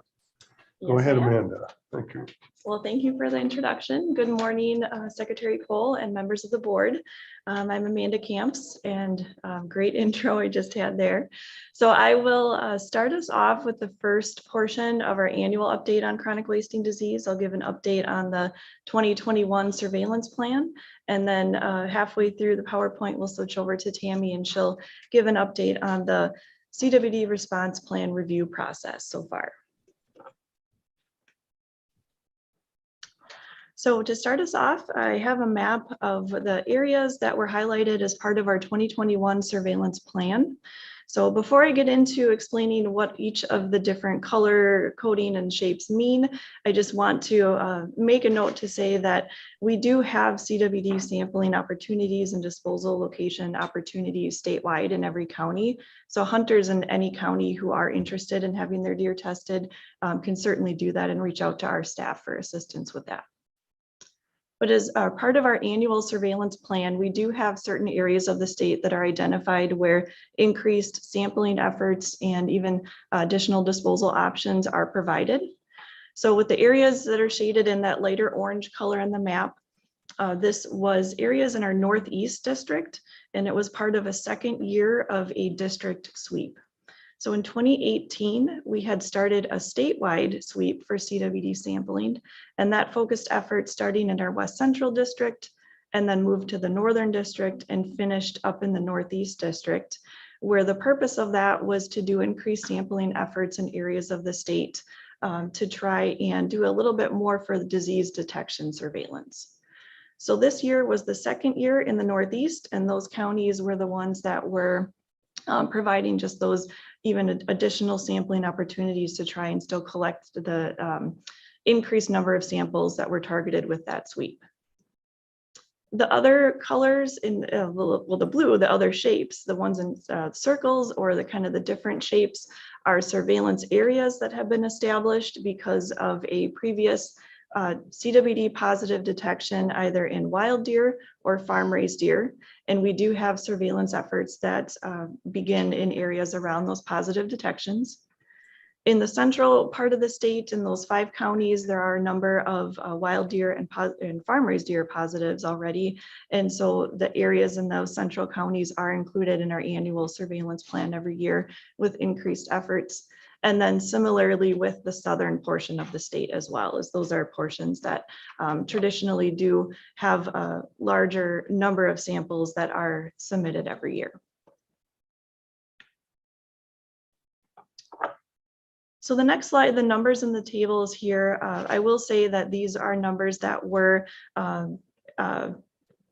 Go Yes, ahead, ma'am. Amanda. Thank you. Well, thank you for the introduction. Good morning, Secretary Cole and members of the board. I'm Amanda Camps, and great intro I just had there. So I will start us off with the first portion of our annual update on chronic wasting disease. I'll give an update on the 2021 surveillance plan, and then halfway through the PowerPoint, we'll switch over to Tammy, and she'll give an update on the CWD response plan review process so far. So to start us off, I have a map of the areas that were highlighted as part of our 2021 surveillance plan. So before I get into explaining what each of the different color coding and shapes mean, I just want to make a note to say that we do have CWD sampling opportunities and disposal location opportunities statewide in every county. So hunters in any county who are interested in having their deer tested can certainly do that and reach out to our staff for assistance with that. But as part of our annual surveillance plan, we do have certain areas of the state that are identified where increased sampling efforts and even additional disposal options are provided. So with the areas that are shaded in that lighter orange color in the map, this was areas in our Northeast district, and it was part of a second year of a district sweep. So in 2018, we had started a statewide sweep for CWD sampling, and that focused effort starting in our West Central district and then moved to the Northern district and finished up in the Northeast district, where the purpose of that was to do increased sampling efforts in areas of the state to try and do a little bit more for the disease detection surveillance. So this year was the second year in the Northeast, and those counties were the ones that were providing just those even additional sampling opportunities to try and still collect the increased number of samples that were targeted with that sweep. The other colors in, well, the blue, the other shapes, the ones in circles or the kind of the different shapes are surveillance areas that have been established because of a previous CWD positive detection either in wild deer or farm raised deer. And we do have surveillance efforts that begin in areas around those positive detections. In the central part of the state, in those 5 counties, there are a number of wild deer and farm-raised deer positives already. And so the areas in those central counties are included in our annual surveillance plan every year with increased efforts. And then similarly with the southern portion of the state as well, as those are portions that traditionally do have a larger number of samples that are submitted every year. So the next slide, the numbers in the tables here, I will say that these are numbers that were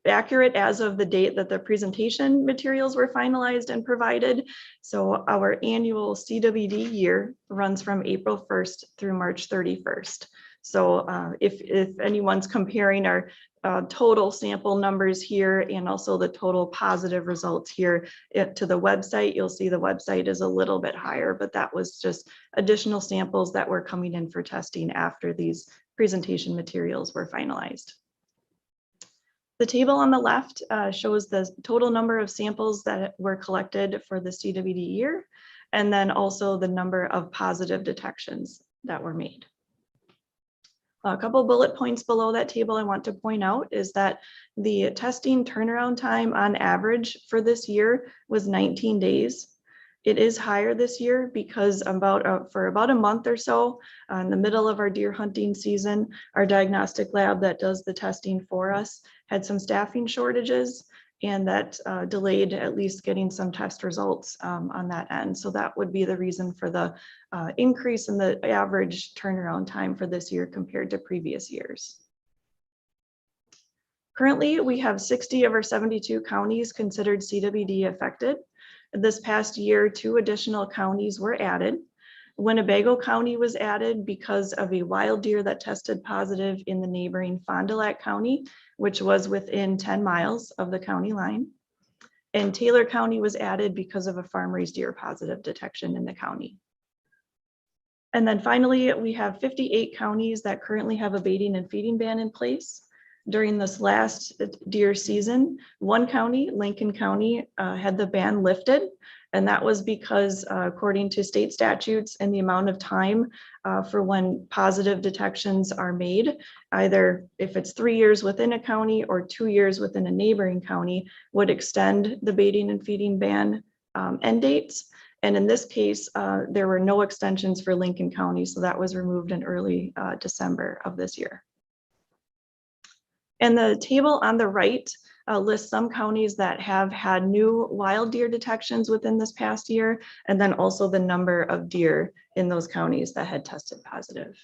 accurate as of the date that the presentation materials were finalized and provided. So our annual CWD year runs from April 1st through March 31st. So if anyone's comparing our total sample numbers here and also the total positive results here to the website, you'll see the website is a little bit higher, but that was just additional samples that were coming in for testing after these presentation materials were finalized. The table on the left shows the total number of samples that were collected for the CWD year, and then also the number of positive detections that were made. A couple bullet points below that table I want to point out is that the testing turnaround time on average for this year was 19 days. It is higher this year because for about a month or so, in the middle of our deer hunting season, our diagnostic lab that does the testing for us had some staffing shortages, and that delayed at least getting some test results on that end. So that would be the reason for the increase in the average turnaround time for this year compared to previous years. Currently, we have 60 of our 72 counties considered CWD affected. This past year, 2 additional counties were added. Winnebago County was added because of a wild deer that tested positive in the neighboring Fond du Lac County, which was within 10 miles of the county line. And Taylor County was added because of a farm-raised deer positive detection in the county. And then finally, we have 58 counties that currently have a baiting and feeding ban in place. During this last deer season, 1 county, Lincoln County, had the ban lifted. And that was because according to state statutes and the amount of time for when positive detections are made, either if it's 3 years within a county or 2 years within a neighboring county, would extend the baiting and feeding ban end dates. And in this case, there were no extensions for Lincoln County, so that was removed in early December of this year. And the table on the right lists some counties that have had new wild deer detections within this past year, and then also the number of deer in those counties that had tested positive.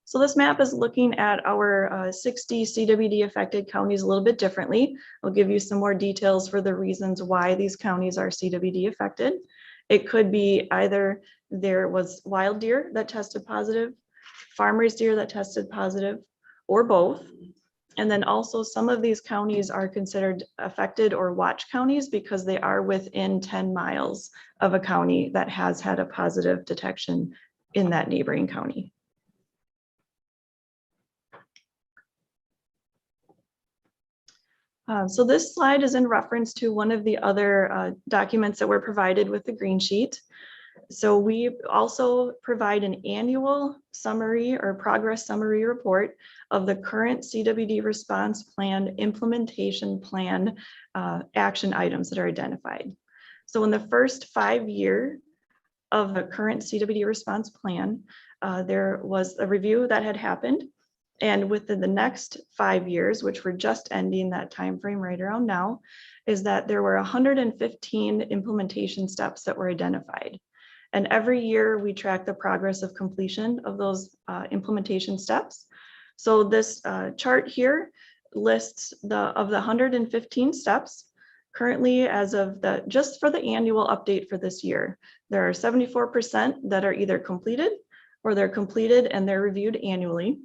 So this map is looking at our 60 CWD affected counties a little bit differently. I'll give you some more details for the reasons why these counties are CWD affected. It could be either there was wild deer that tested positive, farm-raised deer that tested positive, or both. And then also some of these counties are considered affected or watch counties because they are within 10 miles of a county that has had a positive detection in that neighboring county. So this slide is in reference to one of the other documents that were provided with the green sheet. So we also provide an annual summary or progress summary report of the current CWD response plan implementation plan action items that are identified. So in the first 5 years of the current CWD response plan, there was a review that had happened. And within the next 5 years, which we're just ending that time frame right around now, is that there were 115 implementation steps that were identified. And every year we track the progress of completion of those implementation steps. So this chart here lists of the 115 steps. Currently, as of just for the annual update for this year, there are 74% that are either completed or they're completed and they're reviewed annually.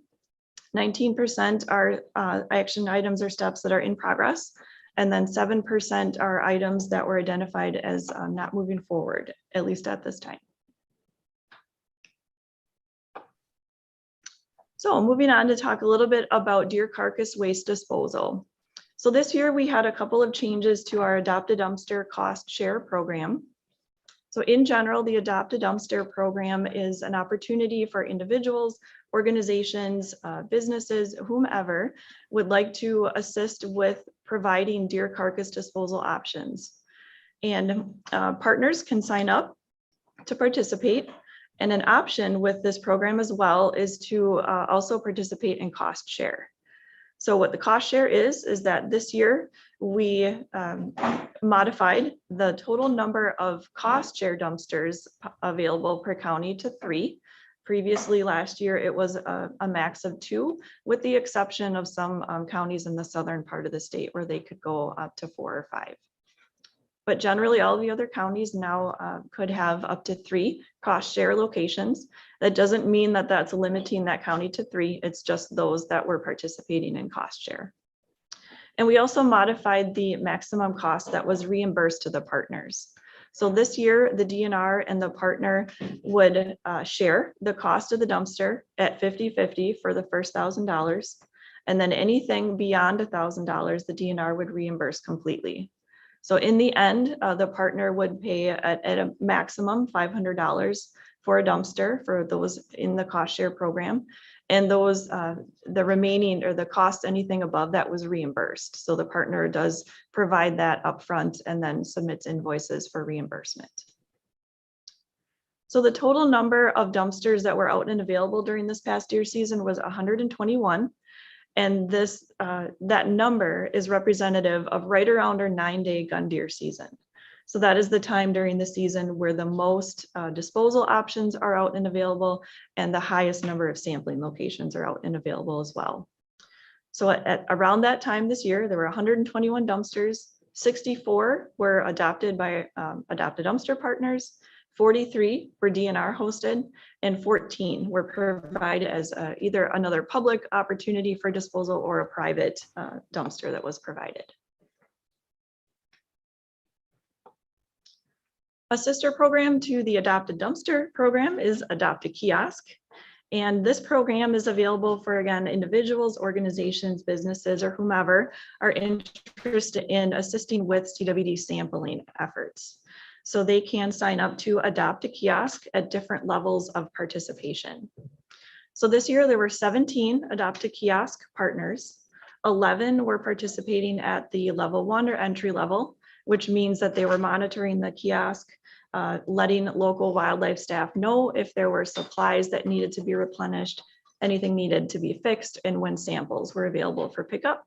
19% are action items or steps that are in progress. And then 7% are items that were identified as not moving forward, at least at this time. So moving on to talk a little bit about deer carcass waste disposal. So this year we had a couple of changes to our Adopt a Dumpster cost share program. So in general, the Adopt a Dumpster program is an opportunity for individuals, organizations, businesses, whomever would like to assist with providing deer carcass disposal options. And partners can sign up to participate. And an option with this program as well is to also participate in cost share. So what the cost share is that this year we modified the total number of cost share dumpsters available per county to 3. Previously, last year, it was a max of 2, with the exception of some counties in the southern part of the state where they could go up to 4 or 5. But generally, all the other counties now could have up to 3 cost share locations. That doesn't mean that that's limiting that county to 3. It's just those that were participating in cost share. And we also modified the maximum cost that was reimbursed to the partners. So this year, the DNR and the partner would share the cost of the dumpster at 50-50 for the first $1,000. And then anything beyond $1,000, the DNR would reimburse completely. So in the end, the partner would pay at a maximum $500 for a dumpster for those in the cost share program. And those, the remaining or the cost, anything above that was reimbursed. So the partner does provide that upfront and then submits invoices for reimbursement. So the total number of dumpsters that were out and available during this past deer season was 121. And this that number is representative of right around our 9-day gun deer season. So that is the time during the season where the most disposal options are out and available, and the highest number of sampling locations are out and available as well. So at around that time this year, there were 121 dumpsters, 64 were adopted by Adopt a Dumpster partners, 43 were DNR hosted, and 14 were provided as either another public opportunity for disposal or a private dumpster that was provided. A sister program to the Adopt a Dumpster program is Adopt a Kiosk. And this program is available for, again, individuals, organizations, businesses, or whomever are interested in assisting with CWD sampling efforts. So they can sign up to Adopt a Kiosk at different levels of participation. So this year there were 17 Adopt a Kiosk partners. 11 were participating at the level 1 or entry level, which means that they were monitoring the kiosk, letting local wildlife staff know if there were supplies that needed to be replenished, anything needed to be fixed, and when samples were available for pickup.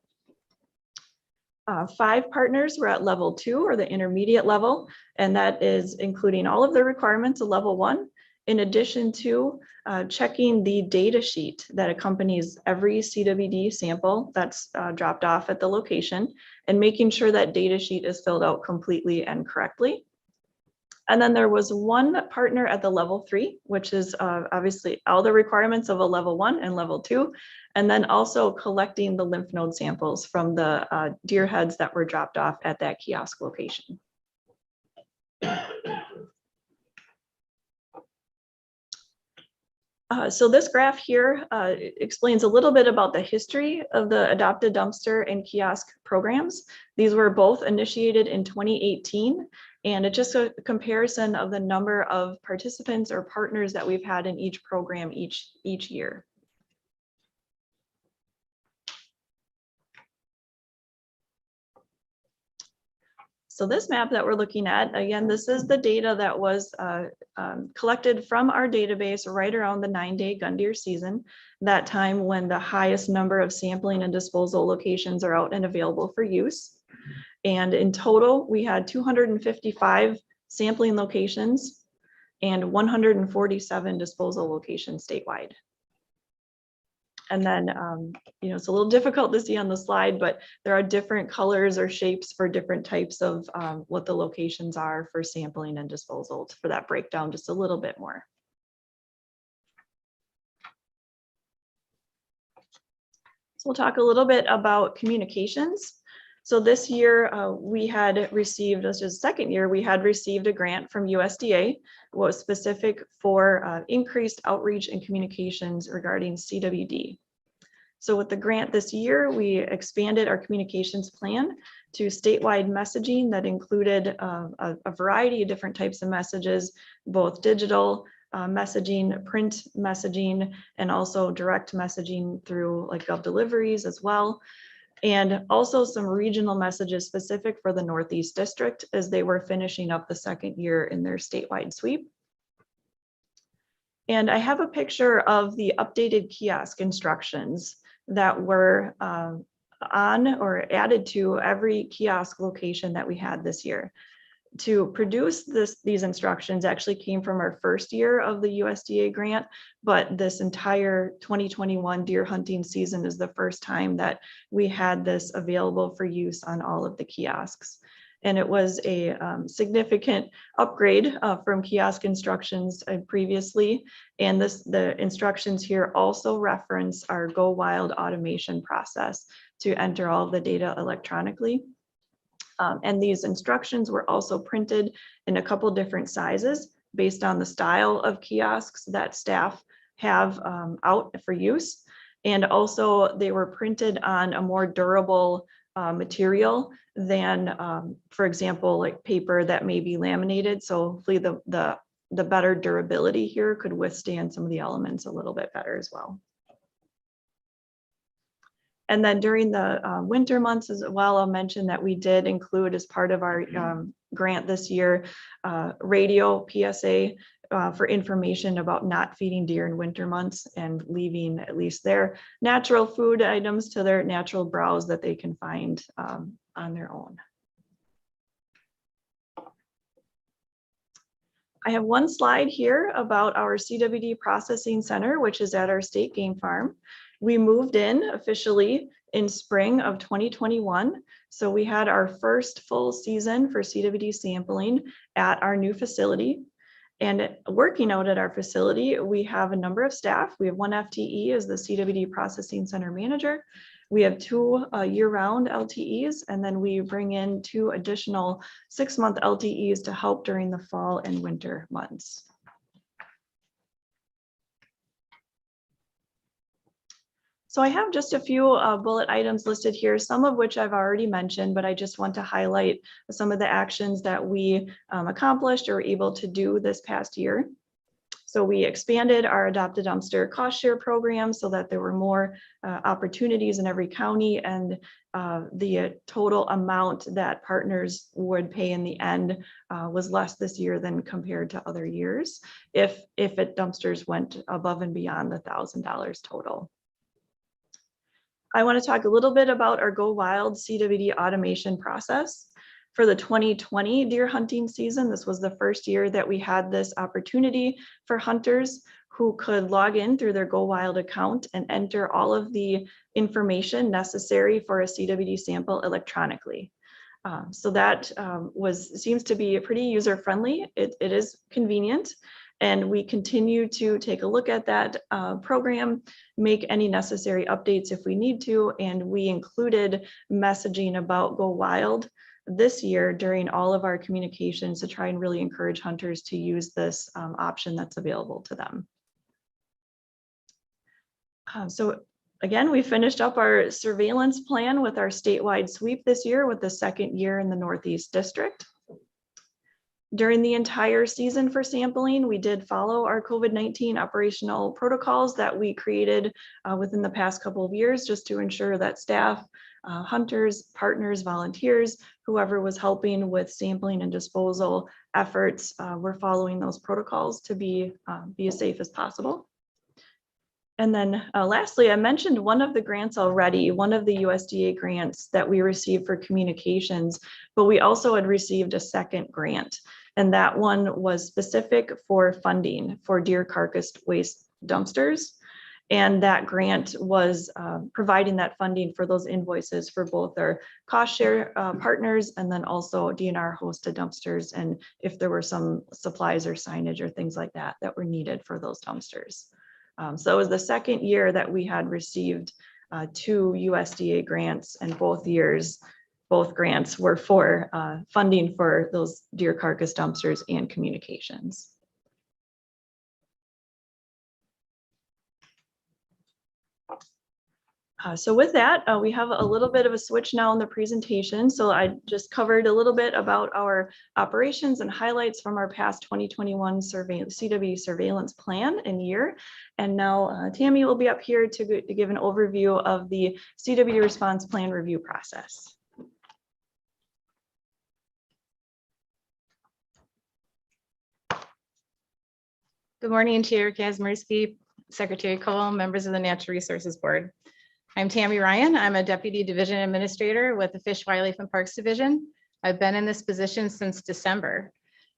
5 partners were at level 2 or the intermediate level, and that is including all of the requirements of level 1, in addition to checking the data sheet that accompanies every CWD sample that's dropped off at the location and making sure that data sheet is filled out completely and correctly. And then there was 1 partner at the level 3, which is obviously all the requirements of a level 1 and level 2, and then also collecting the lymph node samples from the deer heads that were dropped off at that kiosk location. So this graph here explains a little bit about the history of the Adopt a Dumpster and kiosk programs. These were both initiated in 2018, and it's just a comparison of the number of participants or partners that we've had in each program each year. So this map that we're looking at, again, this is the data that was collected from our database right around the 9-day gun deer season, that time when the highest number of sampling and disposal locations are out and available for use. And in total, we had 255 sampling locations and 147 disposal locations statewide. And then, it's a little difficult to see on the slide, but there are different colors or shapes for different types of what the locations are for sampling and disposal, for that breakdown just a little bit more. So we'll talk a little bit about communications. So this year we had received, this is the second year, we had received a grant from USDA, was specific for increased outreach and communications regarding CWD. So with the grant this year, we expanded our communications plan to statewide messaging that included a variety of different types of messages, both digital messaging, print messaging, and also direct messaging through like Gov deliveries as well. And also some regional messages specific for the Northeast District as they were finishing up the second year in their statewide sweep. And I have a picture of the updated kiosk instructions that were on or added to every kiosk location that we had this year. To produce these instructions actually came from our first year of the USDA grant, but this entire 2021 deer hunting season is the first time that we had this available for use on all of the kiosks. And it was a significant upgrade from kiosk instructions previously. And the instructions here also reference our Go Wild automation process to enter all the data electronically. And these instructions were also printed in a couple different sizes based on the style of kiosks that staff have out for use. And also they were printed on a more durable material than, for example, like paper that may be laminated. So hopefully the better durability here could withstand some of the elements a little bit better as well. And then during the winter months as well, I'll mention that we did include as part of our grant this year, radio PSA for information about not feeding deer in winter months and leaving at least their natural food items to their natural browse that they can find on their own. I have one slide here about our CWD processing center, which is at our state game farm. We moved in officially in spring of 2021. So we had our first full season for CWD sampling at our new facility. And working out at our facility, we have a number of staff. We have one FTE as the CWD processing center manager. We have 2 year-round LTEs, and then we bring in 2 additional 6-month LTEs to help during the fall and winter months. So I have just a few bullet items listed here, some of which I've already mentioned, but I just want to highlight some of the actions that we accomplished or were able to do this past year. So we expanded our adopted dumpster cost share program so that there were more opportunities in every county, and the total amount that partners would pay in the end was less this year than compared to other years if dumpsters went above and beyond the $1,000 total. I want to talk a little bit about our Go Wild CWD automation process. For the 2020 deer hunting season, this was the first year that we had this opportunity for hunters who could log in through their Go Wild account and enter all of the information necessary for a CWD sample electronically. So that seems to be pretty user-friendly. It is convenient. And we continue to take a look at that program, make any necessary updates if we need to. And we included messaging about Go Wild this year during all of our communications to try and really encourage hunters to use this option that's available to them. So again, we finished up our surveillance plan with our statewide sweep this year with the second year in the Northeast District. During the entire season for sampling, we did follow our COVID-19 operational protocols that we created within the past couple of years, just to ensure that staff, hunters, partners, volunteers, whoever was helping with sampling and disposal efforts were following those protocols to be as safe as possible. And then lastly, I mentioned one of the grants already, one of the USDA grants that we received for communications, but we also had received a second grant. And that one was specific for funding for deer carcass waste dumpsters. And that grant was providing that funding for those invoices for both our cost share partners and then also DNR hosted dumpsters. And if there were some supplies or signage or things like that that were needed for those dumpsters. So it was the second year that we had received 2 USDA grants, and both grants were for funding for those deer carcass dumpsters and communications. So with that, we have a little bit of a switch now in the presentation. So I just covered a little bit about our operations and highlights from our past 2021 CW surveillance plan and year. And now Tammy will be up here to give an overview of the CW response plan review process. Good morning, Chair Kazmersky, Secretary Cole, members of the Natural Resources Board. I'm Tammy Ryan. I'm a Deputy Division Administrator with the Fish, Wildlife and Parks Division. I've been in this position since December.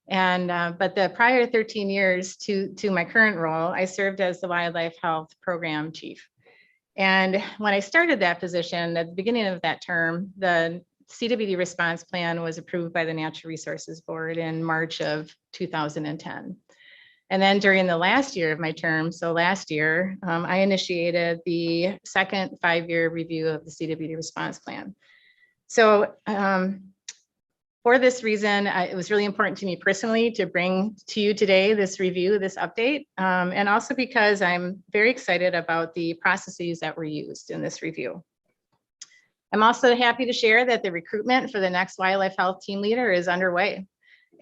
And but the prior 13 years to my current role, I served as the Wildlife Health Program Chief. And when I started that position at the beginning of that term, the CWD response plan was approved by the Natural Resources Board in March of 2010. And then during the last year of my term, so last year, I initiated the second 5-year review of the CWD response plan. So for this reason, it was really important to me personally to bring to you today this review, this update, and also because I'm very excited about the processes that were used in this review. I'm also happy to share that the recruitment for the next wildlife health team leader is underway.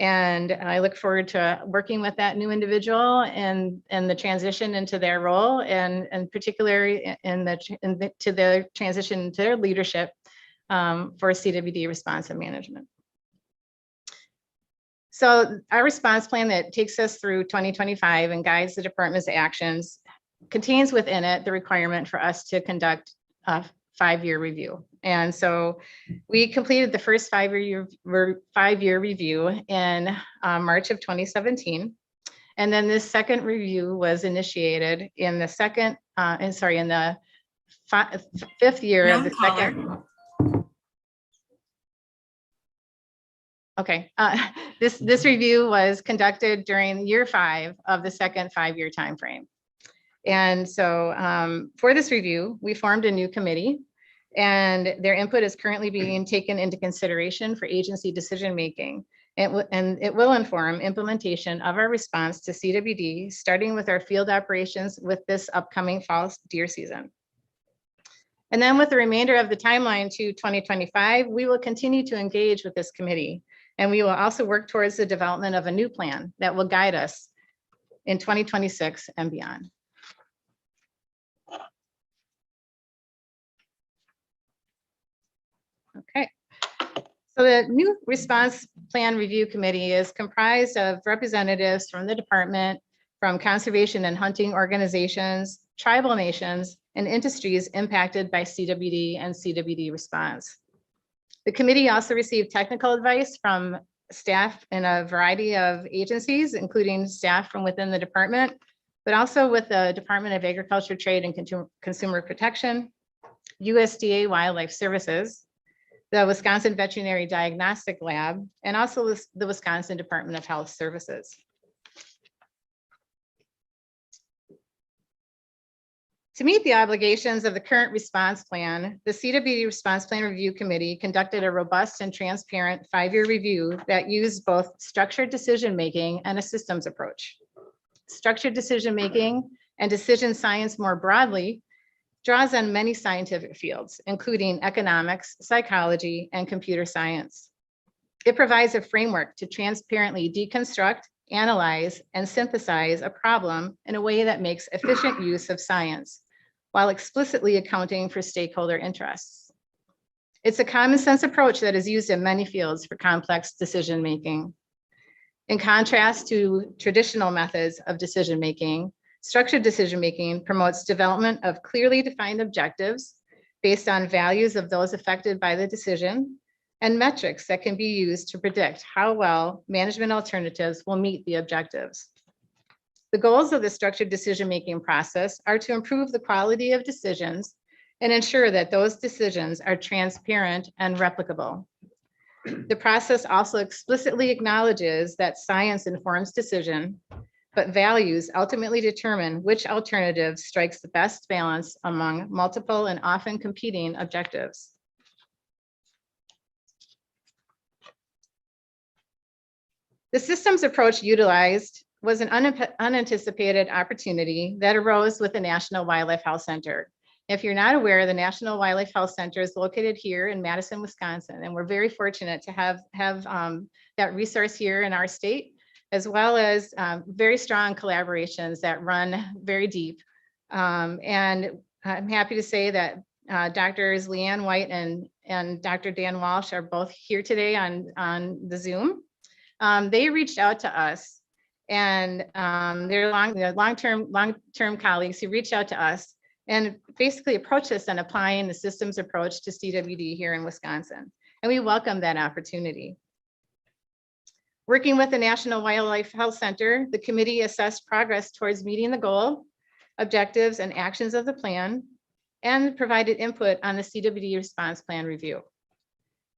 And I look forward to working with that new individual and the transition into their role, and particularly to the transition to their leadership for CWD response and management. So our response plan that takes us through 2025 and guides the department's actions contains within it the requirement for us to conduct a 5-year review. And so we completed the first 5-year review in March of 2017. And then this second review was initiated in the fifth year of the second. Okay, this review was conducted during year 5 of the second 5-year time frame. And so for this review, we formed a new committee, and their input is currently being taken into consideration for agency decision-making. And it will inform implementation of our response to CWD, starting with our field operations with this upcoming fall deer season. And then with the remainder of the timeline to 2025, we will continue to engage with this committee. And we will also work towards the development of a new plan that will guide us in 2026 and beyond. Okay, so the new response plan review committee is comprised of representatives from the department, from conservation and hunting organizations, tribal nations, and industries impacted by CWD and CWD response. The committee also received technical advice from staff in a variety of agencies, including staff from within the department, but also with the Department of Agriculture, Trade, and Consumer Protection, USDA Wildlife Services, the Wisconsin Veterinary Diagnostic Lab, and also the Wisconsin Department of Health Services. To meet the obligations of the current response plan, the CWD Response Plan Review Committee conducted a robust and transparent 5-year review that used both structured decision-making and a systems approach. Structured decision-making and decision science more broadly draws on many scientific fields, including economics, psychology, and computer science. It provides a framework to transparently deconstruct, analyze, and synthesize a problem in a way that makes efficient use of science, while explicitly accounting for stakeholder interests. It's a common sense approach that is used in many fields for complex decision-making. In contrast to traditional methods of decision-making, structured decision-making promotes development of clearly defined objectives based on values of those affected by the decision and metrics that can be used to predict how well management alternatives will meet the objectives. The goals of the structured decision-making process are to improve the quality of decisions and ensure that those decisions are transparent and replicable. The process also explicitly acknowledges that science informs decision, but values ultimately determine which alternative strikes the best balance among multiple and often competing objectives. The systems approach utilized was an unanticipated opportunity that arose with the National Wildlife Health Center If you're not aware, the National Wildlife Health Center is located here in Madison, Wisconsin, and we're very fortunate to have that resource here in our state, as well as very strong collaborations that run very deep. And I'm happy to say that Drs. Leanne White and Dr. Dan Walsh are both here today on the Zoom. They reached out to us, and they're long-term colleagues who reached out to us and basically approached us on applying the systems approach to CWD here in Wisconsin. And we welcome that opportunity. Working with the National Wildlife Health Center, the committee assessed progress towards meeting the goal, objectives, and actions of the plan, and provided input on the CWD response plan review.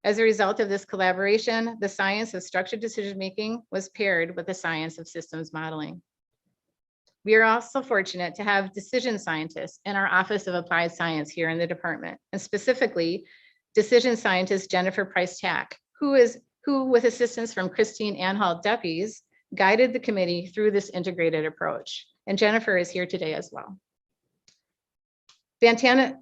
As a result of this collaboration, the science of structured decision-making was paired with the science of systems modeling. We are also fortunate to have decision scientists in our Office of Applied Science here in the department, and specifically decision scientist Jennifer Price-Tack, who with assistance from Christine Anhalt Deppies, guided the committee through this integrated approach. And Jennifer is here today as well. Ventana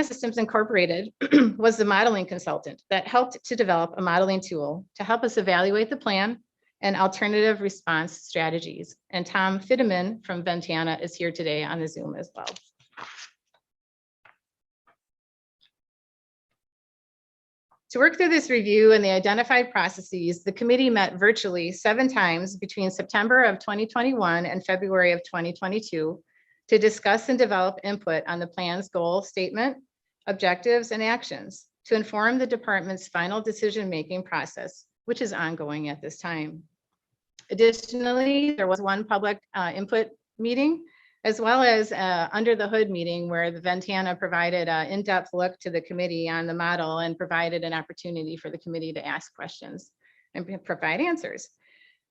Systems Incorporated was the modeling consultant that helped to develop a modeling tool to help us evaluate the plan and alternative response strategies. And Tom Fitteman from Ventana is here today on the Zoom as well. To work through this review and the identified processes, the committee met virtually 7 times between September of 2021 and February of 2022 to discuss and develop input on the plan's goal statement, objectives, and actions to inform the department's final decision-making process, which is ongoing at this time. Additionally, there was one public input meeting, as well as under the hood meeting where the Ventana provided an in-depth look to the committee on the model and provided an opportunity for the committee to ask questions and provide answers.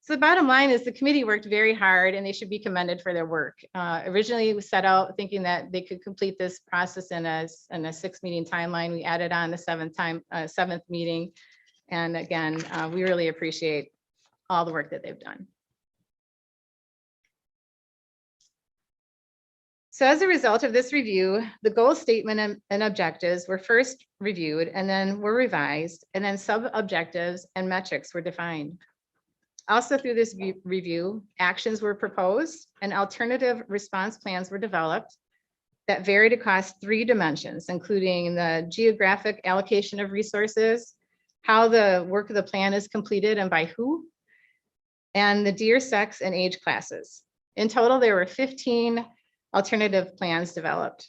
So the bottom line is the committee worked very hard and they should be commended for their work. Originally we set out thinking that they could complete this process in a 6-meeting timeline. We added on the 7th meeting. And again, we really appreciate all the work that they've done. So as a result of this review, the goal statement and objectives were first reviewed and then were revised, and then sub-objectives and metrics were defined. Also through this review, actions were proposed and alternative response plans were developed that varied across 3 dimensions, including the geographic allocation of resources, how the work of the plan is completed and by who, and the deer sex and age classes. In total, there were 15 alternative plans developed.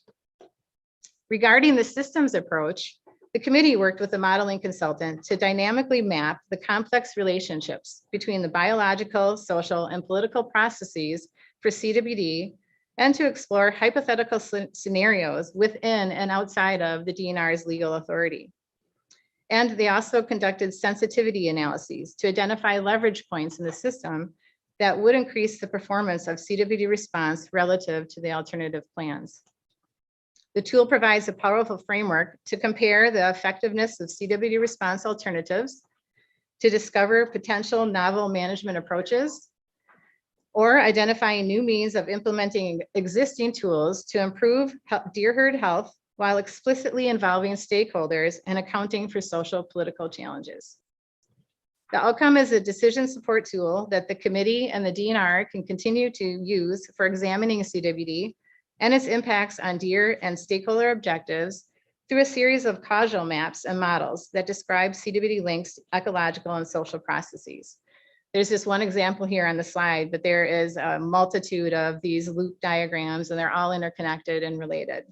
Regarding the systems approach, the committee worked with a modeling consultant to dynamically map the complex relationships between the biological, social, and political processes for CWD and to explore hypothetical scenarios within and outside of the DNR's legal authority. And they also conducted sensitivity analyses to identify leverage points in the system that would increase the performance of CWD response relative to the alternative plans. The tool provides a powerful framework to compare the effectiveness of CWD response alternatives, to discover potential novel management approaches, or identifying new means of implementing existing tools to improve deer herd health while explicitly involving stakeholders and accounting for social political challenges. The outcome is a decision support tool that the committee and the DNR can continue to use for examining CWD and its impacts on deer and stakeholder objectives through a series of causal maps and models that describe CWD links, ecological and social processes. There's just one example here on the slide, but there is a multitude of these loop diagrams and they're all interconnected and related.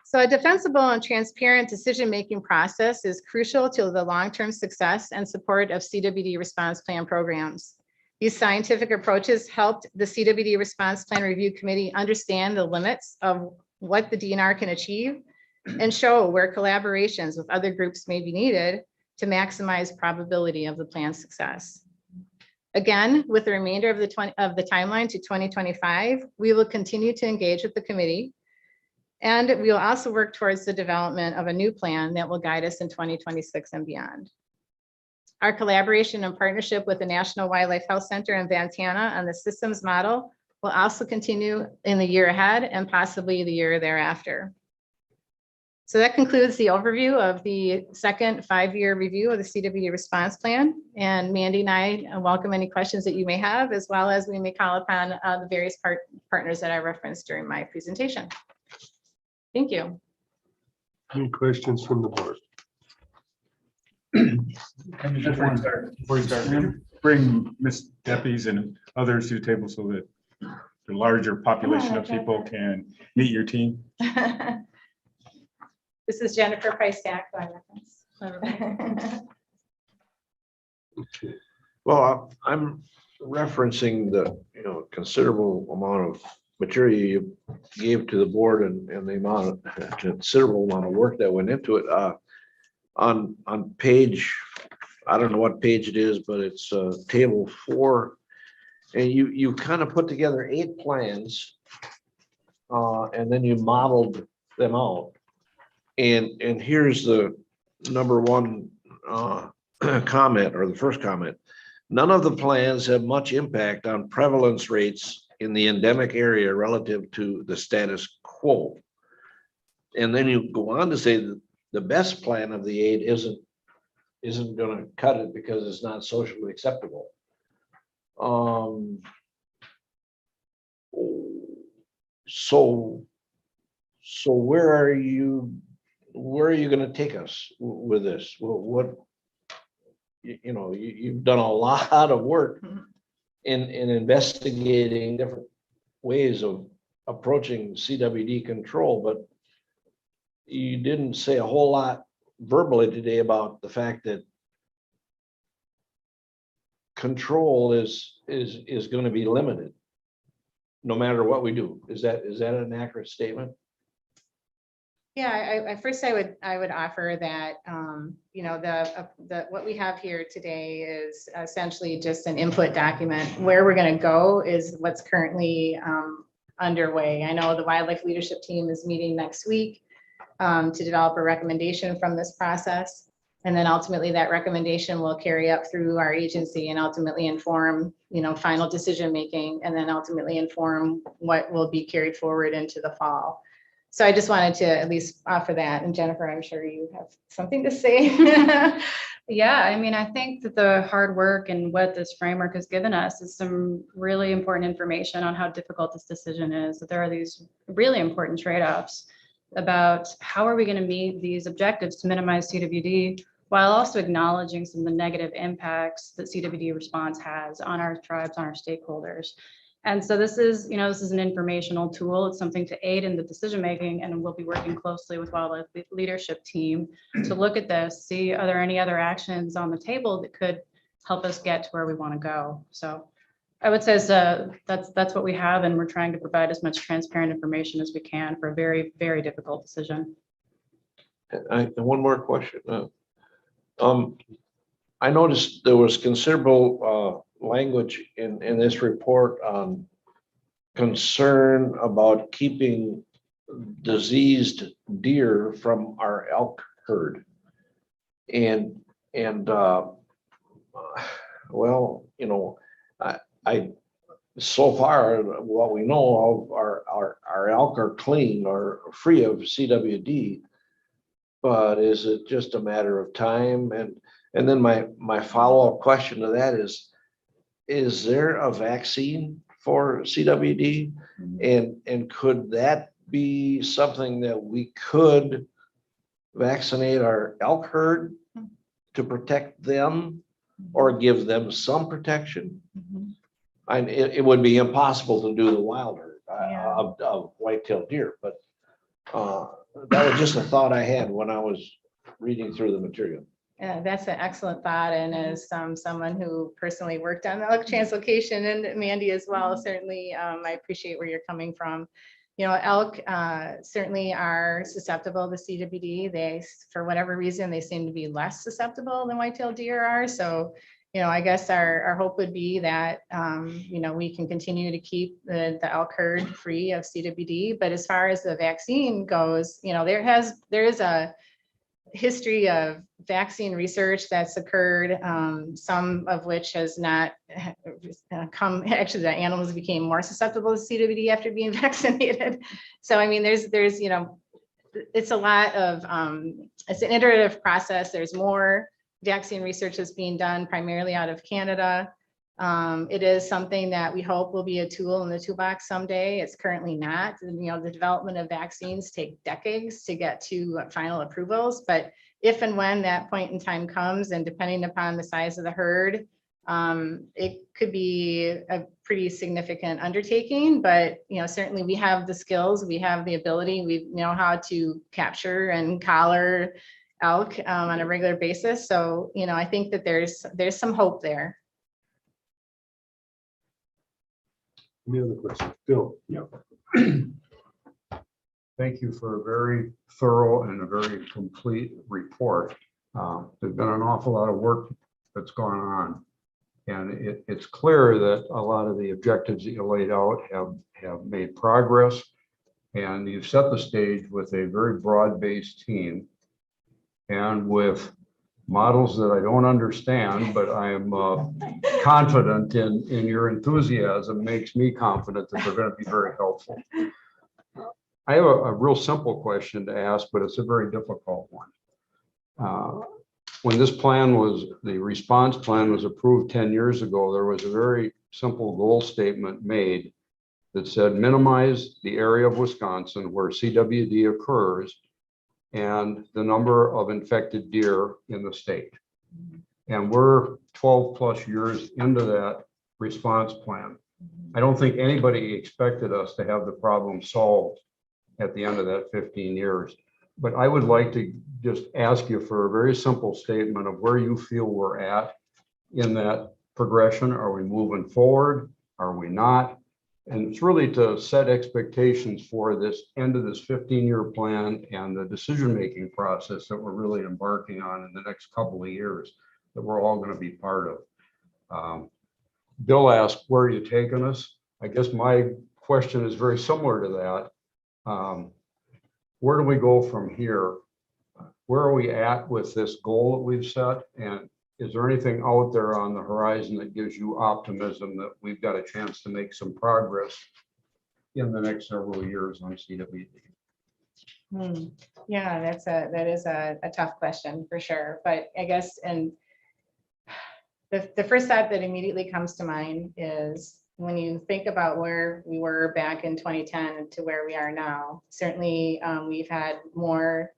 So a defensible and transparent decision-making process is crucial to the long-term success and support of CWD response plan programs. These scientific approaches helped the CWD Response Plan Review Committee understand the limits of what the DNR can achieve and show where collaborations with other groups may be needed to maximize probability of the plan's success. Again, with the remainder of the timeline to 2025, we will continue to engage with the committee, and we will also work towards the development of a new plan that will guide us in 2026 and beyond. Our collaboration and partnership with the National Wildlife Health Center and Ventana on the systems model will also continue in the year ahead and possibly the year thereafter. So that concludes the overview of the second 5-year review of the CWD response plan. And Mandy and I welcome any questions that you may have, as well as we may call upon the various partners that I referenced during my presentation. Thank you. Any questions from the board? Before you start, bring Ms. Deppies and others to the table so that the larger population of people can meet your team. This is Jennifer Price Stack, who I referenced. Okay. Well, I'm referencing the, considerable amount of material you gave to the board and the considerable amount of work that went into it. On page, I don't know what page it is, but it's table 4. And you kind of put together 8 plans and then you modeled them out. And here's the number 1 comment, or the first comment. None of the plans have much impact on prevalence rates in the endemic area relative to the status quo. And then you go on to say that the best plan of the 8 isn't going to cut it because it's not socially acceptable. So where are you going to take us with this? What you've done a lot of work in investigating different ways of approaching CWD control, but you didn't say a whole lot verbally today about the fact that control is going to be limited no matter what we do. Is that an accurate statement? Yeah, first I would offer that, what we have here today is essentially just an input document. Where we're going to go is what's currently underway. I know the wildlife leadership team is meeting next week to develop a recommendation from this process. And then ultimately that recommendation will carry up through our agency and ultimately inform, final decision making, and then ultimately inform what will be carried forward into the fall. So I just wanted to at least offer that. And Jennifer, I'm sure you have something to say. Yeah, I mean, I think that the hard work and what this framework has given us is some really important information on how difficult this decision is, that there are these really important trade-offs about how are we going to meet these objectives to minimize CWD while also acknowledging some of the negative impacts that CWD response has on our tribes, on our stakeholders. And so this is an informational tool. It's something to aid in the decision-making, and we'll be working closely with wildlife leadership team to look at this, see are there any other actions on the table that could help us get to where we want to go. So I would say that's what we have, and we're trying to provide as much transparent information as we can for a very, very difficult decision. One more question. I noticed there was considerable language in this report on concern about keeping diseased deer from our elk herd. And well, I so far what we know of our elk are clean or free of CWD, but is it just a matter of time? And then my follow-up question to that is there a vaccine for CWD? And could that be something that we could vaccinate our elk herd to protect them or give them some protection? It would be impossible to do the wild herd of white-tailed deer, but that was just a thought I had when I was reading through the material. Yeah, that's an excellent thought. And as someone who personally worked on the elk translocation, and Mandy as well, certainly I appreciate where you're coming from. Elk certainly are susceptible to CWD. They, for whatever reason, they seem to be less susceptible than white-tailed deer are. So, I guess our hope would be that, we can continue to keep the elk herd free of CWD. But as far as the vaccine goes, there is a history of vaccine research that's occurred, some of which has not come, actually the animals became more susceptible to CWD after being vaccinated. So, I mean, there's, you know, it's a lot of, it's an iterative process. There's more vaccine research that's being done primarily out of Canada. It is something that we hope will be a tool in the toolbox someday. It's currently not. And, you know, the development of vaccines take decades to get to final approvals, but if and when that point in time comes, and depending upon the size of the herd, it could be a pretty significant undertaking. But, you know, certainly we have the skills, we have the ability, we know how to capture and collar elk on a regular basis. So, you know, I think that there's some hope there. Any other questions? Bill? Yep. Thank you for a very thorough and a very complete report. There's been an awful lot of work that's gone on. And it's clear that a lot of the objectives that you laid out have made progress. And you've set the stage with a very broad-based team and with models that I don't understand, but I am confident in your enthusiasm. Makes me confident that they're going to be very helpful. I have a real simple question to ask, but it's a very difficult one. When this plan was, the response plan was approved 10 years ago, there was a very simple goal statement made that said minimize the area of Wisconsin where CWD occurs and the number of infected deer in the state. And we're 12 plus years into that response plan. I don't think anybody expected us to have the problem solved at the end of that 15 years. But I would like to just ask you for a very simple statement of where you feel we're at in that progression. Are we moving forward? Are we not? And it's really to set expectations for this end of this 15-year plan and the decision-making process that we're really embarking on in the next couple of years that we're all going to be part of. Bill asked, where are you taking us? I guess my question is very similar to that. Where do we go from here? Where are we at with this goal that we've set? And is there anything out there on the horizon that gives you optimism that we've got a chance to make some progress in the next several years on CWD? Yeah, that is a tough question for sure. But I guess, and the first thought that immediately comes to mind is when you think about where we were back in 2010 to where we are now, certainly we've had more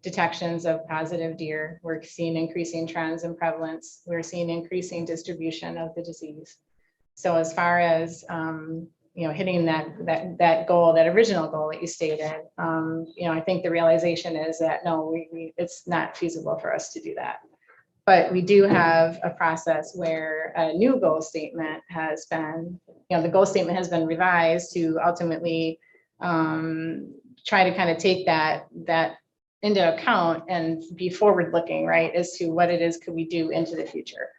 detections of positive deer. We're seeing increasing trends in prevalence. We're seeing increasing distribution of the disease. So as far as you know, hitting that goal, that original goal that you stated, you know, I think the realization is that no, it's not feasible for us to do that. But we do have a process where a new goal statement has been, you know, the goal statement has been revised to ultimately try to kind of take that into account and be forward looking, right, as to what it is could we do into the future.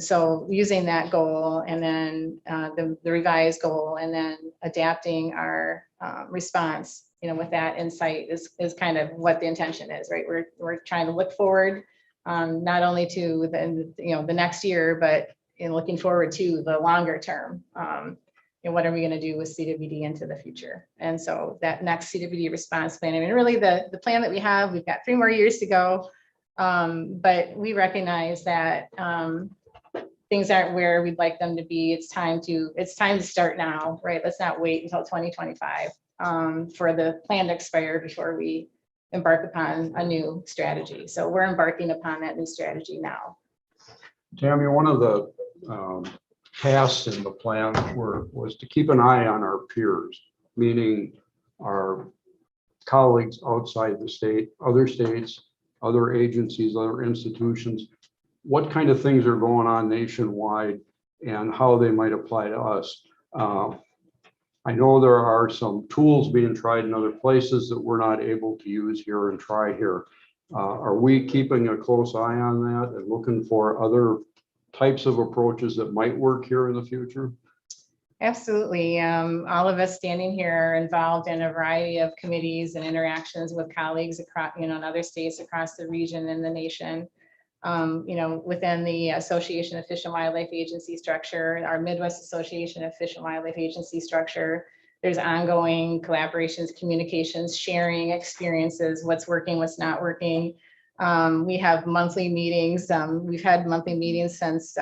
So using that goal and then the revised goal and then adapting our response, you know, with that insight is kind of what the intention is, right? We're trying to look forward not only to the next year, but in looking forward to the longer term. And what are we going to do with CWD into the future? And so that next CWD response plan, I mean, really the plan that we have, we've got 3 more years to go. But we recognize that things aren't where we'd like them to be. It's time to start now, right? Let's not wait until 2025 for the plan to expire before we embark upon a new strategy. So we're embarking upon that new strategy now. Tammy, one of the tasks in the plan was to keep an eye on our peers, meaning our colleagues outside the state, other states, other agencies, other institutions, what kind of things are going on nationwide and how they might apply to us. I know there are some tools being tried in other places that we're not able to use here and try here. Are we keeping a close eye on that and looking for other types of approaches that might work here in the future? Absolutely. All of us standing here are involved in a variety of committees and interactions with colleagues across, in other states across the region and the nation. Within the Association of Fish and Wildlife Agency structure, our Midwest Association of Fish and Wildlife Agency structure, there's ongoing collaborations, communications, sharing experiences, what's working, what's not working. We have monthly meetings. We've had monthly meetings since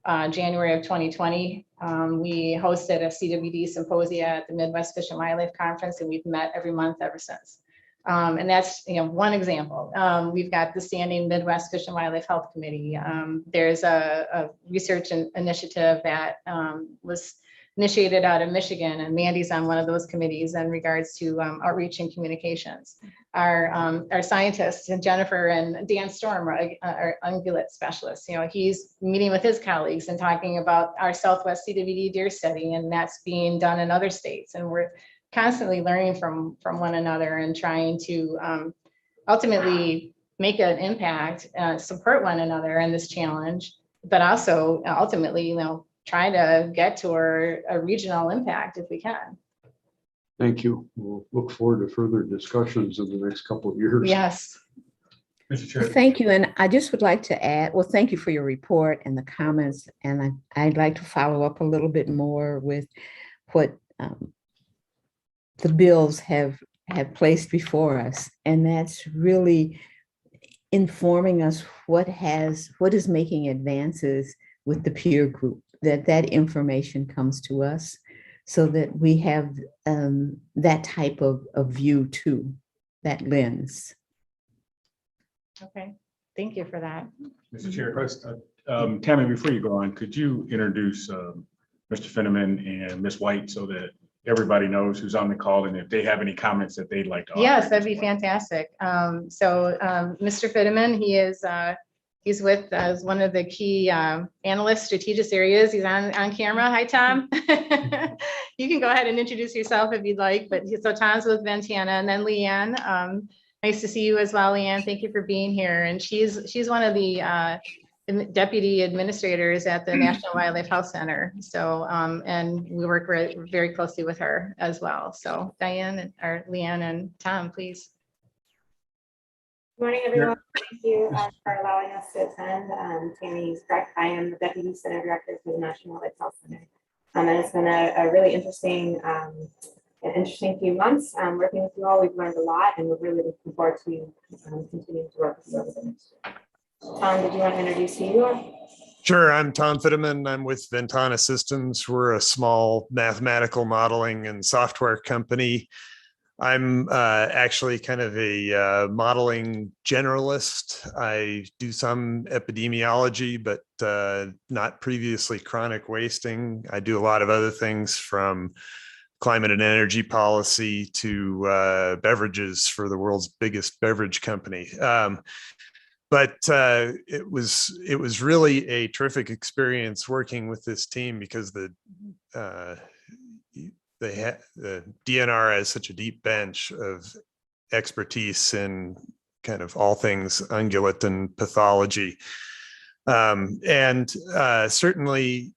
January of 2020. We hosted a CWD symposia at the Midwest Fish and Wildlife Conference, and we've met every month ever since. And that's one example. We've got the standing Midwest Fish and Wildlife Health Committee. There's a research initiative that was initiated out of Michigan, and Mandy's on one of those committees in regards to outreach and communications. Our scientists, and Jennifer and Dan Storm, are ungulate specialists. He's meeting with his colleagues and talking about our Southwest CWD deer study, and that's being done in other states. And we're constantly learning from one another and trying to ultimately make an impact, support one another in this challenge, but also ultimately, try to get to a regional impact if we can. Thank you. We'll look forward to further discussions in the next couple of years. Yes. Mr. Chair. Thank you. And I just would like to add, well, thank you for your report and the comments. And I'd like to follow up a little bit more with what the bills have placed before us. And that's really informing us what is making advances with the peer group, that information comes to us so that we have that type of view too, that lens. Okay, thank you for that. Mr. Chair, Tammy, before you go on, could you introduce Mr. Finneman and Ms. White so that everybody knows who's on the call and if they have any comments that they'd like to offer? Yes, that'd be fantastic. Mr. Fitteman, he's with as one of the key analyst strategic areas. He's on camera. Hi, Tom. You can go ahead and introduce yourself if you'd like. But so Tom's with Ventana, and then Leanne. Nice to see you as well, Leanne. Thank you for being here. And she's one of the deputy administrators at the National Wildlife Health Center. So and we work very, very closely with her as well. So Diane or Leanne and Tom, please. Good morning, everyone. Thank you for allowing us to attend. Tammy is correct. I am the Deputy Center Director for the National Wildlife Health Center. And it's been a really interesting few months working with you all. We've learned a lot, and we're really looking forward to continuing to work with you over the next year. Tom, did you want to introduce who you are? Sure, I'm Tom Fitteman. I'm with Ventana Systems. We're a small mathematical modeling and software company. I'm actually kind of a modeling generalist. I do some epidemiology, but not previously chronic wasting. I do a lot of other things, from climate and energy policy to beverages for the world's biggest beverage company. But it was really a terrific experience working with this team, because the DNR has such a deep bench of expertise in kind of all things ungulate and pathology. And certainly,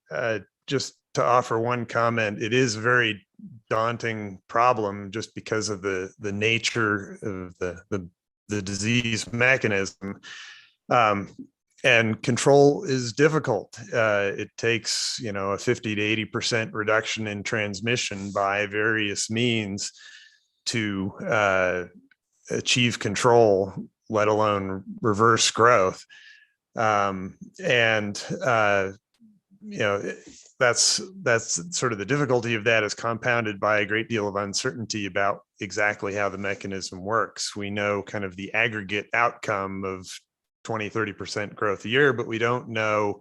just to offer one comment, it is a very daunting problem just because of the nature of the disease mechanism. And control is difficult. It takes, a 50 to 80% reduction in transmission by various means to achieve control, let alone reverse growth. That's sort of the difficulty of that, is compounded by a great deal of uncertainty about exactly how the mechanism works. We know kind of the aggregate outcome of 20-30% growth a year, but we don't know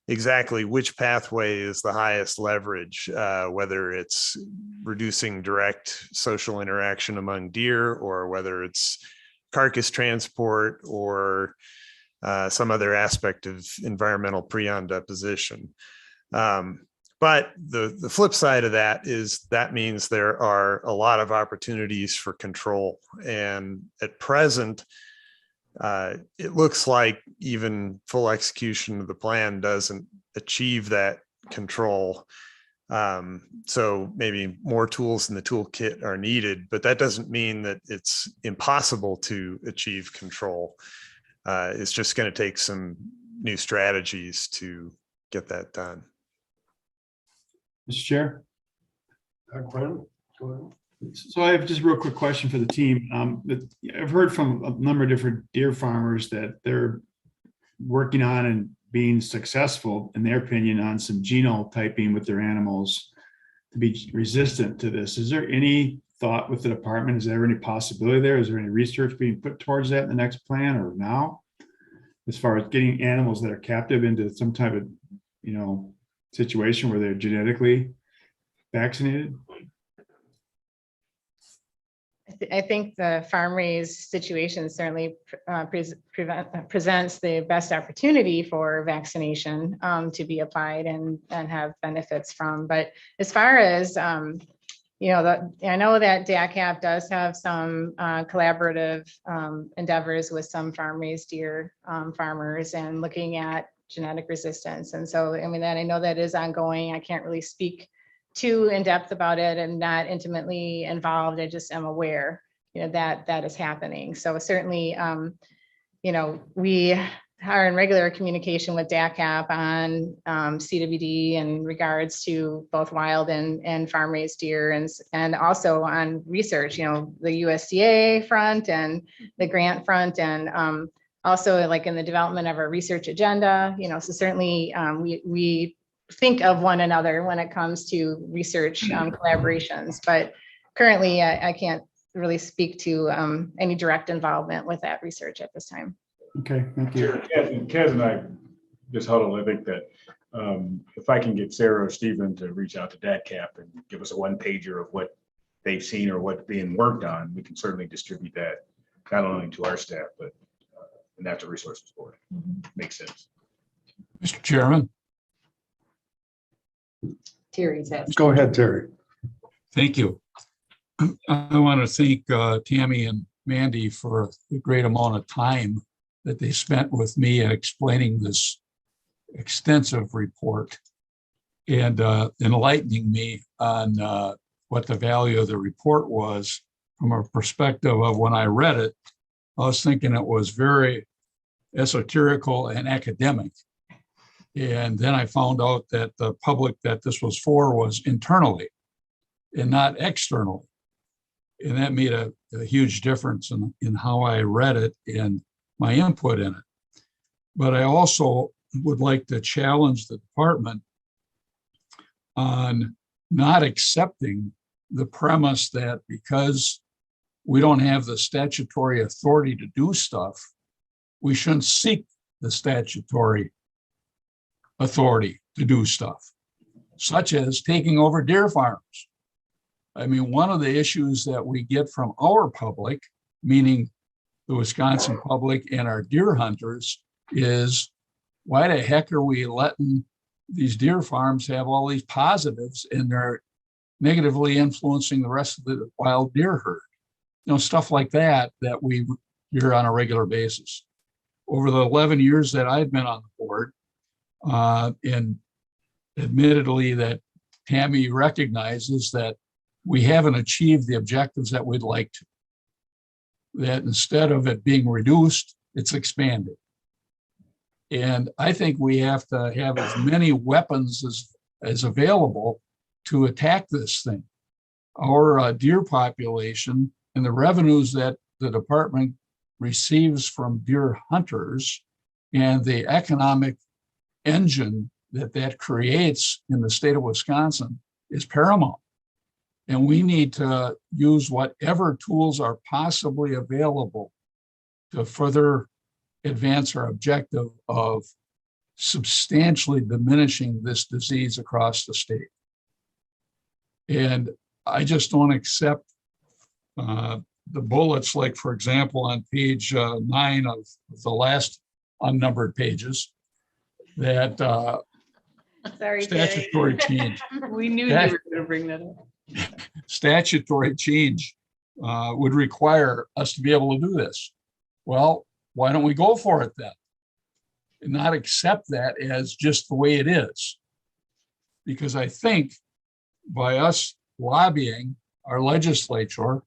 exactly which pathway is the highest leverage, whether it's reducing direct social interaction among deer, or whether it's carcass transport, or some other aspect of environmental prion deposition. But the flip side of that is that means there are a lot of opportunities for control. And at present, it looks like even full execution of the plan doesn't achieve that control. So maybe more tools in the toolkit are needed, but that doesn't mean that it's impossible to achieve control. It's just going to take some new strategies to get that done. Mr. Chair. Quinn, go ahead. So I have just a real quick question for the team. I've heard from a number of different deer farmers that they're working on and being successful, in their opinion, on some genotyping with their animals to be resistant to this. Is there any thought with the department? Is there any possibility there? Is there any research being put towards that in the next plan or now? As far as getting animals that are captive into some type of, situation where they're genetically vaccinated? I think the farm raised situation certainly presents the best opportunity for vaccination to be applied and have benefits from. But as far as, I know that DACAP does have some collaborative endeavors with some farm raised deer farmers and looking at genetic resistance. And so, I know that is ongoing. I can't really speak too in depth about it and not intimately involved. I just am aware, that is happening. So certainly, we are in regular communication with DACAP on CWD in regards to both wild and farm raised deer and also on research, the USDA front and the grant front and also like in the development of our research agenda, so certainly we think of one another when it comes to research collaborations, but currently I can't really speak to any direct involvement with that research at this time. Okay, thank you. Kaz and I just huddled. I think that if I can get Sarah or Stephen to reach out to DATCAP and give us a one pager of what they've seen or what's being worked on, we can certainly distribute that not only to our staff, but the Natural Resources Board. Makes sense. Mr. Chairman. Terry's asking. Go ahead, Terry. Thank you. I want to thank Tammy and Mandy for the great amount of time that they spent with me in explaining this extensive report and enlightening me on what the value of the report was from a perspective of when I read it. I was thinking it was very esoterical and academic. And then I found out that the public that this was for was internally and not externally. And that made a huge difference in how I read it and my input in it. But I also would like to challenge the department on not accepting the premise that because we don't have the statutory authority to do stuff, we shouldn't seek the statutory authority to do stuff, such as taking over deer farms. I mean, one of the issues that we get from our public, meaning the Wisconsin public and our deer hunters, is why the heck are we letting these deer farms have all these positives and they're negatively influencing the rest of the wild deer herd? Stuff like that we hear on a regular basis. Over the 11 years that I've been on the board, and admittedly that Tammy recognizes that we haven't achieved the objectives that we'd like to. That instead of it being reduced, it's expanded. And I think we have to have as many weapons as available to attack this thing. Our deer population and the revenues that the department receives from deer hunters and the economic engine that creates in the state of Wisconsin is paramount. And we need to use whatever tools are possibly available to further advance our objective of substantially diminishing this disease across the state. And I just don't accept the bullets, like, for example, on page 9 of the last unnumbered pages, that Sorry, statutory change. We knew you were going to bring that up. Statutory change would require us to be able to do this. Well, why don't we go for it then? And not accept that as just the way it is. Because I think by us lobbying our legislature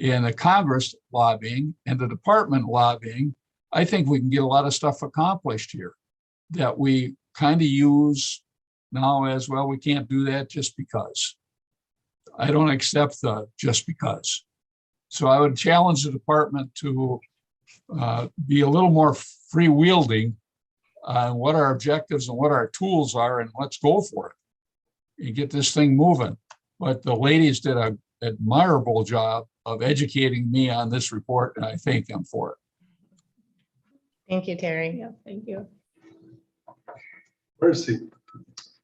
and the Congress lobbying and the department lobbying, I think we can get a lot of stuff accomplished here that we kind of use now as well. We can't do that just because. I don't accept the just because. So I would challenge the department to be a little more freewheeling on what our objectives and what our tools are, and let's go for it and get this thing moving. But the ladies did an admirable job of educating me on this report, and I thank them for it. Thank you, Terry. Yeah, thank you. Mercy.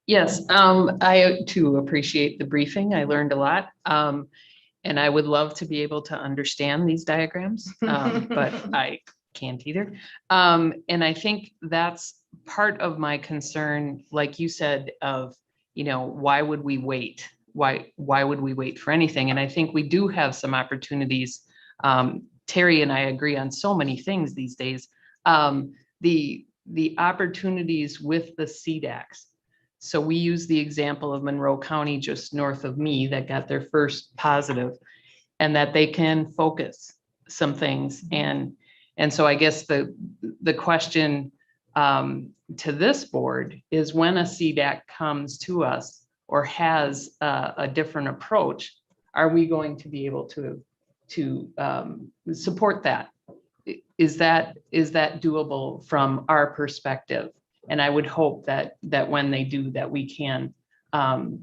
Yes, I too appreciate the briefing. I learned a lot. And I would love to be able to understand these diagrams, but I can't either. And I think that's part of my concern, like you said, of, why would we wait? Why would we wait for anything? And I think we do have some opportunities. Terry and I agree on so many things these days. The opportunities with the CDACs. So we use the example of Monroe County just north of me that got their first positive, and that they can focus some things. And so I guess the question to this board is, when a CDAC comes to us or has a different approach, are we going to be able to support that? Is that doable from our perspective? And I would hope that when they do, that we can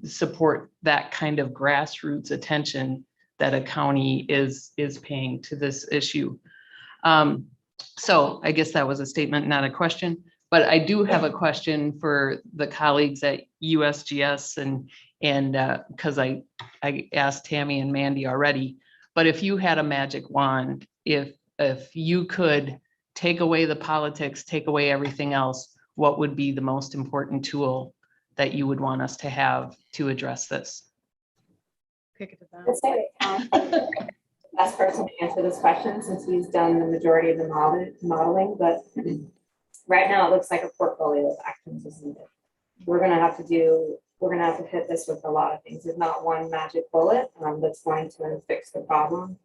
support that kind of grassroots attention that a county is paying to this issue. So I guess that was a statement, not a question. But I do have a question for the colleagues at USGS, and because I asked Tammy and Mandy already. But if you had a magic wand, if you could take away the politics, take away everything else, what would be the most important tool that you would want us to have to address this? Pick it up. I'd say that Tom is the best person to answer this question, since he's done the majority of the modeling, but right now it looks like a portfolio of actions is needed. We're gonna have to hit this with a lot of things. There's not one magic bullet that's going to fix the problem.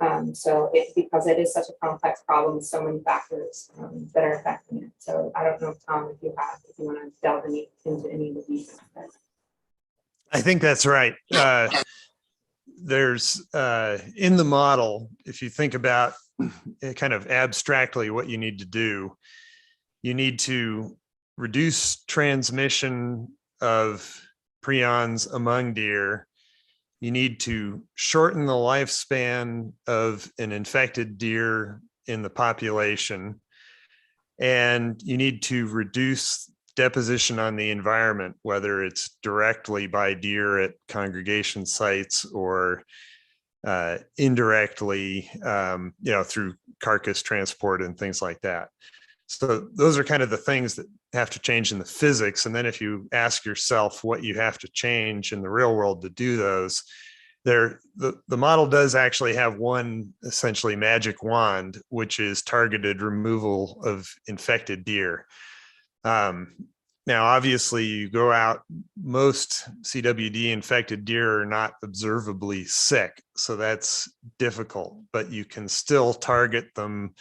Because it is such a complex problem, so many factors that are affecting it. So I don't know, Tom, if you want to delve into any of the details. I think that's right. There's in the model, if you think about kind of abstractly what you need to do, you need to reduce transmission of prions among deer. You need to shorten the lifespan of an infected deer in the population. And you need to reduce deposition on the environment, whether it's directly by deer at congregation sites or indirectly, through carcass transport and things like that. So those are kind of the things that have to change in the physics. And then if you ask yourself what you have to change in the real world to do those, the model does actually have one essentially magic wand, which is targeted removal of infected deer. Now, obviously, you go out, most CWD infected deer are not observably sick, so that's difficult, but you can still target them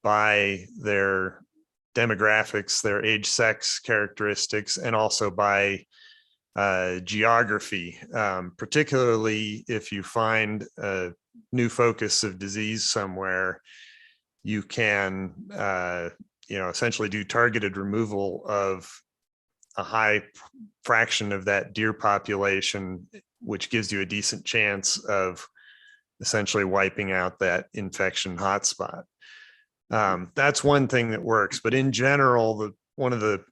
by their demographics, their age, sex characteristics, and also by geography, particularly if you find a new focus of disease somewhere, you can essentially do targeted removal of a high fraction of that deer population, which gives you a decent chance of essentially wiping out that infection hotspot. That's one thing that works, but in general, one of the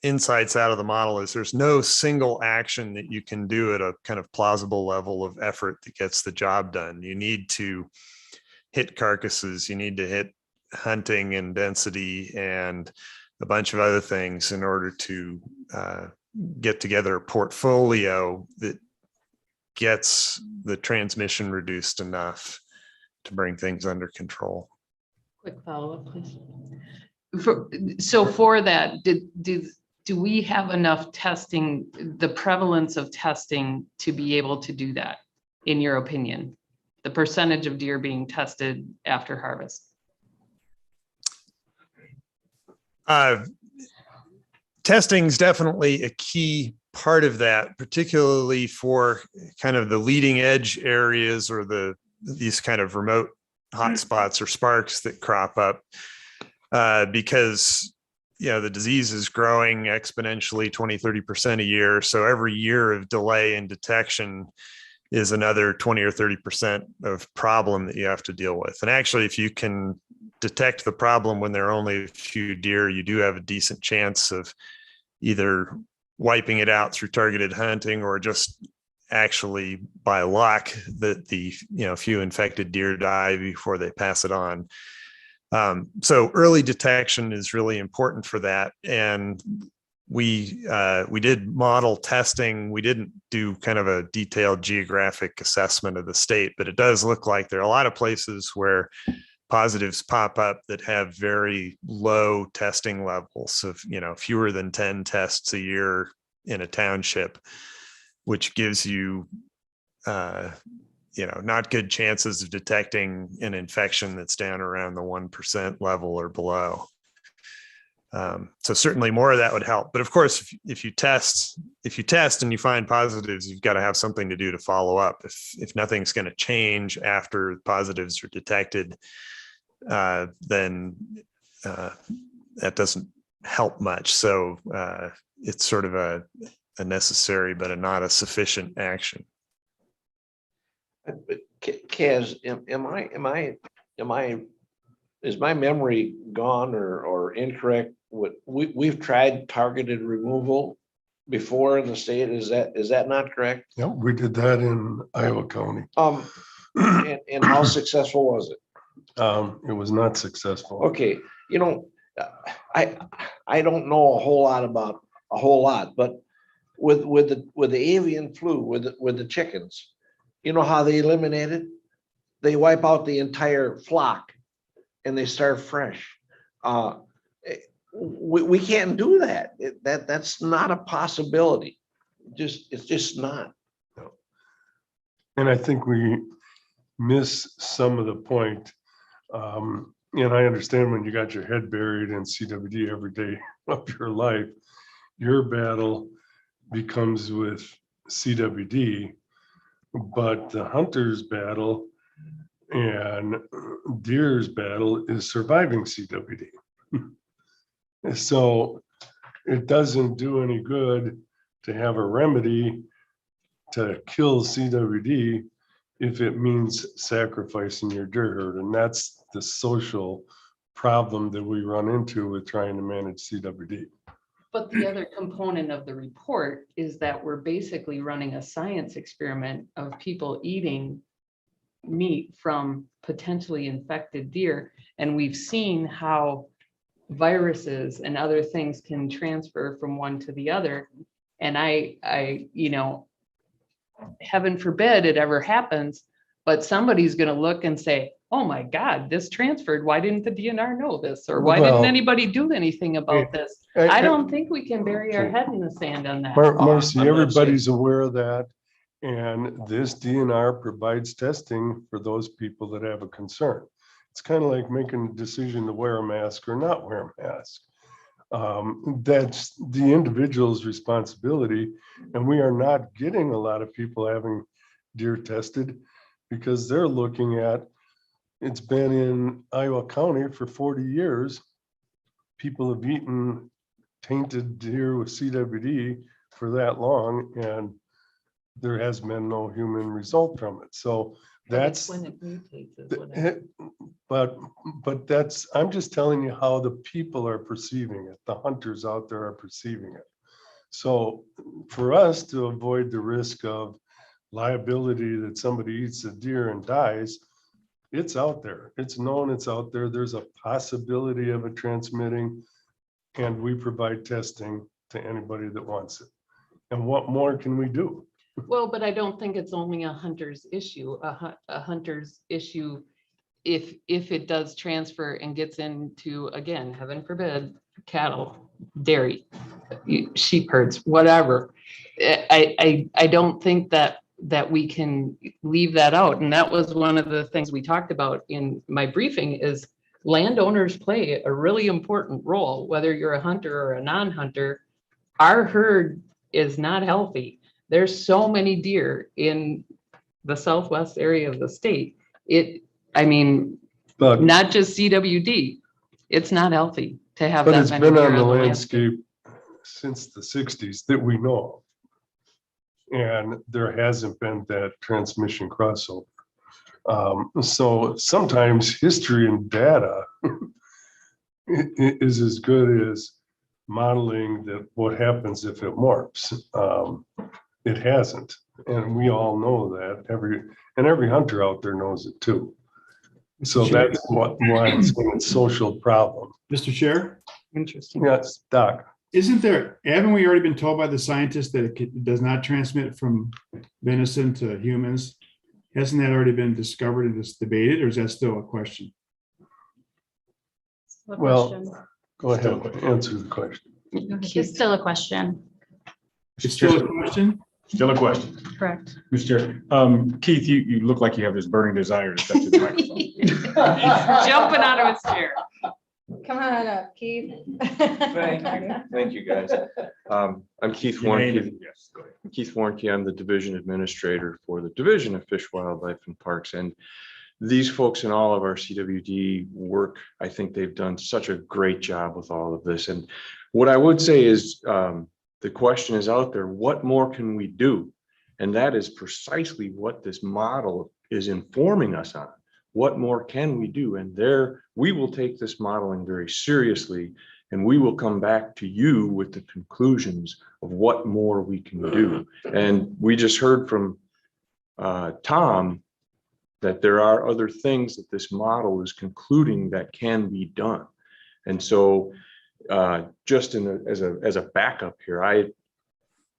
insights out of the model is there's no single action that you can do at a kind of plausible level of effort that gets the job done. You need to hit carcasses, you need to hit hunting and density and a bunch of other things in order to get together a portfolio that gets the transmission reduced enough to bring things under control. Quick follow-up, please. So for that, do do we have enough testing, the prevalence of testing to be able to do that, in your opinion? The percentage of deer being tested after harvest? Testing is definitely a key part of that, particularly for kind of the leading edge areas or these kind of remote hotspots or sparks that crop up, because the disease is growing exponentially 20-30% a year. So every year of delay in detection is another 20 or 30% of problem that you have to deal with. And actually, if you can detect the problem when there are only a few deer, you do have a decent chance of either wiping it out through targeted hunting or just actually by luck that the few infected deer die before they pass it on. So early detection is really important for that. And we did model testing. We didn't do kind of a detailed geographic assessment of the state, but it does look like there are a lot of places where positives pop up that have very low testing levels of, fewer than 10 tests a year in a township, which gives you, not good chances of detecting an infection that's down around the 1% level or below. So certainly more of that would help. But of course, if you test and you find positives, you've got to have something to do to follow up. If nothing's going to change after positives are detected, then that doesn't help much. So it's sort of a necessary but not a sufficient action. But Kaz, is my memory gone or incorrect? We've tried targeted removal before in the state. Is that not correct? Yeah, we did that in Iowa County. And how successful was it? It was not successful. Okay, I don't know a whole lot, but with the avian flu, with the chickens, you know how they eliminate it? They wipe out the entire flock and they start fresh. We can't do that. That's not a possibility. It's just not. And I think we miss some of the point. And I understand when you got your head buried in CWD every day of your life, your battle becomes with CWD, but the hunter's battle and deer's battle is surviving CWD. So it doesn't do any good to have a remedy to kill CWD if it means sacrificing your deer herd. And that's the social problem that we run into with trying to manage CWD. But the other component of the report is that we're basically running a science experiment of people eating meat from potentially infected deer. And we've seen how viruses and other things can transfer from one to the other. And I heaven forbid it ever happens, but somebody's going to look and say, oh my God, this transferred. Why didn't the DNR know this? Or why didn't anybody do anything about this? I don't think we can bury our head in the sand on that. Marcy, everybody's aware of that. And this DNR provides testing for those people that have a concern. It's kind of like making a decision to wear a mask or not wear a mask. That's the individual's responsibility. And we are not getting a lot of people having deer tested because they're looking at, it's been in Iowa County for 40 years. People have eaten tainted deer with CWD for that long, and there has been no human result from it. So that's when it mutates, is what it- but that's, I'm just telling you how the people are perceiving it. The hunters out there are perceiving it. So for us to avoid the risk of liability that somebody eats a deer and dies, it's out there. It's known, it's out there. There's a possibility of it transmitting, and we provide testing to anybody that wants it. And what more can we do? Well, but I don't think it's only a hunter's issue. A hunter's issue, if it does transfer and gets into, again, heaven forbid, cattle, dairy, sheep herds, whatever. I don't think that we can leave that out. And that was one of the things we talked about in my briefing is landowners play a really important role, whether you're a hunter or a non-hunter. Our herd is not healthy. There's so many deer in the southwest area of the state. But Not just CWD, it's not healthy to have But that it's many been deer on the landscape. landscape since the 60s that we know of. And there hasn't been that transmission crossover. So sometimes history and data is as good as modeling that what happens if it morphs. It hasn't, and we all know that. Every hunter out there knows it too. So that's why it's a social problem. Mr. Chair? Interesting. Yes, Doc. Haven't we already been told by the scientists that it does not transmit from venison to humans? Hasn't that already been discovered and just debated, or is that still a question? Well, go ahead, answer the question. It's still a question. It's still a question? Still a question. Correct. Mr. Chair, Keith, you look like you have this burning desire to step to the microphone. Jumping out of his chair. Come on up, Keith. Thank you, guys. I'm Keith Warnke. Yes, go ahead. Keith Warnke. I'm the division administrator for the Division of Fish, Wildlife and Parks. And these folks in all of our CWD work, I think they've done such a great job with all of this. And what I would say is the question is out there, what more can we do? And that is precisely what this model is informing us on. What more can we do? And there, we will take this modeling very seriously, and we will come back to you with the conclusions of what more we can do. And we just heard from Tom that there are other things that this model is concluding that can be done. And so just as a backup here, I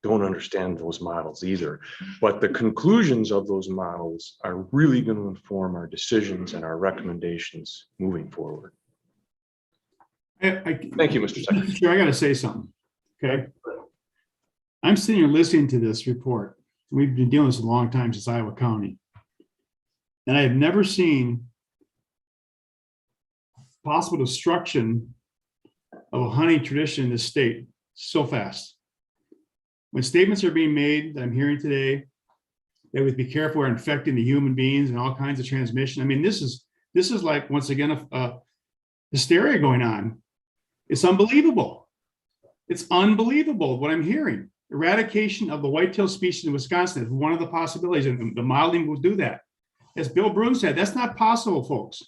don't understand those models either, but the conclusions of those models are really going to inform our decisions and our recommendations moving forward. Thank you, Mr. Secretary. Sure, I got to say something. Okay. I'm sitting here listening to this report. We've been dealing with this a long time since Iowa County. And I have never seen possible destruction of a hunting tradition in this state so fast. When statements are being made that I'm hearing today, that would be careful, we're infecting the human beings and all kinds of transmission. I mean, this is like, once again, a hysteria going on. It's unbelievable. It's unbelievable what I'm hearing. Eradication of the whitetail species in Wisconsin is one of the possibilities, and the modeling will do that. As Bill Brune said, that's not possible, folks.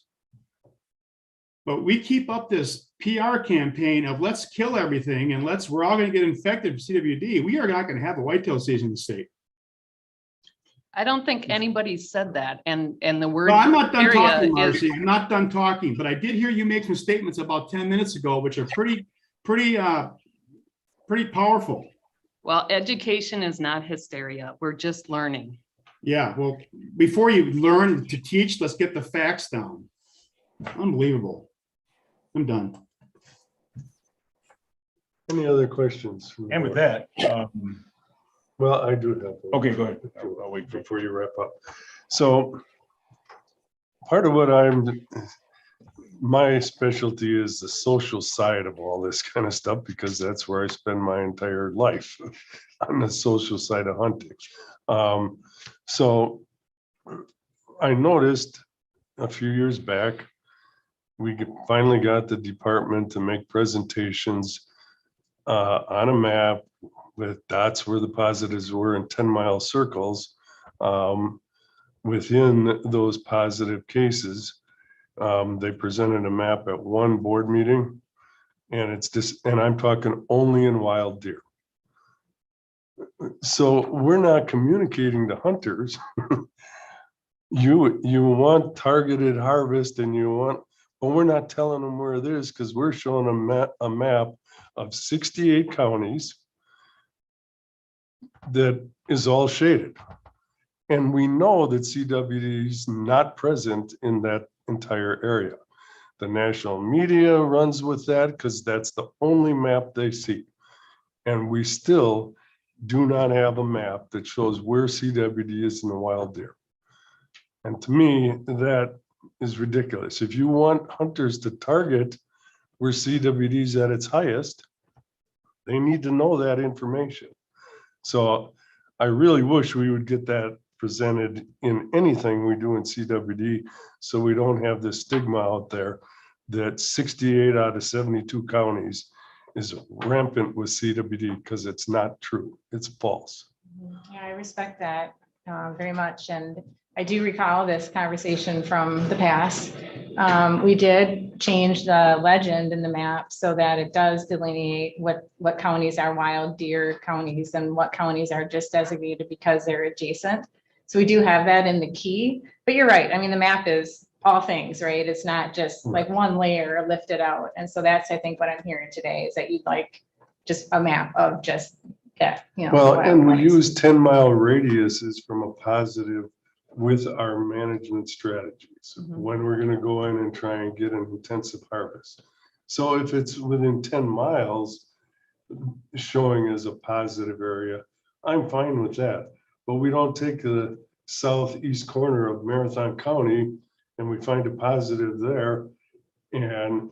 But we keep up this PR campaign of let's kill everything and we're all going to get infected with CWD. We are not going to have a whitetail season in the state. I don't think anybody said that. And the word. No, I'm not done hysteria talking, is- Marcy. I'm not done talking, but I did hear you make some statements about 10 minutes ago, which are pretty powerful. Well, education is not hysteria. We're just learning. Yeah, well, before you learn to teach, let's get the facts down. Unbelievable. I'm done. Any other questions? And with that, well, I do have. okay, go ahead. I'll wait for Before you wrap up. So part of what my specialty is the social side of all this kind of stuff, because that's where I spend my entire life, on the social side of hunting. So I noticed a few years back, we finally got the department to make presentations on a map with dots where the positives were in 10-mile circles within those positive cases. They presented a map at one board meeting, and and I'm talking only in wild deer. So we're not communicating to hunters. You want targeted harvest, but we're not telling them where it is, because we're showing a map of 68 counties that is all shaded. And we know that CWD is not present in that entire area. The national media runs with that because that's the only map they see. And we still do not have a map that shows where CWD is in the wild deer. And to me, that is ridiculous. If you want hunters to target where CWD is at its highest, they need to know that information. So I really wish we would get that presented in anything we do in CWD, so we don't have this stigma out there that 68 out of 72 counties is rampant with CWD, because it's not true. It's false. Yeah, I respect that very much. And I do recall this conversation from the past. We did change the legend in the map so that it does delineate what counties are wild deer counties and what counties are just designated because they're adjacent. So we do have that in the key, but you're right. I mean, the map is all things, right? It's not just like one layer lifted out. And so that's, I think, what I'm hearing today is that you'd like just a map of just that, you know. Well, wild and we counties. use 10-mile radiuses from a positive with our management strategies, when we're gonna go in and try and get an intensive harvest. So if it's within 10 miles showing as a positive area, I'm fine with that. But we don't take the southeast corner of Marathon County and we find a positive there and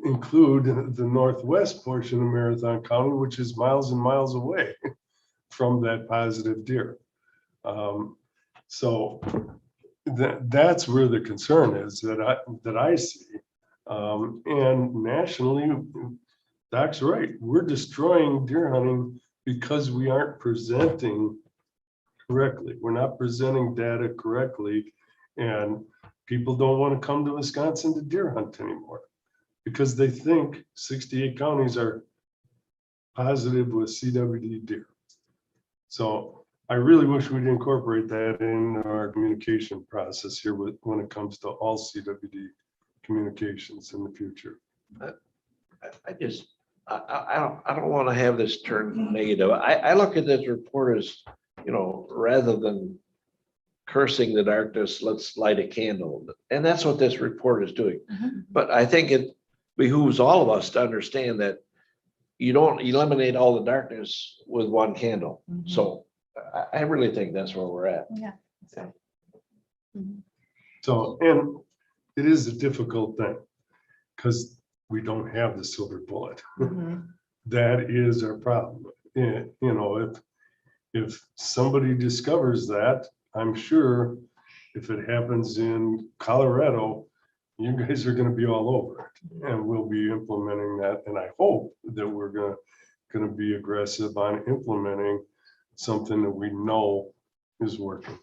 include the northwest portion of Marathon County, which is miles and miles away from that positive deer. So that's where the concern is that I see. And nationally, Doc's right. We're destroying deer hunting because we aren't presenting correctly. We're not presenting data correctly. And people don't want to come to Wisconsin to deer hunt anymore because they think 68 counties are positive with CWD deer. So I really wish we'd incorporate that in our communication process here when it comes to all CWD communications in the future. I don't want to have this turn negative. I look at this report as, you know, rather than cursing the darkness, let's light a candle. And that's what this report is doing. But I think it behooves all of us to understand that you don't eliminate all the darkness with one candle. So I really think that's where we're at. Yeah. So, and it is a difficult thing because we don't have the silver bullet. That is our problem. You know, if somebody discovers that, I'm sure if it happens in Colorado, you guys are going to be all over it, and we'll be implementing that. And I hope that we're going to be aggressive on implementing something that we know is working.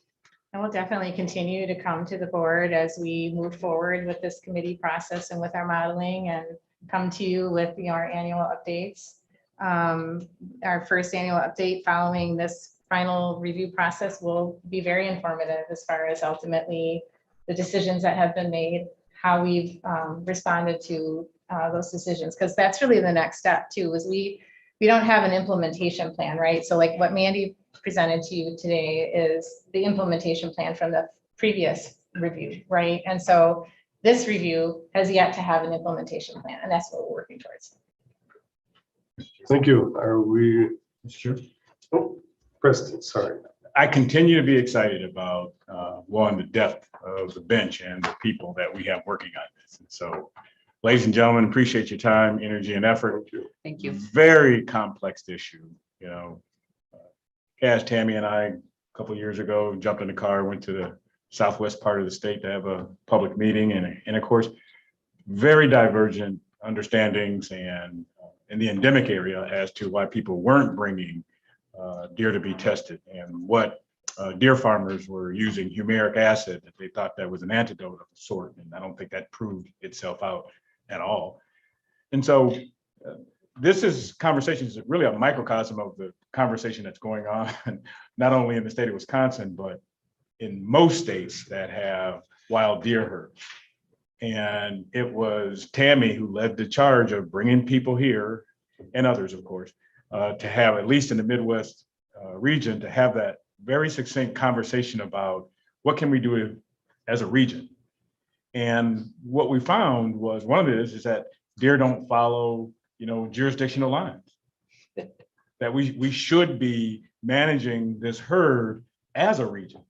And we'll definitely continue to come to the board as we move forward with this committee process and with our modeling, and come to you with our annual updates. Our first annual update following this final review process will be very informative as far as ultimately the decisions that have been made, how we've responded to those decisions, because that's really the next step too, is we don't have an implementation plan, right? So like what Mandy presented to you today is the implementation plan from the previous review, right? And so this review has yet to have an implementation plan, and that's what we're working towards. Thank you. Are we? Sure. Oh, Preston, sorry. I continue to be excited about, one, the depth of the bench and the people that we have working on this. And so, ladies and gentlemen, appreciate your time, energy, and effort. Thank you. Very complex issue, you know. Cass, Tammy, and I, a couple of years ago, jumped in the car, went to the southwest part of the state to have a public meeting, and of course, very divergent understandings and in the endemic area as to why people weren't bringing deer to be tested, and what deer farmers were using humeric acid that they thought that was an antidote of a sort, and I don't think that proved itself out at all. And so this is conversations, really a microcosm of the conversation that's going on, not only in the state of Wisconsin, but in most states that have wild deer herds. And it was Tammy who led the charge of bringing people here, and others, of course, to have, at least in the Midwest region, to have that very succinct conversation about what can we do as a region. And what we found was one of it is that deer don't follow, jurisdictional lines. That we should be managing this herd as a region,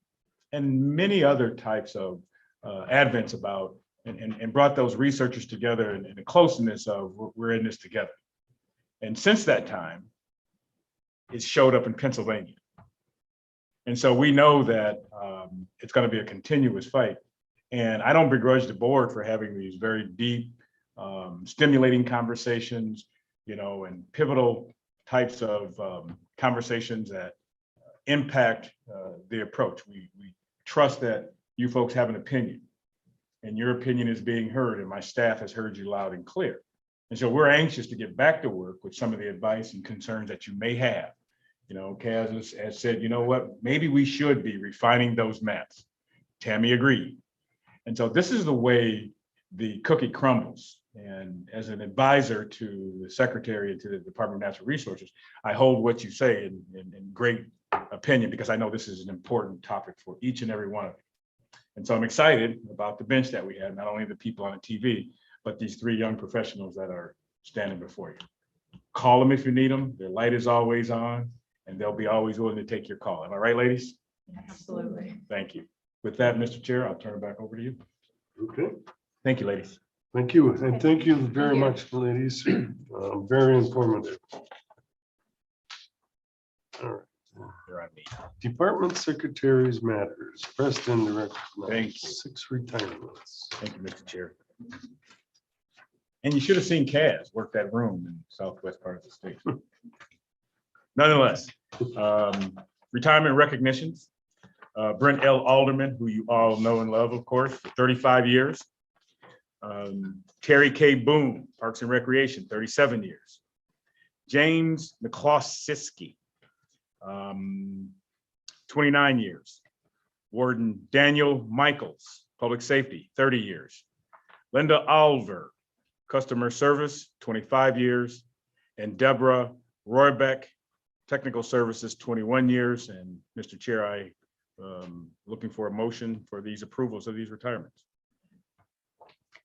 and many other types of advents about and brought those researchers together in the closeness of we're in this together. And since that time, it showed up in Pennsylvania. And so we know that it's going to be a continuous fight. And I don't begrudge the board for having these very deep, stimulating conversations, and pivotal types of conversations that impact the approach. We trust that you folks have an opinion, and your opinion is being heard, and my staff has heard you loud and clear. And so we're anxious to get back to work with some of the advice and concerns that you may have. Kaz has said, maybe we should be refining those maps. Tammy agreed. And so this is the way the cookie crumbles. And as an advisor to the secretary and to the Department of Natural Resources, I hold what you say in great opinion, because I know this is an important topic for each and every one of you. And so I'm excited about the bench that we have, not only the people on the TV, but these three young professionals that are standing before you. Call them if you need them. Their light is always on, and they'll be always willing to take your call. Am I right, ladies? Absolutely. Thank you. With that, Mr. Chair, I'll turn it back over to you. Okay. Thank you, ladies. Thank you. And thank you very much, ladies. Very informative. All right. You're on me. Department Secretaries Matters, Preston Director. Thank you. 6 retirements. Thank you, Mr. Chair. And you should have seen Kaz work that room in the southwest part of the state. Nonetheless, retirement recognitions. Brent L. Alderman, who you all know and love, of course, for 35 years. Terry K. Boone, Parks and Recreation, 37 years. James McCloskey, 29 years. Warden Daniel Michaels, Public Safety, 30 years. Linda Alver, Customer Service, 25 years. And Deborah Roybeck, Technical Services, 21 years. And Mr. Chair, I looking for a motion for these approvals of these retirements.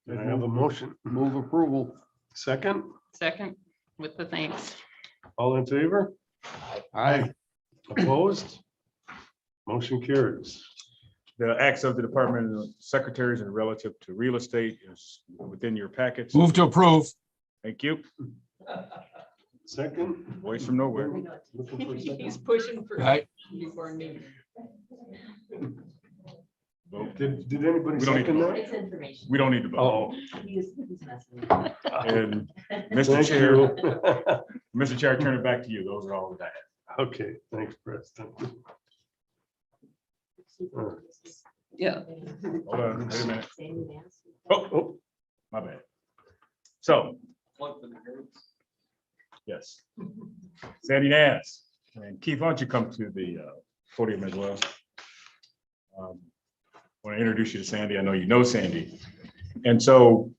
I have a motion. Move approval. Second, Second, with the thanks. all in favor? Aye. Opposed? Motion carries. The acts of the Department of Secretaries and relative to real estate is within your packets. Move to approve. Thank you. Second. Voice from nowhere. Looking for a second. He's pushing for. Right. Before me. Vote. Did anybody We don't need to second vote. that? information. We don't need to vote. Oh. And Mr. Thank Chair, you. Mr. Chair, I turn it back to you. Those are all that I have. Okay, thanks, Preston. All right. Yeah. Hold on, wait a minute. Oh, my bad. So. Yes. Sandy Nance and Keith, why don't you come to the podium as well? I want to introduce you to Sandy. I know you know Sandy. And so,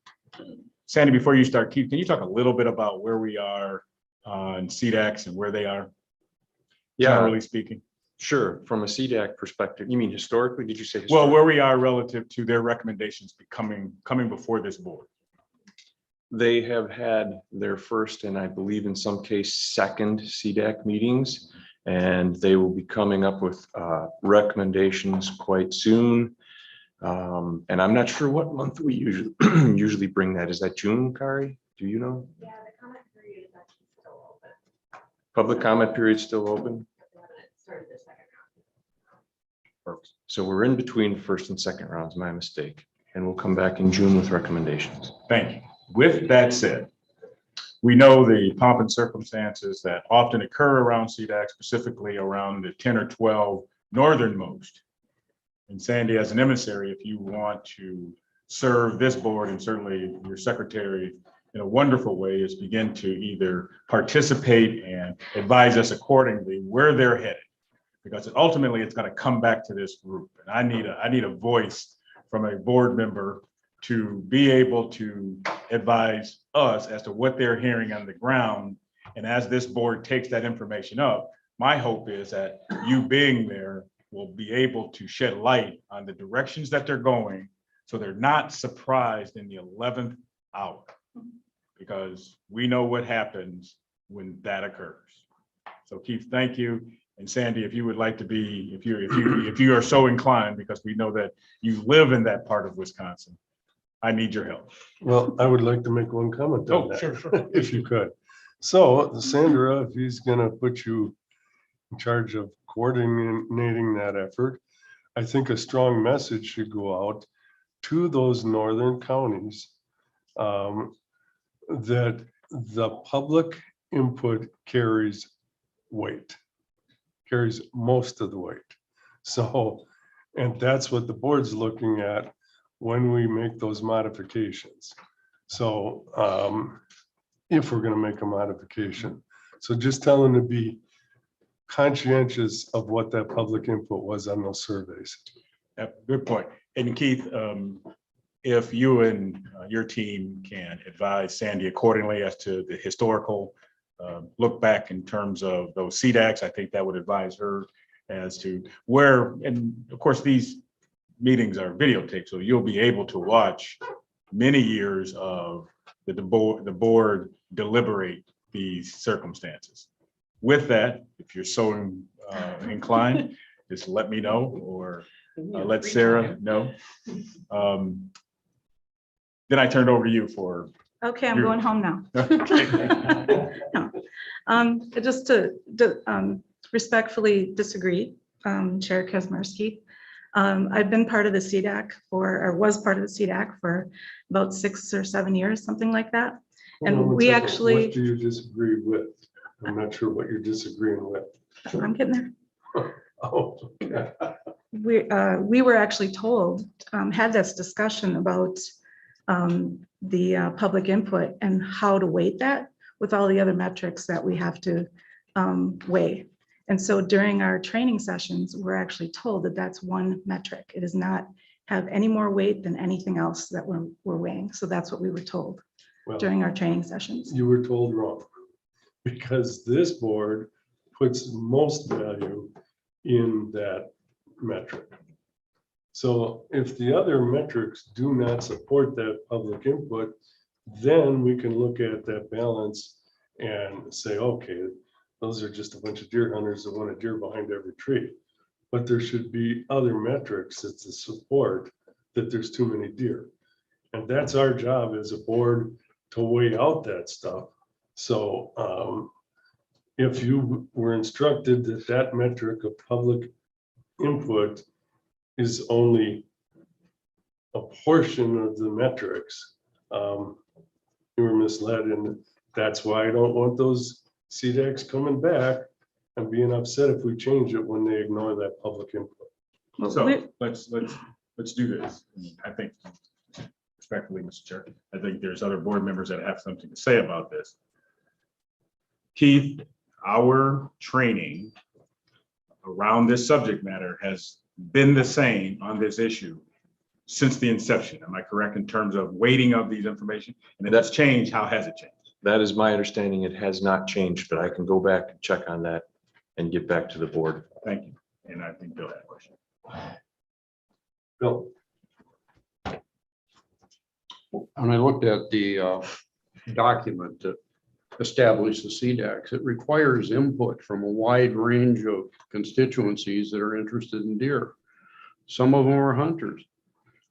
Sandy, before you start, Keith, can you talk a little bit about where we are on CDACs and where they are? Yeah, Generally speaking. sure. From a CDAC perspective, you mean historically? Did you say? Well, historically? where we are relative to their recommendations coming before this board. They have had their first and I believe in some case second CDAC meetings, and they will be coming up with recommendations quite soon. And I'm not sure what month we usually bring that. Is that June, Kari? Do you know? Yeah, the comment period is actually still open. Public comment period still open? They haven't started their second round. Perfect. So we're in between the first and second rounds, my mistake. And we'll come back in June with recommendations. Thank you. With that said, we know the pomp and circumstances that often occur around CDAC, specifically around the 10 or 12 northernmost. And Sandy, as an emissary, if you want to serve this board and certainly your secretary in a wonderful way, is begin to either participate and advise us accordingly where they're headed. Because ultimately it's going to come back to this group. And I need a voice from a board member to be able to advise us as to what they're hearing on the ground. And as this board takes that information up, my hope is that you being there will be able to shed light on the directions that they're going So they're not surprised in the 11th hour, because we know what happens when that occurs. So Keith, thank you. And Sandy, if you would like to be, if you are so inclined, because we know that you live in that part of Wisconsin, I need your help. Well, I would like to make one comment on Oh, that. sure, sure. If you could. So Sandra, if he's gonna put you in charge of coordinating that effort, I think a strong message should go out to those northern counties that the public input carries weight, carries most of the weight. So, and that's what the board's looking at when we make those modifications. So if we're going to make a modification. So just tell them to be conscientious of what that public input was on those surveys. Yep, good point. And Keith, if you and your team can advise Sandy accordingly as to the historical look back in terms of those CDACs, I think that would advise her as to where, and of course, these meetings are videotaped, so you'll be able to watch many years of the board deliberate these circumstances. With that, if you're so inclined, just let me know, or let Sarah know. Then I turn it over to you for. Okay, I'm your- going home now. Just to respectfully disagree, Chair Kazmersky. I've been part of the CDAC or was part of the CDAC for about 6 or 7 years, something like that. Hold on And one we second. actually, What do you disagree with? I'm not sure what you're disagreeing with. I'm getting there. Oh, okay. We were actually told, had this discussion about the public input and how to weight that with all the other metrics that we have to weigh. And so during our training sessions, we're actually told that that's one metric. It does not have any more weight than anything else that we're weighing. So that's what we were told Well, during our training sessions. you were told wrong, because this board puts most value in that metric. So if the other metrics do not support that public input, then we can look at that balance and say, okay, those are just a bunch of deer hunters that want a deer behind every tree. But there should be other metrics that support that there's too many deer. And that's our job as a board, to weigh out that stuff. So if you were instructed that that metric of public input is only a portion of the metrics, you were misled, and that's why I don't want those CDACs coming back and being upset if we change it when they ignore that public input. So let's do this. I think, respectfully, Mr. Chair, I think there's other board members that have something to say about this. Keith, our training around this subject matter has been the same on this issue since the inception. Am I correct in terms of weighting of these information? And if that's changed, how has it changed? That is my understanding. It has not changed, but I can go back and check on that and get back to the board. Thank you. And I think Bill had a question. Bill? When I looked at the document that established the CDACs, it requires input from a wide range of constituencies that are interested in deer. Some of them are hunters.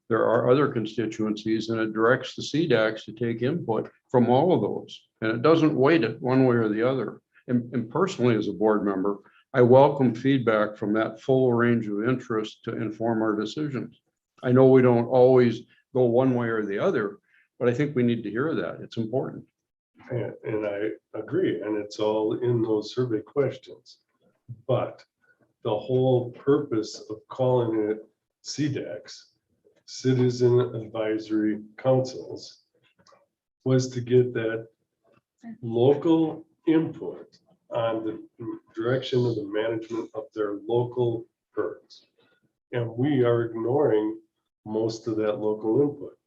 There are other constituencies, and it directs the CDACs to take input from all of those. And it doesn't weight it one way or the other. And personally, as a board member, I welcome feedback from that full range of interest to inform our decisions. I know we don't always go one way or the other, but I think we need to hear that. It's important. And I agree, and it's all in those survey questions. But the whole purpose of calling it CDACs, Citizen Advisory Councils, was to get that local input on the direction of the management of their local herds. And we are ignoring most of that local input.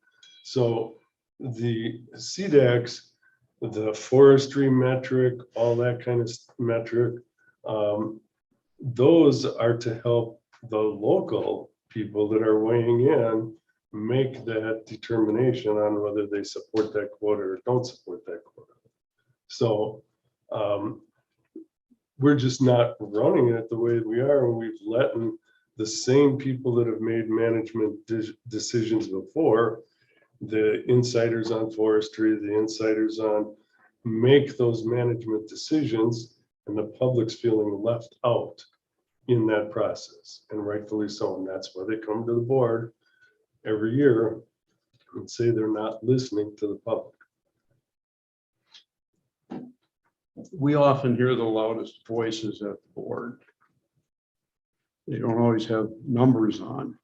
So the CDACs, the forestry metric, all that kind of metric, those are to help the local people that are weighing in make that determination on whether they support that quota or don't support that quota. So we're just not running it the way we are, and we've let the same people that have made management decisions before, the insiders on forestry, the insiders on, make those management decisions, and the public's feeling left out in that process, and rightfully so. And that's why they come to the board every year and say they're not listening to the public. We often hear the loudest voices at the board. They don't always have numbers on.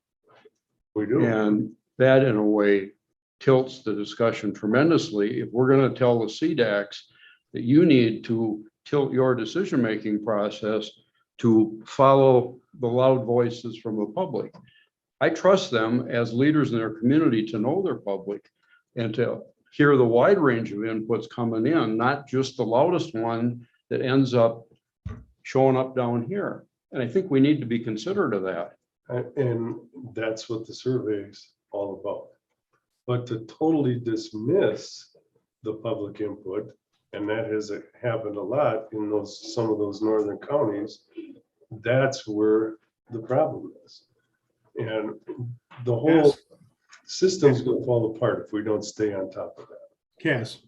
We do. And that in a way tilts the discussion tremendously. If we're going to tell the CDACs that you need to tilt your decision-making process to follow the loud voices from the public. I trust them as leaders in their community to know their public and to hear the wide range of inputs coming in, not just the loudest one that ends up showing up down here. And I think we need to be considerate of that. And that's what the survey is all about. But to totally dismiss the public input, and that has happened a lot in some of those northern counties, that's where the problem is. And the whole system's going to fall apart if we don't stay on top of that. Cass.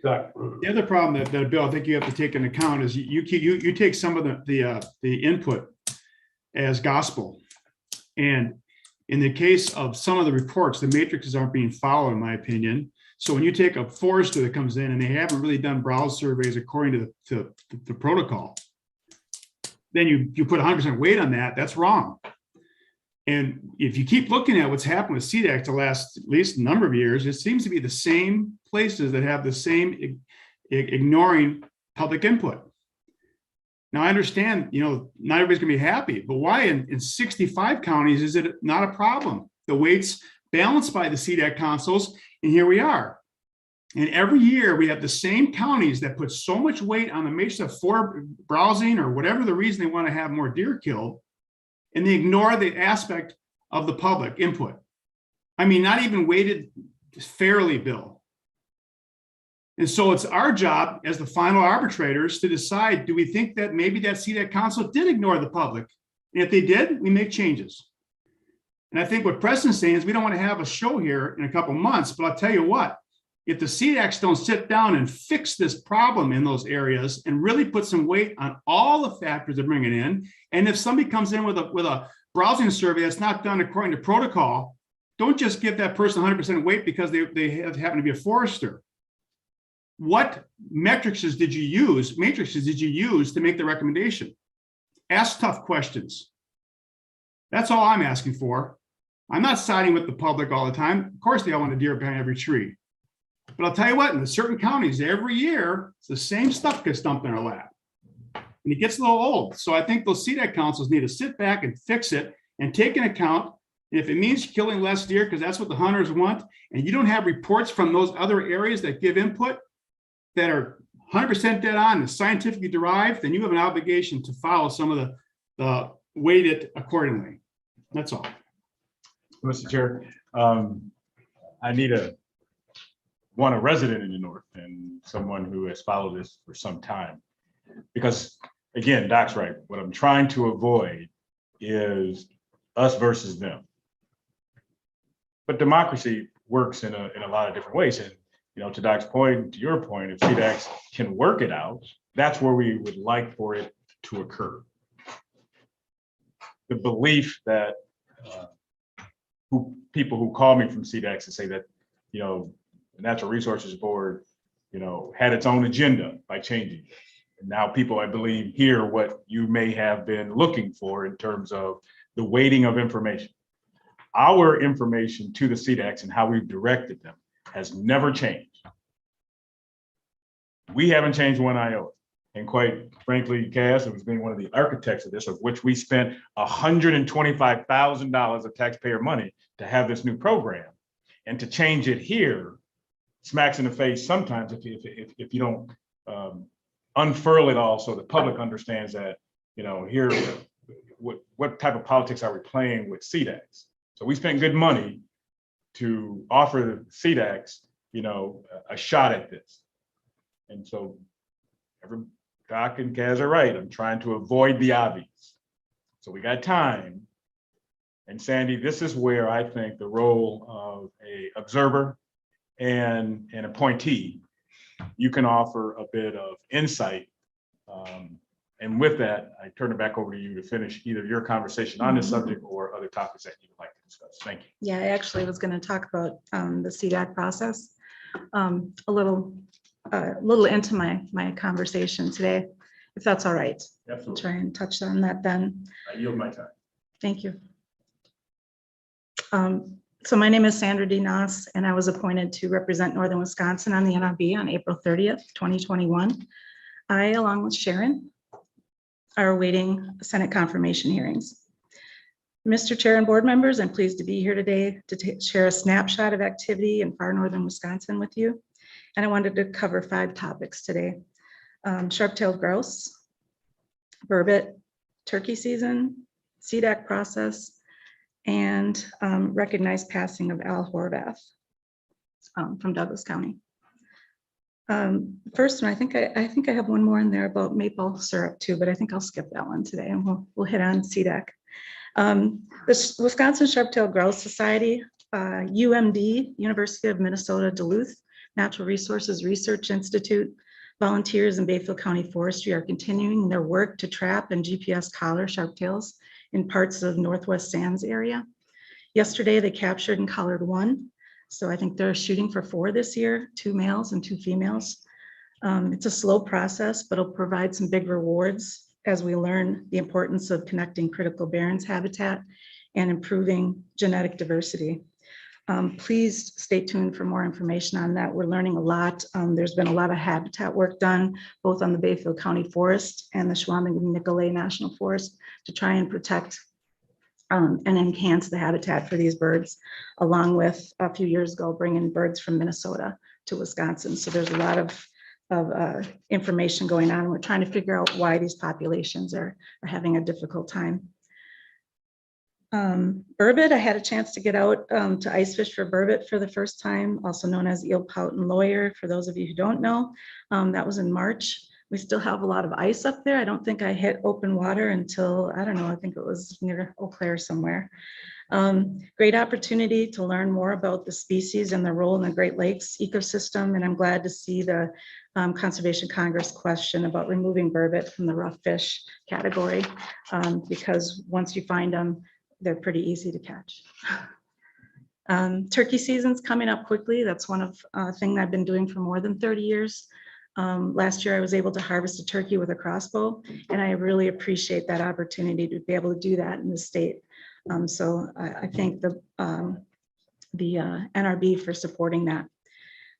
Doc. The other problem that Bill, I think you have to take into account is you take some of the input as gospel. And in the case of some of the reports, the matrices aren't being followed, in my opinion. So when you take a forester that comes in and they haven't really done browse surveys according to the protocol, then you put 100% weight on that, that's wrong. And if you keep looking at what's happened with CDAC the last at least number of years, it seems to be the same places that have the same ignoring public input. Now I understand, not everybody's gonna be happy, but why in 65 counties is it not a problem? The weight's balanced by the CDAC councils, and here we are. And every year we have the same counties that put so much weight on the matrix for browsing or whatever the reason they want to have more deer killed, and they ignore the aspect of the public input. I mean, not even weighted fairly, Bill. And so it's our job as the final arbitrators to decide, do we think that maybe that CDAC council did ignore the public? And if they did, we make changes. And I think what Preston's saying is we don't want to have a show here in a couple months, but I'll tell you what, if the CDACs don't sit down and fix this problem in those areas and really put some weight on all the factors they're bringing in, and if somebody comes in with a browsing survey that's not done according to protocol, don't just give that person 100% weight because they happen to be a forester. What matrices did you use to make the recommendation? Ask tough questions. That's all I'm asking for. I'm not siding with the public all the time. Of course, they all want a deer behind every tree. But I'll tell you what, in certain counties, every year, it's the same stuff gets dumped in our lap. And it gets a little old. So I think those CDAC councils need to sit back and fix it and take into account, if it means killing less deer, because that's what the hunters want, and you don't have reports from those other areas that give input that are 100% dead on and scientifically derived, then you have an obligation to follow some of the weight it accordingly. That's all. Mr. Chair, I need a resident in the north and someone who has followed this for some time. Because again, Doc's right. What I'm trying to avoid is us versus them. But democracy works in a lot of different ways. And to Doc's point, to your point, if CDACs can work it out, that's where we would like for it to occur. The belief that people who call me from CDACs and say that, the Natural Resources Board, had its own agenda by changing it. And now people, I believe, hear what you may have been looking for in terms of the weighting of information. Our information to the CDACs and how we've directed them has never changed. We haven't changed one iota. And quite frankly, Cass, it was being one of the architects of this, of which we spent $125,000 of taxpayer money to have this new program. And to change it here smacks in the face sometimes if you don't unfurl it all so the public understands that, here, what type of politics are we playing with CDACs? So we spent good money to offer the CDACs, a shot at this. And so Doc and Kaz are right. I'm trying to avoid the obvious. So we got time. And Sandy, this is where I think the role of a observer and an appointee, you can offer a bit of insight. And with that, I turn it back over to you to finish either your conversation on this subject or other topics that you'd like to discuss. Thank you. Yeah, I actually was going to talk about the CDAC process a little into my conversation today, if that's all right. Absolutely. I'll try and touch on that then. I yield my time. Thank you. So my name is Sandra D. Noss, and I was appointed to represent Northern Wisconsin on the NRB on April 30th, 2021. I, along with Sharon, are awaiting Senate confirmation hearings. Mr. Chair and board members, I'm pleased to be here today to share a snapshot of activity in far northern Wisconsin with you. And I wanted to cover 5 topics today. Sharp-tailed grouse, burbot, turkey season, CDAC process, and recognized passing of Al Horvath from Douglas County. First one, I think I have one more in there about maple syrup too, but I think I'll skip that one today and we'll hit on CDAC. The Wisconsin Sharp-tailed Grouse Society, UMD, University of Minnesota Duluth Natural Resources Research Institute, volunteers in Bayfield County Forestry are continuing their work to trap and GPS collar sharptails in parts of Northwest Sands area. Yesterday, they captured and collared 1. So I think they're shooting for 4 this year, 2 males and 2 females. It's a slow process, but it'll provide some big rewards as we learn the importance of connecting critical barrens habitat and improving genetic diversity. Please stay tuned for more information on that. We're learning a lot. There's been a lot of habitat work done, both on the Bayfield County Forest and the Schwabing-Nicolet National Forest to try and protect and enhance the habitat for these birds, along with a few years ago, bringing birds from Minnesota to Wisconsin. So there's a lot of information going on. We're trying to figure out why these populations are having a difficult time. Burbot, I had a chance to get out to ice fish for burbot for the first time, also known as eel pout and lawyer. For those of you who don't know, that was in March. We still have a lot of ice up there. I don't think I hit open water until, I don't know, I think it was near Eau Claire somewhere. Great opportunity to learn more about the species and their role in the Great Lakes ecosystem. And I'm glad to see the Conservation Congress question about removing burbot from the rough fish category, because once you find them, they're pretty easy to catch. Turkey season's coming up quickly. That's one of thing I've been doing for more than 30 years. Last year I was able to harvest a turkey with a crossbow, and I really appreciate that opportunity to be able to do that in the state. So I thank the NRB for supporting that.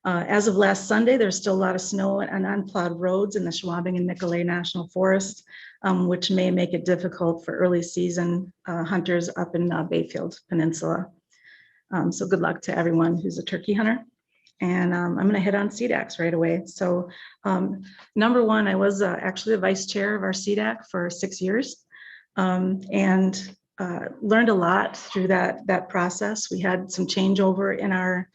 As of last Sunday, there's still a lot of snow and unplowed roads in the Schwabing and Nicolet National Forest, which may make it difficult for early season hunters up in Bayfield Peninsula. So good luck to everyone who's a turkey hunter. And I'm going to hit on CDACs right away. So number one, I was actually the vice chair of our CDAC for 6 years, and learned a lot through that process. We had some changeover in our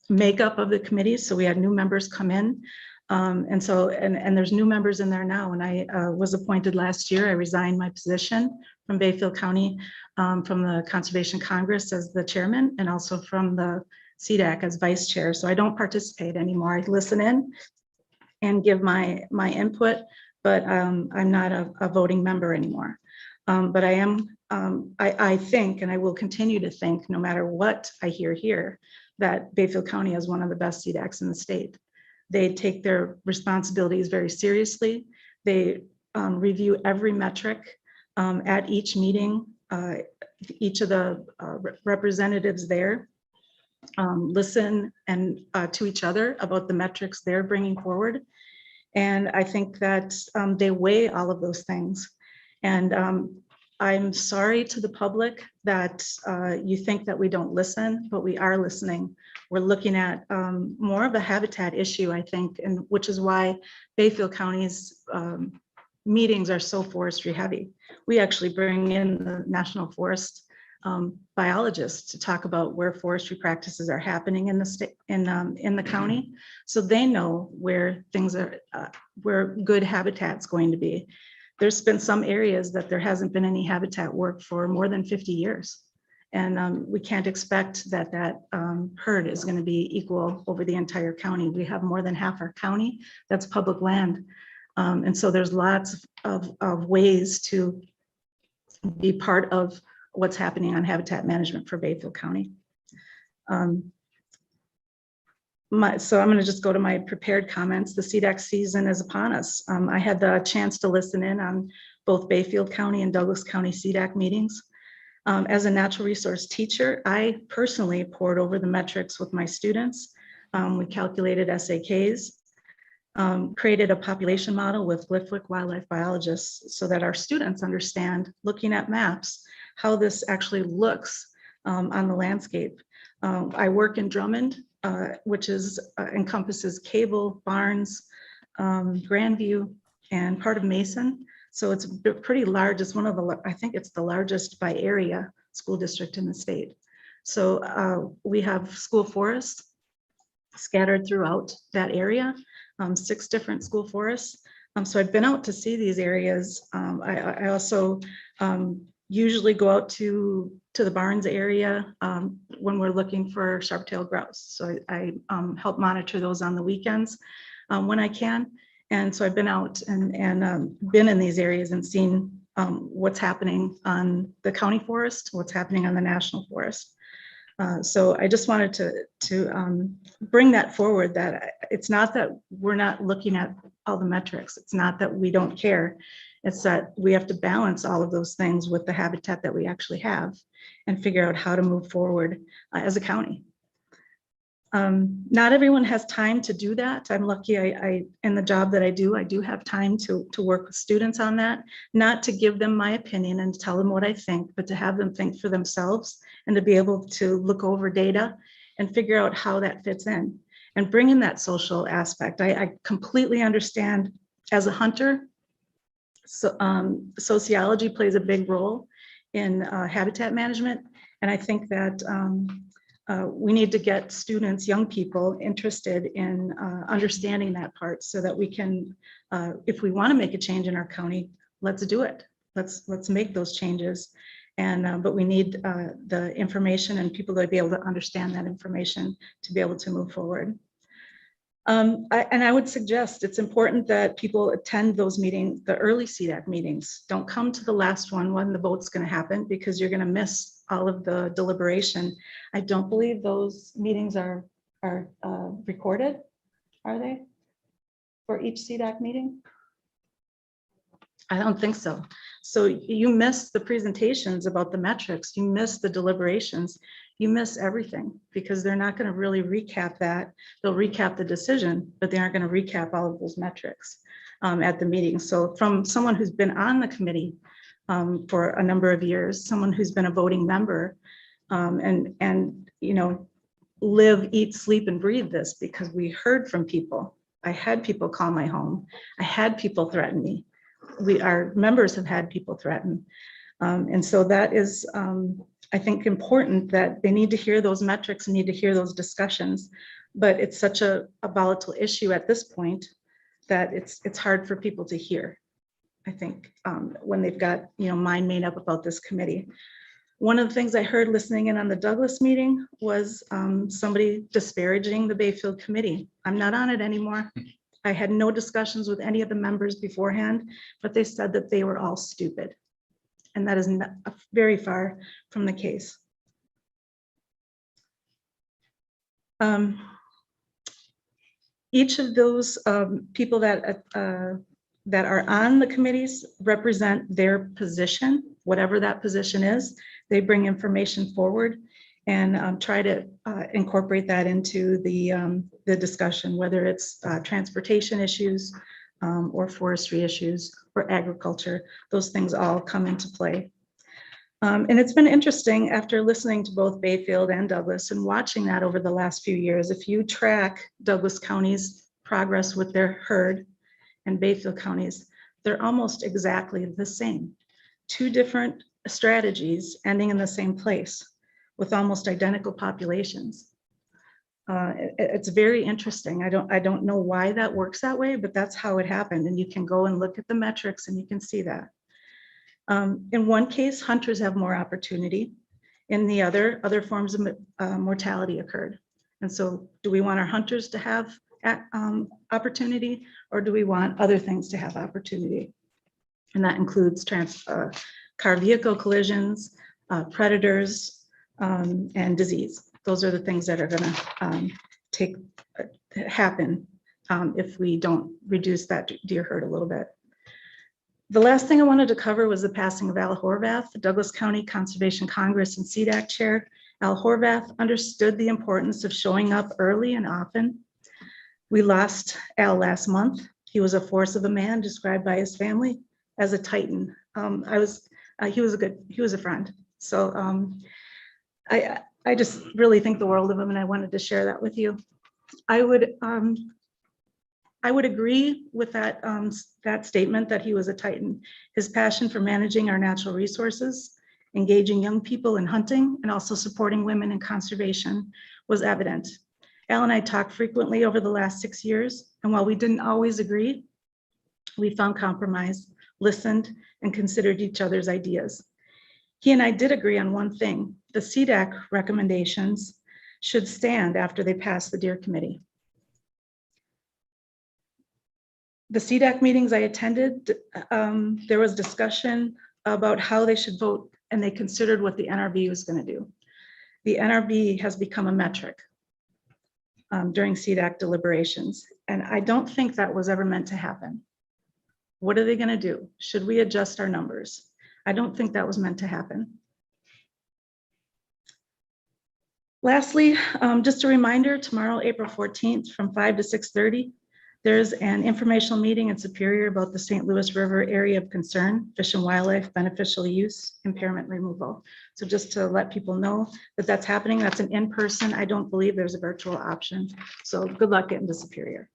makeup of the committee. So we had new members come in. And there's new members in there now. When I was appointed last year, I resigned my position from Bayfield County, from the Conservation Congress as the chairman, and also from the CDAC as vice chair. So I don't participate anymore. I listen in and give my input, but I'm not a voting member anymore. But I am, I think, and I will continue to think, no matter what I hear here, that Bayfield County is one of the best CDACs in the state. They take their responsibilities very seriously. They review every metric at each meeting. Each of the representatives there listen and to each other about the metrics they're bringing forward. And I think that they weigh all of those things. And I'm sorry to the public that you think that we don't listen, but we are listening. We're looking at more of a habitat issue, I think, and which is why Bayfield County's meetings are so forestry heavy. We actually bring in the National Forest biologists to talk about where forestry practices are happening in the state, in the county. So they know where things are, where good habitat's going to be. There's been some areas that there hasn't been any habitat work for more than 50 years. And we can't expect that herd is going to be equal over the entire county. We have more than half our county that's public land. And so there's lots of ways to be part of what's happening on habitat management for Bayfield County. So I'm going to just go to my prepared comments. The CDAC season is upon us. I had the chance to listen in on both Bayfield County and Douglas County CDAC meetings. As a natural resource teacher, I personally poured over the metrics with my students. We calculated SAKs, created a population model with Gliffwick wildlife biologists so that our students understand, looking at maps, how this actually looks on the landscape. I work in Drummond, which encompasses Cable, Barnes, Grandview, and part of Mason. So it's pretty large. It's one of the, I think it's the largest by area school district in the state. So we have school forests scattered throughout that area, 6 different school forests. So I've been out to see these areas. I also usually go out to the Barnes area when we're looking for sharp-tailed grouse. So I help monitor those on the weekends when I can. And so I've been out and been in these areas and seen what's happening on the county forest, what's happening on the national forest. So I just wanted to bring that forward, that it's not that we're not looking at all the metrics. It's not that we don't care. It's that we have to balance all of those things with the habitat that we actually have and figure out how to move forward as a county. Not everyone has time to do that. I'm lucky in the job that I do have time to work with students on that, not to give them my opinion and tell them what I think, but to have them think for themselves and to be able to look over data and figure out how that fits in and bring in that social aspect. I completely understand as a hunter, so sociology plays a big role in habitat management. And I think that we need to get students, young people, interested in understanding that part so that we can, if we want to make a change in our county, let's do it. Let's make those changes. And but we need the information and people to be able to understand that information to be able to move forward. I would suggest it's important that people attend those meetings, the early CDAC meetings. Don't come to the last one when the vote's going to happen, because you're going to miss all of the deliberation. I don't believe those meetings are recorded, are they? For each CDAC meeting? I don't think so. So you miss the presentations about the metrics, you miss the deliberations, you miss everything, because they're not going to really recap that. They'll recap the decision, but they aren't going to recap all of those metrics at the meeting. So from someone who's been on the committee for a number of years, someone who's been a voting member, and you know, live, eat, sleep, and breathe this, because we heard from people. I had people call my home. I had people threaten me. Our members have had people threaten. And so that is, I think, important, that they need to hear those metrics and need to hear those discussions. But it's such a volatile issue at this point that it's hard for people to hear, I think, when they've got, you know, mind made up about this committee. One of the things I heard listening in on the Douglas meeting was somebody disparaging the Bayfield committee. I'm not on it anymore. I had no discussions with any of the members beforehand, but they said that they were all stupid. And that is not, very far from the case. Each of those people that are on the committees represent their position, whatever that position is. They bring information forward and try to incorporate that into the discussion, whether it's transportation issues or forestry issues or agriculture. Those things all come into play. And it's been interesting after listening to both Bayfield and Douglas and watching that over the last few years. If you track Douglas County's progress with their herd and Bayfield County's, they're almost exactly the same. Two different strategies ending in the same place with almost identical populations. It's very interesting. I don't know why that works that way, but that's how it happened. And you can go and look at the metrics and you can see that. In one case, hunters have more opportunity. In the other forms of mortality occurred. And so do we want our hunters to have opportunity, or do we want other things to have opportunity? And that includes car vehicle collisions, predators, and disease. Those are the things that are going to happen if we don't reduce that deer herd a little bit. The last thing I wanted to cover was the passing of Al Horvath, the Douglas County Conservation Congress and CDAC chair. Al Horvath understood the importance of showing up early and often. We lost Al last month. He was a force of a man described by his family as a titan. He was a friend. So I just really think the world of him, and I wanted to share that with you. I would agree with that statement that he was a titan. His passion for managing our natural resources, engaging young people in hunting, and also supporting women in conservation was evident. Al and I talked frequently over the last 6 years, and while we didn't always agree, we found compromise, listened, and considered each other's ideas. He and I did agree on one thing: the CDAC recommendations should stand after they pass the Deer Committee. The CDAC meetings I attended, there was discussion about how they should vote, and they considered what the NRB was going to do. The NRB has become a metric during CDAC deliberations, and I don't think that was ever meant to happen. What are they going to do? Should we adjust our numbers? I don't think that was meant to happen. Lastly, just a reminder, tomorrow, April 14th, from 5 to 6:30, there's an informational meeting in Superior about the St. Louis River Area of Concern, Fish and Wildlife Beneficial Use, Impairment Removal. So just to let people know that that's happening, that's an in-person. I don't believe there's a virtual option. So good luck getting to Superior.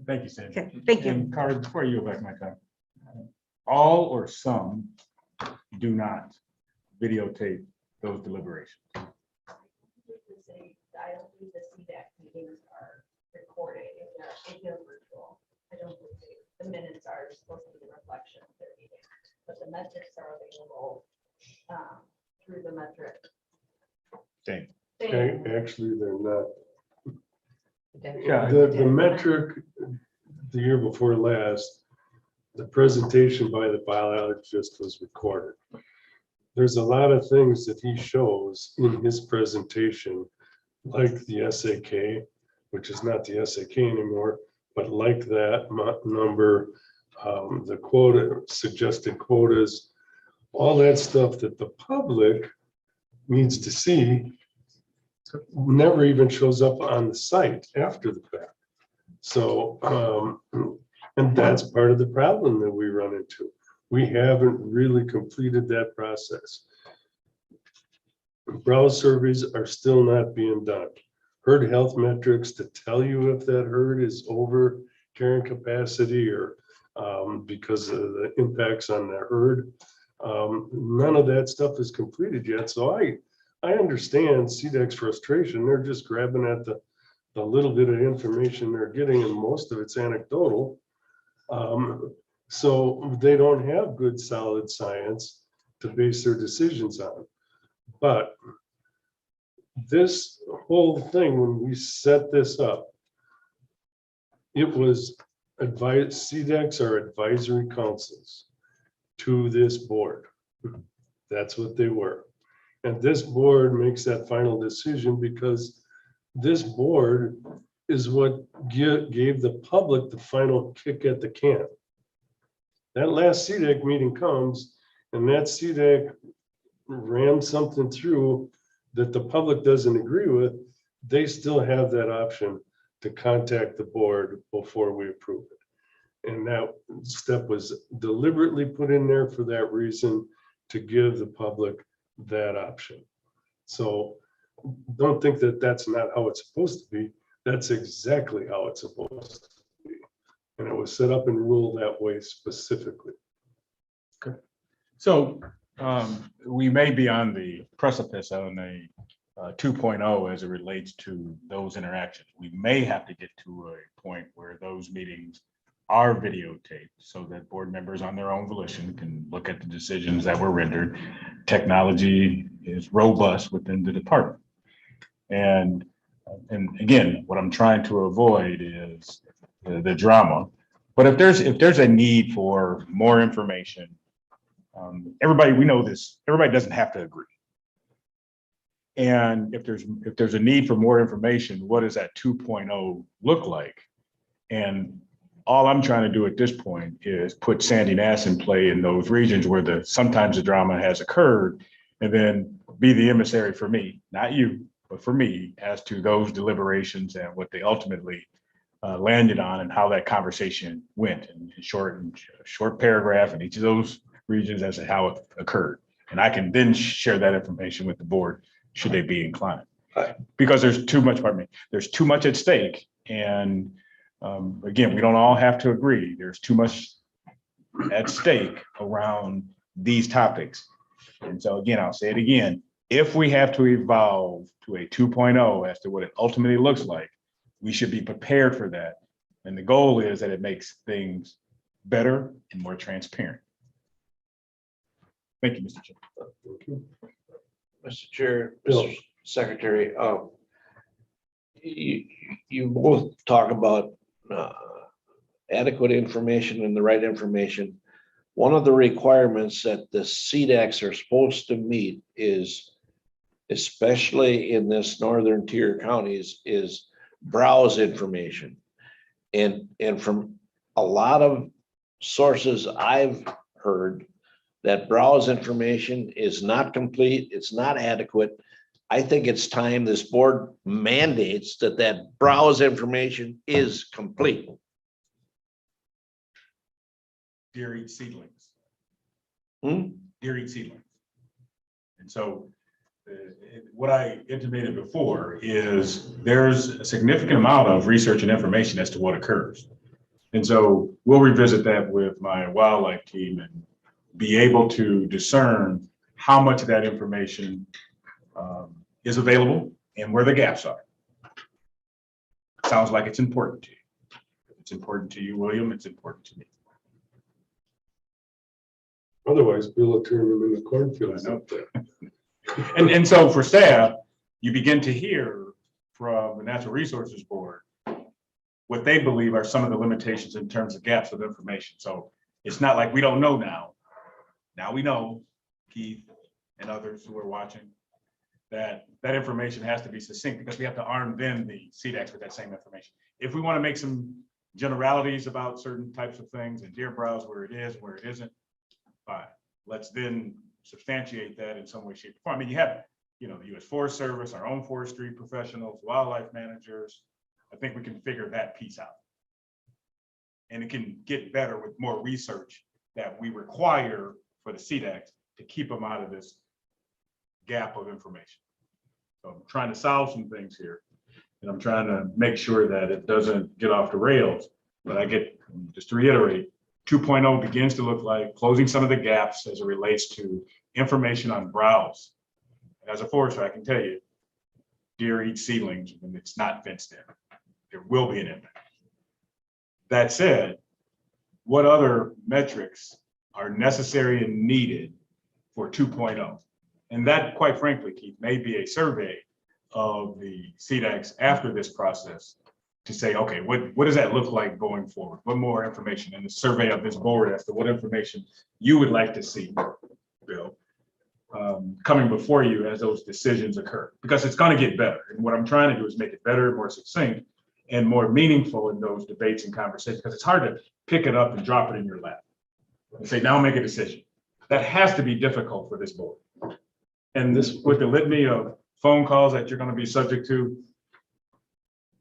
Thank you, Sandy. Okay, thank you. And Carl, before you go back my time, all or some do not videotape those deliberations. I don't believe the CDAC meetings are recorded if they're virtual. I don't believe the minutes are supposed to be the reflection of their meeting, but the metrics are available through the metric. Same. Actually, they're not. Yeah. The metric, the year before last, the presentation by the biologist was recorded. There's a lot of things that he shows in his presentation, like the SAK, which is not the SAK anymore, but like that number, the quota, suggested quotas, all that stuff that the public needs to see never even shows up on the site after the fact. So, and that's part of the problem that we run into. We haven't really completed that process. Browse surveys are still not being done. Herd health metrics to tell you if that herd is over carrying capacity or because of the impacts on the herd. None of that stuff is completed yet. So I understand CDAC's frustration. They're just grabbing at the little bit of information they're getting, and most of it's anecdotal. So they don't have good solid science to base their decisions on. But this whole thing, when we set this up, it was CDACs are advisory councils to this board. That's what they were. And this board makes that final decision because this board is what gave the public the final kick at the can. That last CDAC meeting comes and that CDAC ran something through that the public doesn't agree with. They still have that option to contact the board before we approve it. And that step was deliberately put in there for that reason, to give the public that option. So don't think that that's not how it's supposed to be. That's exactly how it's supposed to be. And it was set up and ruled that way specifically. Okay. So We may be on the precipice on a 2.0 as it relates to those interactions. We may have to get to a point where those meetings are videotaped so that board members on their own volition can look at the decisions that were rendered. Technology is robust within the department. And again, what I'm trying to avoid is the drama. But if there's a need for more information, everybody, we know this, everybody doesn't have to agree. And if there's a need for more information, what does that 2.0 look like? And all I'm trying to do at this point is put Sandy Nass in play in those regions where sometimes the drama has occurred, and then be the emissary for me, not you, but for me, as to those deliberations and what they ultimately landed on and how that conversation went in short paragraph in each of those regions as to how it occurred. And I can then share that information with the board should they be inclined. Because there's too much, there's too much at stake. And again, we don't all have to agree. There's too much at stake around these topics. And so again, I'll say it again, if we have to evolve to a 2.0 as to what it ultimately looks like, we should be prepared for that. And the goal is that it makes things better and more transparent. Thank you, Mr. Chair. Thank you. Mr. Chair, Bill. Mr. Secretary, you both talk about adequate information and the right information. One of the requirements that the CDACs are supposed to meet is, especially in this northern tier counties, is browse information. And from a lot of sources I've heard, that browse information is not complete, it's not adequate. I think it's time this board mandates that browse information is complete. Deer eat seedlings. Hmm? Deer eat seedlings. And so what I intimated before is there's a significant amount of research and information as to what occurs. And so we'll revisit that with my wildlife team and be able to discern how much of that information is available and where the gaps are. Sounds like it's important to you. If it's important to you, William, it's important to me. Otherwise, Bill will turn them in the cornfields up there. And so for staff, you begin to hear from the Natural Resources Board what they believe are some of the limitations in terms of gaps of information. So it's not like we don't know now. Now we know, Keith and others who are watching, that information has to be succinct because we have to arm then the CDACs with that same information. If we want to make some generalities about certain types of things and deer browse where it is, where it isn't, fine. Let's then substantiate that in some way, shape, or form. I mean, you have, the U.S. Forest Service, our own forestry professionals, wildlife managers. I think we can figure that piece out. And it can get better with more research that we require for the CDACs to keep them out of this gap of information. So I'm trying to solve some things here, and I'm trying to make sure that it doesn't get off the rails. But just to reiterate, 2.0 begins to look like closing some of the gaps as it relates to information on browse. As a forester, I can tell you, deer eat seedlings when it's not fenced in. There will be an impact. That said, what other metrics are necessary and needed for 2.0? And that, quite frankly, Keith, may be a survey of the CDACs after this process to say, okay, what does that look like going forward? What more information in the survey of this board as to what information you would like to see, Bill, coming before you as those decisions occur? Because it's going to get better. And what I'm trying to do is make it better, more succinct, and more meaningful in those debates and conversations, because it's hard to pick it up and drop it in your lap and say, now make a decision. That has to be difficult for this board. And this, with the litany of phone calls that you're going to be subject to,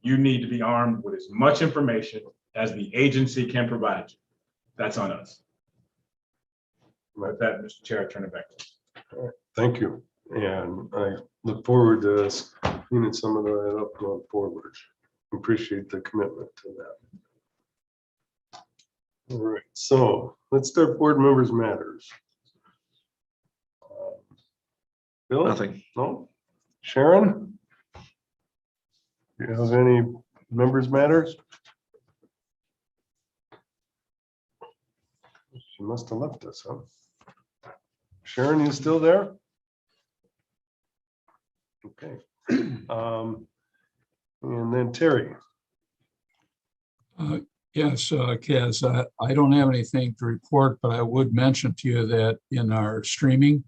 you need to be armed with as much information as the agency can provide you. That's on us. With that, Mr. Chair, I turn it back to you. All right, thank you. And I look forward to us cleaning some of that up going forward. Appreciate the commitment to that. All right, so let's start board members matters. Bill? Nothing. No? Sharon? Do you have any members matters? She must have left us, huh? Sharon, you still there? Okay. And then Terry. Yes, Kaz, I don't have anything to report, but I would mention to you that in our streaming,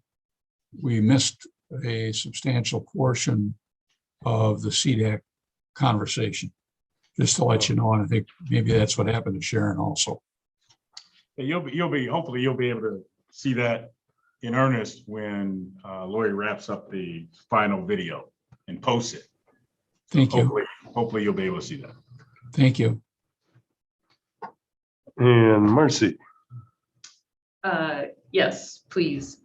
we missed a substantial portion of the CDAC conversation. Just to let you know, and I think maybe that's what happened to Sharon also. Hopefully you'll be able to see that in earnest when Lori wraps up the final video and posts it. Thank you. Hopefully you'll be able to see that. Thank you. And Marcy. Yes, please.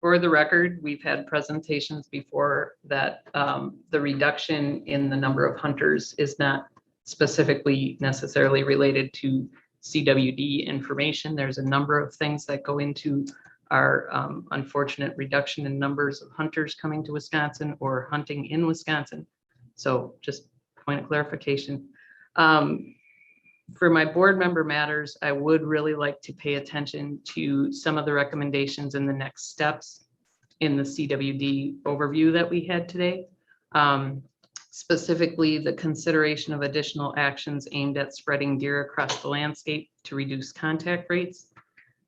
For the record, we've had presentations before that the reduction in the number of hunters is not specifically necessarily related to CWD information. There's a number of things that go into our unfortunate reduction in numbers of hunters coming to Wisconsin or hunting in Wisconsin. So just point of clarification. For my board member matters, I would really like to pay attention to some of the recommendations in the next steps in the CWD overview that we had today. Specifically, the consideration of additional actions aimed at spreading deer across the landscape to reduce contact rates.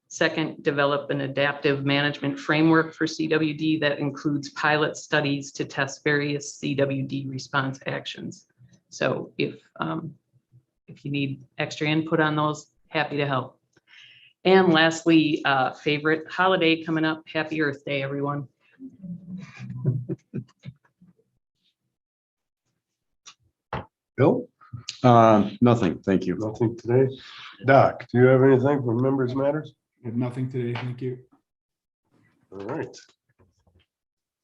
Second, develop an adaptive management framework for CWD that includes pilot studies to test various CWD response actions. So if you need extra input on those, happy to help. And lastly, favorite holiday coming up, Happy Earth Day, everyone. Bill? Nothing, thank you. Nothing today. Doc, do you have anything for members matters? I have nothing today. Thank you. All right.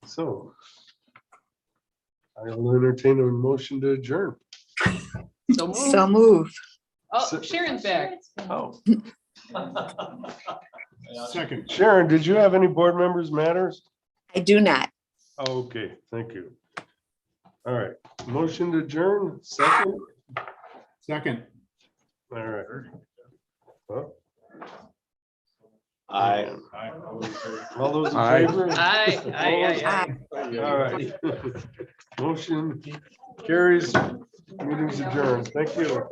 So I will entertain a motion to adjourn. So moved. Oh, Sharon's back. Oh. Second. Sharon, did you have any board members matters? I do not. Okay, thank you. All right, motion to adjourn, second. Second. All right. Well, Aye. all those in Aye. favor? Aye. All right. Motion carries, meeting's adjourned. Thank you.